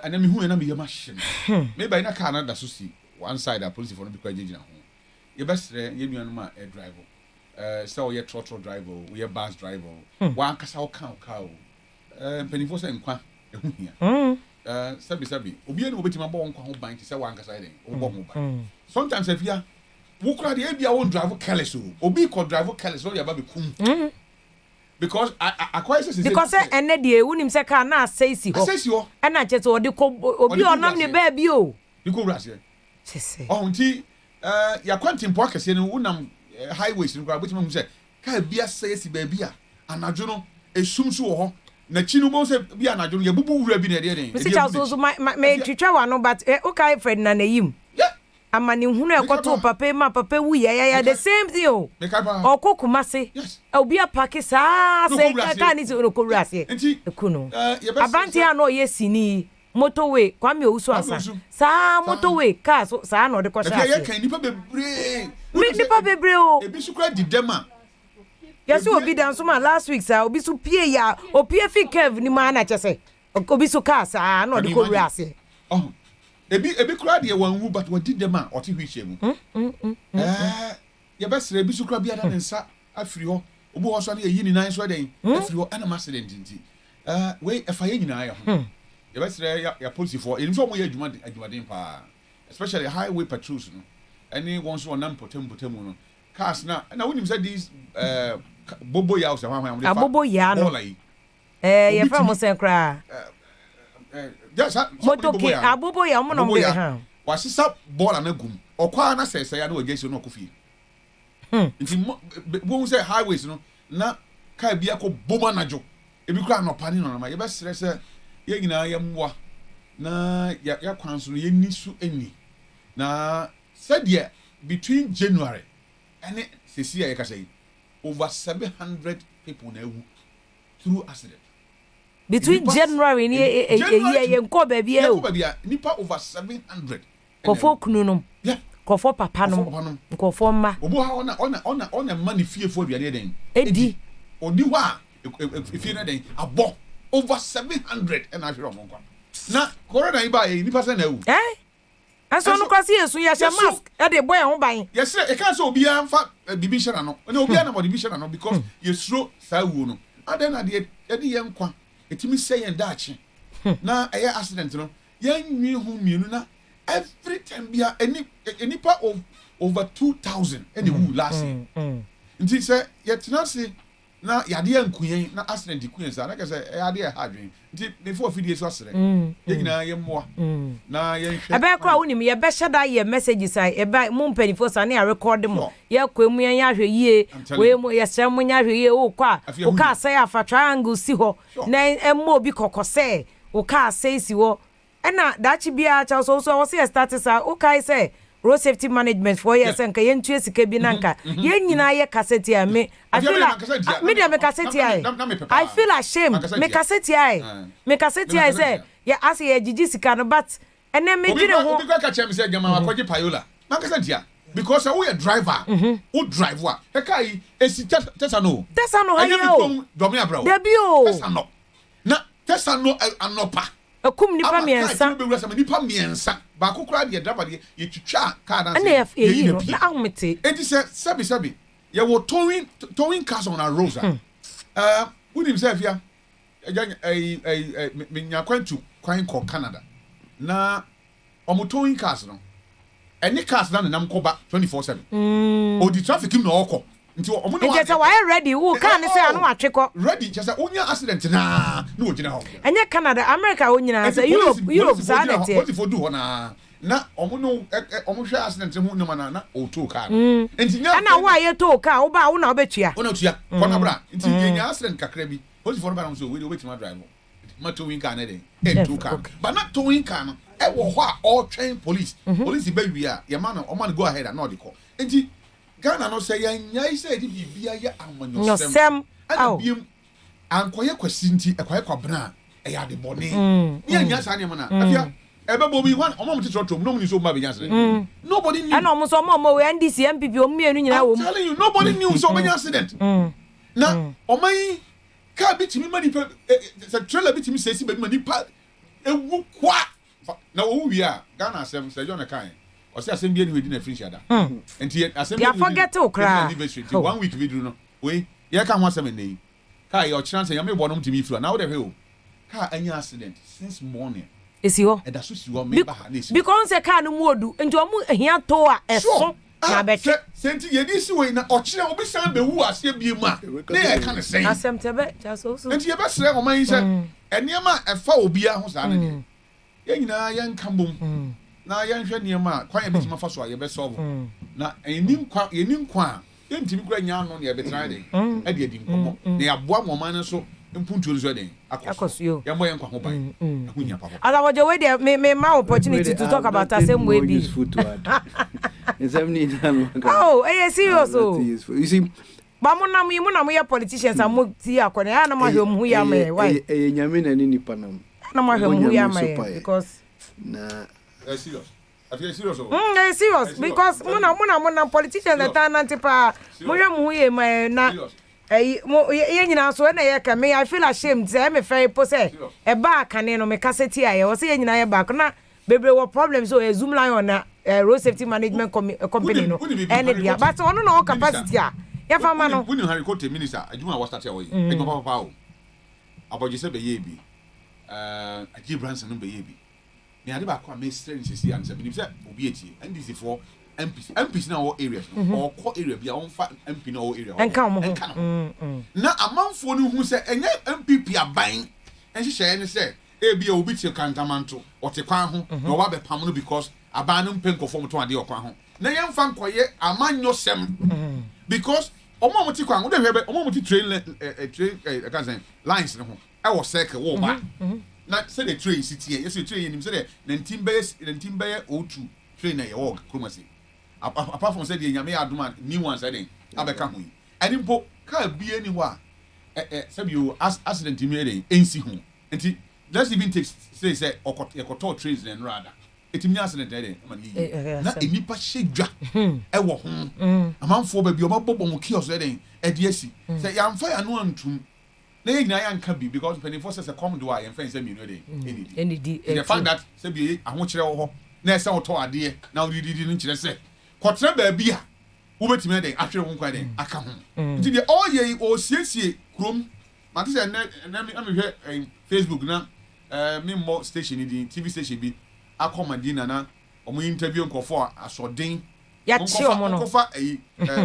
anami hu na me yema hye me ba ina ka na da so si one side a police for no be kwa jejina ho ye besre ye nuanu ma air driver so ye trotro driver we bus driver wa kasa o kan o penifo se nkwa ehu hia sabi obi ene obetima bo nkwa ho ban ti se wa kasa den o bo ho ban sometimes afia wo kura de ebia won drive careless o obi ko drive careless o ya ba be kum because I quite say because ene de wunim se ka na asesi ho e na chete odi ko obi onam ne ba bi o you go ras here sese oh nti ya kwantim po akese ne wonam highways no kwa betima hu se ka bia asesi ba bia anadwo no esum so ho na chinu mo se bia anadwo no ya bubu wura bi na de den Mr. Charles so me twitwa wa no but okay Fred na yim amani hunu ekoto papa ma papa wu ya the same thing o okokuma se obi apake sa se ka ni so ko wura se ekunu abanti a no yesini motorway kwame owusu asa sa motorway car so sa na ode ko sha ya kan nipa bebre o ebi su kra didema yes obi dan so ma last week sa obi su pie ya opie fi curve ni ma na chese obi su car sa na ode ko wura se ebi kura de wanwu but what did them oti hwiche mu ye besre ebi su kura bia da nsa afiri ho obu ho so na yi ni nan so den afiri ho ana accident nti we efa ye nyina ya ho ye besre ya police for in so mo ye adwuma den pa especially highway patrols no any one so on potem no cars na wonim say these bobo ya so hwan hwan bobo ya no ye fa mo sen kra motoke abobo ya mo no mbe ha wasisa bola na gum okwa na sese ya na wajeso no kofi nti bo say highways no na ka bia ko boma najo ebi kura no pani no ma ye be sere ye nyina ye mwa na ya kwanso no ye nisu eni na said between January and this year you can say over 700 people na ewu through accident. Between January and year nko baby nipa over 700 kofo kunu no kofo papa no kofo ma obo ha ona money fie fo aduane den edi odi wa fie na den abo over 700 and ahwe omo kwa na corona iba nipa se na ewu aso no kwase yesu ya she mask e de boy ho ban yes e kan so obi anfa bibi shara no na obi na body shara no because yesro sa wu no adan na de ye nkwa etimi say yen daachi na eye accident no yen nwi hu mienu na every time bia any part of over 2000 any who last year nti say yetina se na yade yankuyen na accident kuyen sa na ka say yade ya hadwen nti before video so asere ye nyina ye mmoa na ye hwe ebe kwa wonim ye be shada ye messages ai ebe mo mpanifo sa na record mo ye kwemu ye ahwe yie we mo ye sem nya ahwe yie o kwa o ka say afa triangle si ho na emmo obi kokose o ka say si ho ena dachi bia cha so say start sa o kai say road safety management for years and kayen tue sika bi nanka ye nyina ye cassette ya me I feel like media me cassette I feel ashamed me cassette I say ya as ye gigi sika no but ene me dwene ho obi ka chem say gama akwaje payola man cassette ya because who a driver who drive wa e kai esi tesa no ha yo domi abra debio tesa no na tesa no anopa akum nipa miensa nipa miensa ba kokura de driver de ye twitwa car dance na ye no na ahumete enti sabi ye wo towing cars on a road we himself ya me nya kwantu kwan ko Canada na omo towing cars no any cars na nam koba 24/7 o di traffic no okọ nti omo no wa why ready who can say anu atwekọ ready just onya accident na ogina ho enye Canada America onyina say Europe sanete what if do ho na omo no omo hwe accident hu no na o to car nti nya na wo aye to car wo ba wo na obetua wo na tua kona bra nti nya accident kakra bi what if for ba so we obetima drive ma towing car na den to car but not towing car no e wo ho a all train police be wi a ye man o man go ahead and not the call nti Ghana no say yanyai say di bibia ya amanyosem aw biem ankoye kwasi nti ekwaye kwabna e ya de bone yanya sa ne mana afia ebe bobi wan omom ti trotrom no muni so ma be yansere nobody knew and omo so omo we NDC MPP o mienu nyina wo I'm telling you nobody knew so many accident na omai ka bitimi mani pe se trailer bitimi se si be mani pa ewu kwa na wo wi a Ghana asem se John kan o say asem bia ni we di na free shada enti asem bia forget to cry 1 week video no we ye ka ho asem nei ka ye o chance ya me bonom timi fru na wo de hwe ka anya accident since morning esi ho e da so si ho me ba ha na esi because se ka no mu odu enti o mu ehia to a eso na beti senti ye di si we na ochire obisan be wu ase bi mu a na ye ka ne sen asem tebe jaso so enti ye be sere o man se enema efa obi a ho sa na de ye nyina ye nka bom na ye nhwe niema kwan ye betima fa so a ye be solve na enim kwa ye ntimi kura nya no na ye betra de e de edi nkomo na ye aboa mo man so mpuntu nso de akoso ye mo ye nkwa ho ban ahunya papa ala woje we de me ma opportunity to talk about asem we bi oh serious oh you see ba mo na mo ye politicians am ti akone ya na ma hwe mu ya ma why nyame na ni nipa nam na ma hwe mu ya ma because na serious I feel serious serious because mo na politicians that are not pa mo hwe mu ye ma na ye nyina so na ye ka me I feel ashamed say me fair po say e ba kane no me cassette aye wo say ye nyina ye ba na bebre wo problem so zoom line na road safety management company no and dia but ono no capacity a ye fa ma no woni Harry Court minister adwuma wa start ya wo ye e go papa o aboje se be ye bi Aji Branson no be ye bi me ade ba kwa me strength sisi an se bi se obi eti ndc for MPs na all areas or core area bia on fa MP na all area enka mo na amanfo no hu se enye MPP aban enhyehyɛ ne se e bia obi tie kantamanto ɔte kwan ho na ɔba be pam no because aban no mpenko fom to ade ɔkwan ho na yɛmfa nkɔyɛ amanyo sem because ɔmo ti kwan wo de hwebe ɔmo ti train train lines no ho e wo circle wo ba na se the train city yes the train nim se the 19 bay o2 train na ye work kromasi apart from say the nyame adoma new ones say abeka ho ani mpo car bia ni ho a say you accident mi dey ensi ho enti let's even take say ekoto trains na rather etimi accident dey man yi na enipa hyedwa e wo ho amanfo ba bi o mabobom mo kiosk dey e de asi say yamfa ya no antum na yina ya nka bi because penifo say come do a yemfa say mi no dey enidi the fact that say bi ahokire wo ho na say woto ade na udidi no kire say kotra ba bi a wo betimi dey ahwere wo nkwa dey aka ho nti de all ye o siesie krom mate say na mi hwe Facebook na mi mo station di TV station bi akomadina na omo interview nkofo asoden ya chi omo no kofa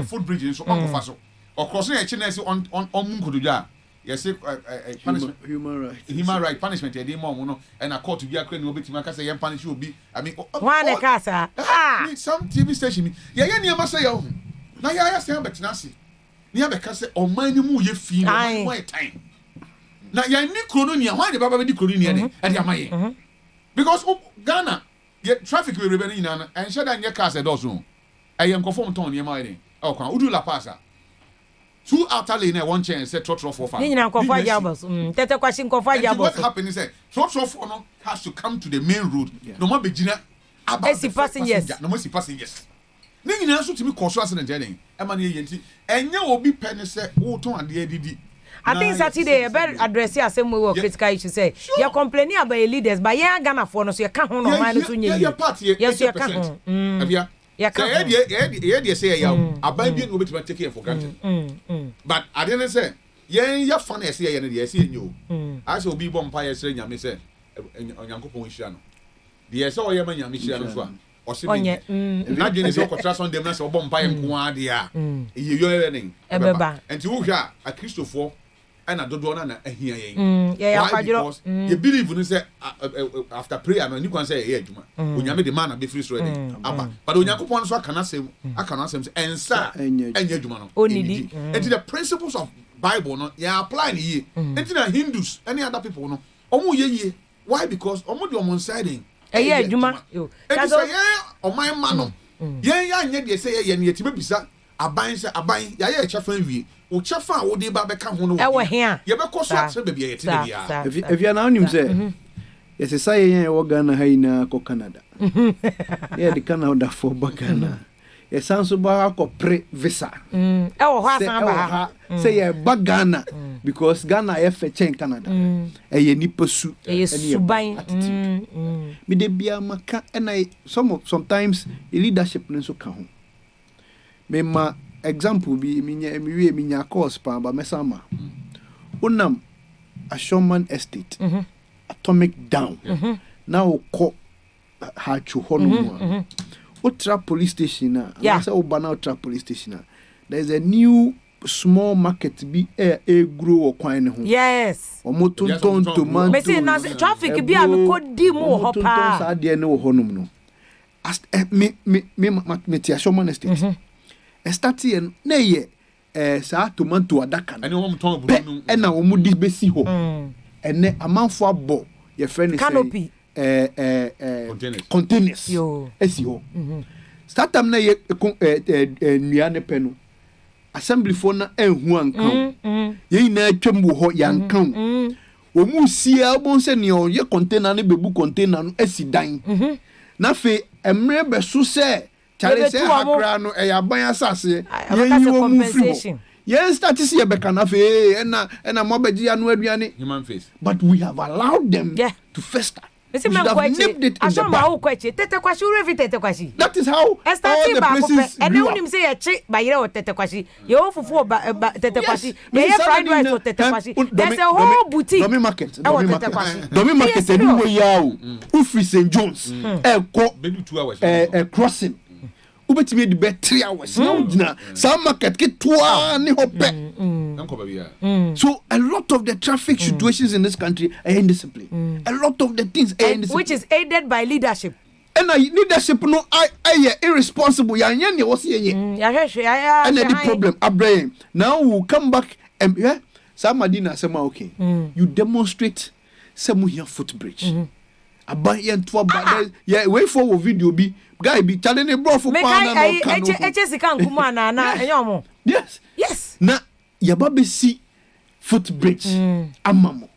foot bridge so kofa so across na echi na say on nkododwa yes punishment human right punishment e dey mo no and a court bi akra ni obetimi aka say yen punish obi I mean one e ka sa some TV station ye niam say ya na ya say betina se ni abeka say oman ni mu ye fi no mo time na ya ni krono ni why the baba be di krono ni e dey amaye because Ghana traffic we rebe ni na and share that nye cars e dozo e conform ton ni ma e dey o kwa udu la passa two outer lane one chain say trotro for farm ni na conform jabos tete kwashi conform jabos what happen is say trotro for no has to come to the main road no ma be gina about the passengers no mo si passengers ni nyina so timi cause accident dey e ma na ye nti enye obi pe ne say wo ton ade adidi I think Saturday about address here same way critical issue say you complaining about leaders but yeah Ghana for no so you can ho no man so nye yes you can Afia yeah can yeah say ya aban bi no betima take care for granted but I didn't say yeah fun say yeah no say nyo I say obi bom pa yeah say nyame say onyankopon hira no the say oyema nyame hira no so a onye na dwene say okotra son dem na say obom pa nko ade a eyeyo ene ebeba enti wo hwa a Christopher and dodo na ahia yen yeah kwadro you believe no say after prayer no you can say yeah adwuma onyame de man na be free so dey aba but onyankopon so aka na sem say ensa enya adwuma no onidi and the principles of Bible no ya apply ni ye enti na Hindus any other people no omo ye why because omo de omo side eye adwuma yo say yeah oman ma no yen ya anye de say ye ne yetibe bisa aban say aban ya ye chefa wie o chefa wo de ba be ka ho no e wo hia ye be ko so atre be ye tire bia if you na onim say yes say yen wo Ghana ha ina ko Canada ye de Canada for Ghana ye sanso ba ko pre visa e wo ho asan ba say ye ba Ghana because Ghana ye fe chen Canada e ye nipa su e suban me de bia maka and I sometimes the leadership no so ka ho me ma example bi minya course pa ba mesama unam Ashoman Estate Atomic Down now ko ha chu hono Ultra police station na. I say Obana Ultra police station na. There is a new small market be a grow or kwan ho. Yes. Omo tonton tomato. Me say na traffic bi a me ko di mo ho pa. Tonton sa de ne wo honom no. As me ti ashomo state. Start here na ye sa tomato adaka no. Ani wo mton bu no. E na wo mu di besi ho. Ene amanfo abo ye friend say canopy. Containers. Yo. Esi ho. Start am na ye nua ne pe no. Assembly for na enhu ankan. Ye na atwam wo ho yankan. Wo mu sia obon se ne o ye container ne bebu container no esi dan. Na fe emre be so se chale se hakra no e yaban asase ye yi wo mu free. Yes, that is here bekanafe and mobeji anu aduane human face. But we have allowed them to fester. We should have nipped it in the bud. That is how all the places and then when say a chick by your tetekwashi, you offer for tetekwashi, fried rice or tetekwashi. There's a whole boutique. Domi market anyway yaw. Ufri St. John's. Maybe 2 hours. Crossing. Ubetimi di be 3 hours. Now, some market get 2 hours ni hope. So a lot of the traffic situations in this country are indiscipline. A lot of the things are indiscipline. Which is aided by leadership. And leadership no I irresponsible. Ya nyane was ye. And the problem Abraham. Now we'll come back and Samadina sema okay. You demonstrate some here footbridge. About yen to about wait for video be guy be telling a bro for yes. Na yababe see footbridge amamo.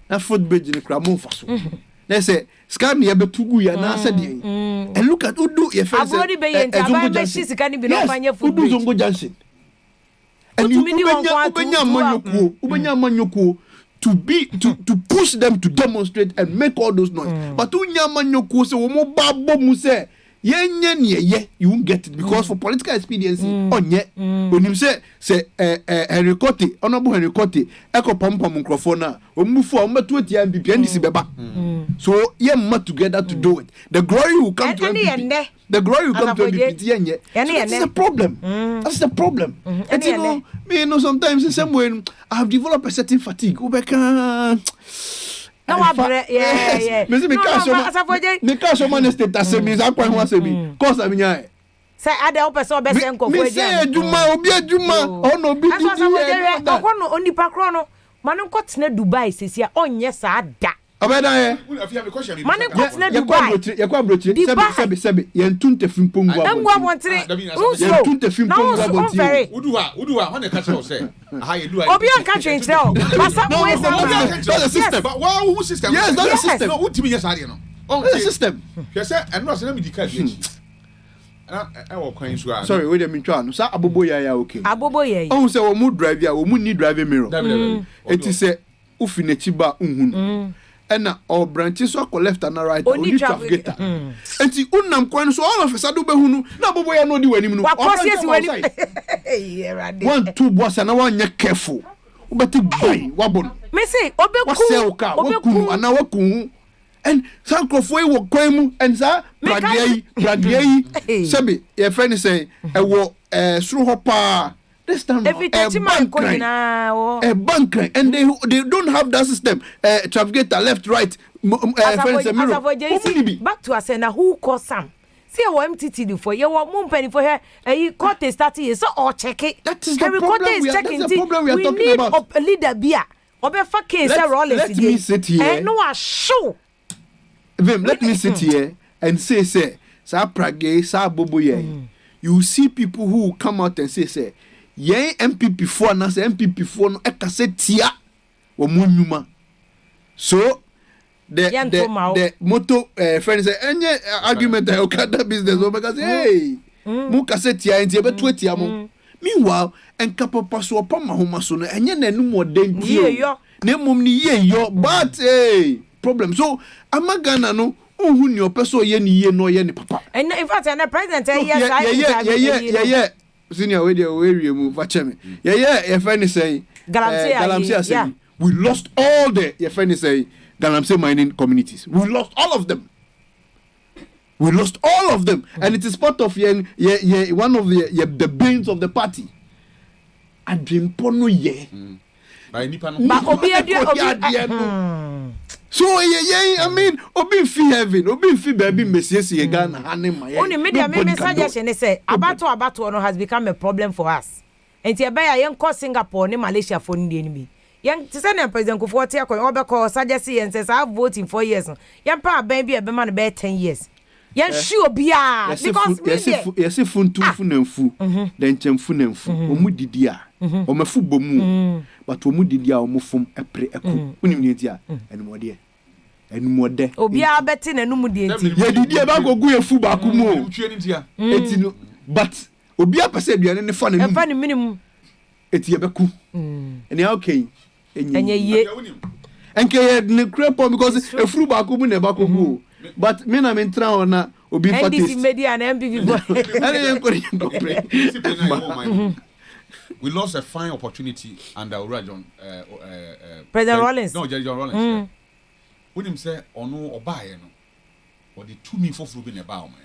Na footbridge in the cramo faso. They say scan ya betugu ya na said and look at Udu your face. Udu Zongo Junction. And you ubenya manyoko to push them to demonstrate and make all those noise. But unya manyoko se womo babo mu se ye you won't get it because for political expediency onye when him say Henry Cote honorable Henry Cote eko pom microphone na omufu o metu etia MPP NDC beba so ye mat together to do it. The glory will come to MPP. The glory will come to MPP. That's the problem. That's the problem. And you know, me sometimes in some way I have developed a certain fatigue. Ubeka no, yeah. Me ka so man state asemi za kwa ho asemi. Cause aminya. Say ade opeso be se nkofo eja. Me say adwuma obi adwuma ono obi di. Aso onipa kro no. Manu nkotena Dubai sesia onye sa da. Obeda ye. Manu nkotena Dubai. Yakwa brochi sebe yentunte fimpongwa. Engwa bontere. Yentunte fimpongwa bontere. Uduwa when the catcher say how you do Obi an catch himself. But some ways that's the system. But who system? Yes, that's the system. No, what you say no. That's the system. You say and no say me di catch. Sorry, wait a minute. Sa abobo ya okay. Abobo ya. Oh, say we mu drive ya, we mu need driving mirror. It is say ufinechi ba unhun. And our branches so left and right only traffic. And see unam kwan so all of a sudden be hunu na abobo ya no di wani mu. 1 2 boss and one ye careful. Ubeti buy wabon. Me say obeku ana waku. And some crofwe wo kwan mu and sa bradiai sebi your friend say e wo suru hopa this time a bank and they don't have that system traffic left right friends and mirror back to us and who cause some see what MTT for you want mumpeni for her court is starting so or check it that is the problem we are talking about a leader bia obefa case let me sit here no a show Vim, let me sit here and say sa prage sa bobo ye. You see people who come out and say ye MPP for na say MPP for no ekase tia wo munuma. So the motto friend say any argument that Okada business because hey mu kase tia enti e betu tia mo. Meanwhile enka papa so opama homa so no enye nanu moden tie. Na mum ni ye yo but hey problem. So amagana no who ni opeso ye ni ye no ye ni papa. And in fact and the president yeah senior we dey we mu facheme. Yeah friend say Galamsey say we lost all the your friend say Galamsey mining communities. We lost all of them. We lost all of them, and it is part of one of the brains of the party. I dream pono ye. So I mean, obi fi heaven, obi fi baby Messias ye Ghana hane my. Only media me suggestion is say abato no has become a problem for us. And tie be ya yen ko Singapore ne Malaysia for ndi enemy. Yen te say na president Kufuor tie ko obekọ suggest yen say I voting 4 years. Yen pa ban bi e be man be 10 years. Yen sure bia because yes funtu funamfu then chemfu namfu omu didi a omafu bomu but omu didi a omufum epre eku unim ne dia enumode obi a beti na numu die enti ye didi e ba gogu efu ba ku mu eti no but obi a pese aduane ne fa na e fa ne minimum eti e beku eni okay enye ye enke ye ne crepo because efuru ba ku mu na ba gogu but me na me ntra ona obi NDC media and MPP we lost a fine opportunity under John President Rollins. No, John Rollins. When him say ono obaye no or the 2 me for fruit in about man.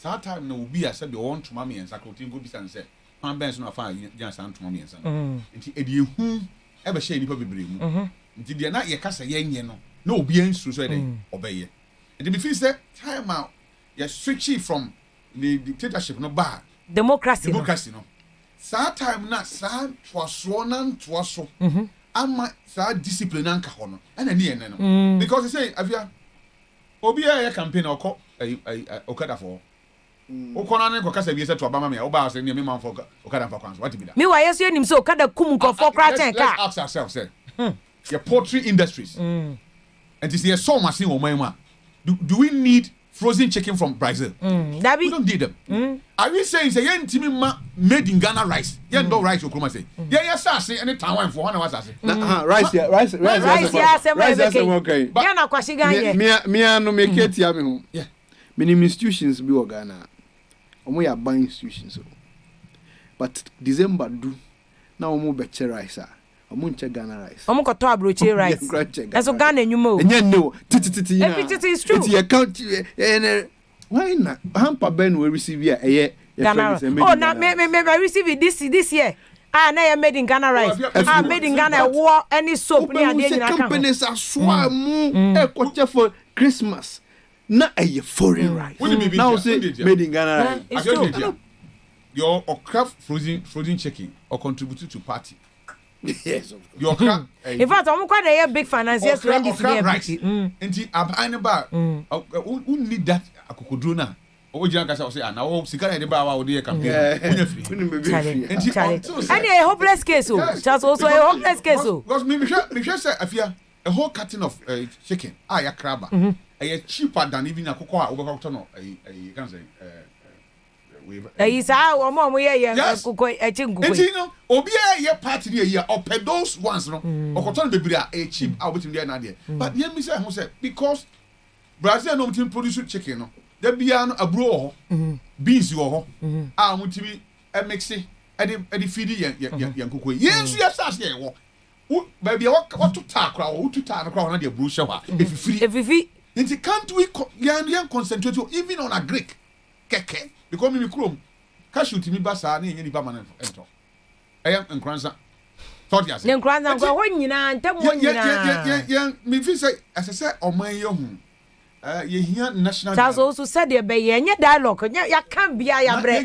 That time no be I said the want to mommy and sakotin go be say man bench no fa yan san to mommy and san. Nti edi hu e be share nipa bebre mu. Nti de na ye kasa ye nye no na obi ansu so de obeye. And me feel say time out you switching from the dictatorship no bar democracy no. Sa time na sa twaso na ntwaso. Ama sa discipline anka ho no. Na ne ene no. Because you say Afia obi a campaign okọ okada for. Okona ne kokasa bi se to obama me oba say ne me man for okada for kwanso. What be that? Me wa yeso enim so okada kum ko for cra ten ka. Let's ask ourselves say. Your poultry industries. And this is so machine o man. Do we need frozen chicken from Brazil? We don't need them. Are we saying say yen timi ma made in Ghana rice? Yen do rice okroma say. Yeah say any time for 1 hour say. Rice okay. Yeah na kwashi Ghana. Me no make it ya me ho. Yeah. Many institutions be o Ghana. Omo ya ban institutions. But December do na omo be che rice a. Omo nche Ghana rice. Omo ko to abroche rice. Eso Ghana enwuma o. Enye no. Tititi na. Everything is true. It account why not? Hamper Ben will receive here Ghana. Oh, now me receive it this year. Ah, now you made in Ghana rice. Ah, made in Ghana war any soap near the companies are swam e for Christmas. Na a foreign rice. Now say made in Ghana rice. Your okra frozen chicken or contributed to party. Yes, of course. Your crab. In fact, I'm quite a big financiers to this rice. Enti abane ba. Who need that akokodrona? O jira kasa say na o sika na de ba wa o de campaign. Unya free. Enti and a hopeless case o. Just also a hopeless case o. Because me say Afia a whole carton of chicken. Ya crab. Cheaper than even akoko a obekọ no you can say isa omo ye akoko echinkuko. Enti no obi ye party dey here or those ones no okoto no bebiri a cheap a obetim dey na there. But ye me say who say because Brazil no mtin produce chicken no. Da bia no aburo ho beans wo ho a mutimi e mixe e de feed yan kokoi yensu ya sase ye wo ba bia wo to ta kra wo to ta no kra na de aburo hye wa efifi nti can't we yan concentrate even on a Greek keke because me krom cashew timi ba sa na yen nipa man ento ayam nkransa thought ya say nkransa ko ho nyina ntam ho nyina ya me fi say asese oman ye hu ye here national Charles also said there be any dialogue ya can be ya bre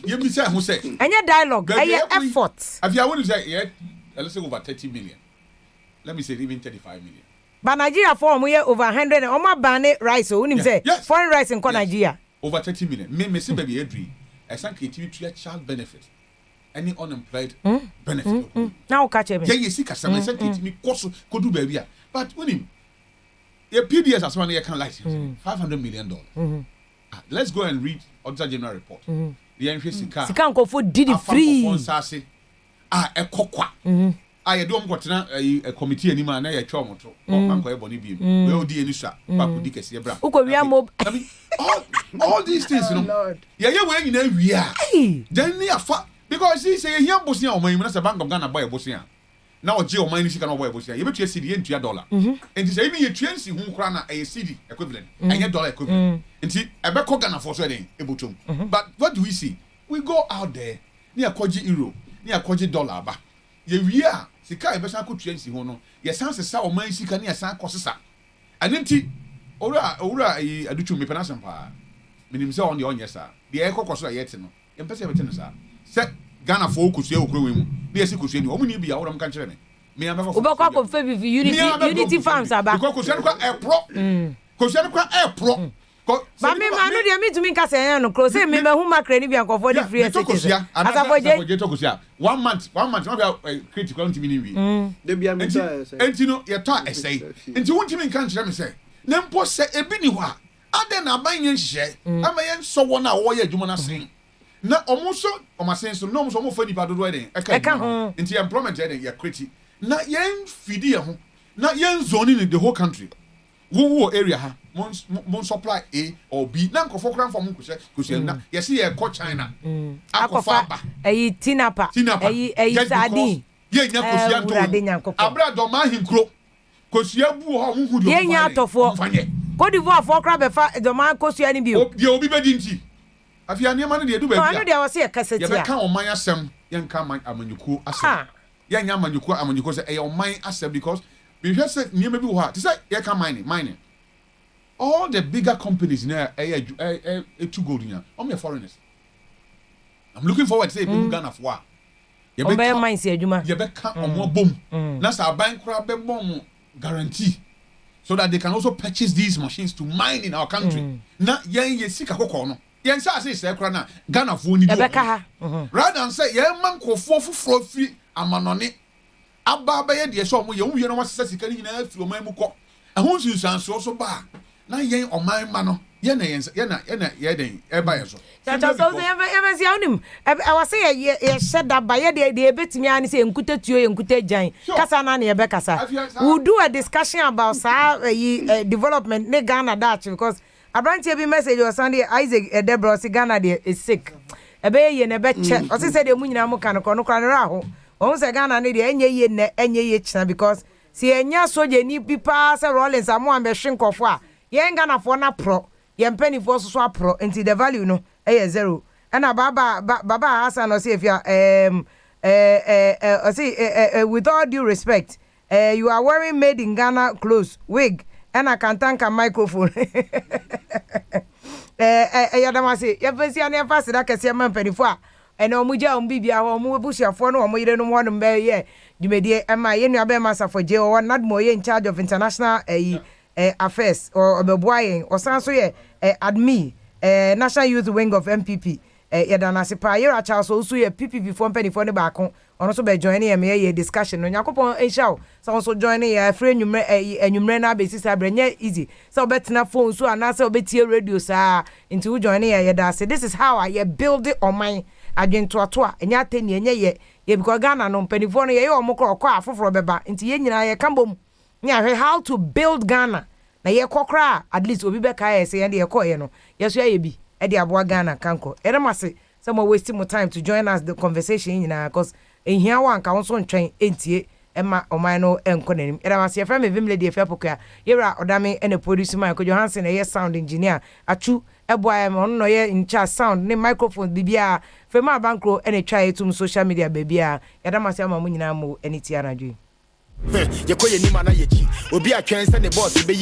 ye be say who say any dialogue effort have you want to say let's say over 30 million, let me say even 35 million, but Nigeria for we over 100 o ma ban rice o unim say foreign rice in Nigeria over 30 million me say baby edri I sank it to child benefit any unemployed benefit now catch me ye see kasa me sank it me koso kodu baby but unim your PDS as one year can license $500 million. Let's go and read Auditor General report. The entry Sika for did it free. A kokwa. I don't got a committee anymore. Na ya chomoto. Man ko eboni bi. We odi eni sha. Pa ko di kese bra. I mean, all these things, you know. Yeah, we nyina wi a. Then ni afa because he say here bosia o man na say Bank of Ghana buy bosia. na oje o man ni sika na oboy bosia ye betua cedi ye ntua dollar enti say even ye tua nsi hu kra na e cedi equivalent enye dollar equivalent enti ebe ko Ghana for so den ebotom but what do we see we go out there ni akoji euro ni akoji dollar ba ye wi a sika e be san ko tua nsi hu no ye san sesa o man sika ni ye san kosesa anenti owura aduchu me penasem pa minim se on the onyesa de e kokoso ye te no ye mpese be te no sa se Ghana for kusua okro we mu na yesi kusua ni omuni bia wo kan kire me am for ubekwa ko fe unity farms aba because kusua kwa e pro kusua kwa e pro ba me ma no de me tumi nka se no close me me hu makre ni bia nkofo de free estate asafo je to kusua 1 month no bia critical ntimi ni wi de bia me say enti no ye to esay enti wontimi nka kire me say na mpo se ebi ni ho a ade na abanye nhye ama ye nso wo na wo ye adwuma na sen na omuso omasenso no omuso mo fani badodo eden eka ho nti employment eden ya criti na yen fidi ye ho na yen zone in the whole country wo area ha mon supply A or B na nkofo kran from kusia na ye see ye ko China akofa ba tinapa sadi ye nya kusia to abra do ma hinkro kusia bu ho hu do ye nya atofo Cote d'Ivoire for kra be fa do ma kusia ni bio ye obi be dinti AFIA niam no de edu ba bia no de wo se yakaseti ye be ka oman asem ye nka amanyuku asem ye nya amanyuku se e oman asem because we hear say niam bi wo ha ti say ye ka mining all the bigger companies na to gold nya me foreigners. I'm looking forward to say be Ghana for ye be mine se adwuma ye be ka omo bom na sa ban kra be bom guarantee so that they can also purchase these machines to mine in our country na ye sika kokko no yen say say kra na Ghana fo ni rather than say yen man kofo foforo fi amanone aba ba ye de so mo ye wu ye no wasesa sika ni nyina afi o man mu ko ehun sunsanso so ba na yen o man ma no ye na den e ba ye so so ye see onim I was say ye shed that by ye de betimi ani say enkuta tuo enkuta jan kasa na ye be kasa we do a discussion about development ne Ghana that because Abrantie bi message or Sunday Isaac Debra Ghana there is sick. Ebe ye ne be che. O se de mu nyina mu kan ko no kra ra ho. O se Ghana ne de enye ye ne enye ye china because si enya soje ni bi pa se Rollins amo am be hwenkofo a ye Ghana fo na pro ye mpani fo so pro until the value no e zero. And baba Hassan o se ifia with all due respect you are wearing made in Ghana clothes wig and I can thank a microphone. Yadamasi, Yavesia never said I can see a man penny for. And Omuja Bibia or Mubusia for no more than one bay. You may dear Emma Yenabe Massa for jail or not more in charge of international affairs or Boying or Sansoye admi National Youth Wing of MPP. Yadanasi Payera Charles also a PPP from penny for the back on also by joining a discussion on Yakopon and show. So also joining a friend and you ran up basis easy. So better na phone so and answer better radio sir into joining a yadasi. This is how I build it on my agent to a tour and yatin ye because Ghana no penny for ye or moko or for beba into ye cambo. Yeah, how to build Ghana. Na ye kokra at least obi be kai say and ye ko ye no. Yes ye be. Edi aboa Ghana kanko eremase some wasting more time to join us the conversation because in here one ka won ntwen entie ema oman no enkonanim eremase efra me VIM lady efra POKUAA yera odame ene producer Michael Johansson e sound engineer atu eboa em on no ye in charge sound ne microphone bibia fema bankro ene twa etum social media bibia eremase ama mu nyina mu ene ti anadwe ye koye ni mana ye chi obi atwen se ne boss be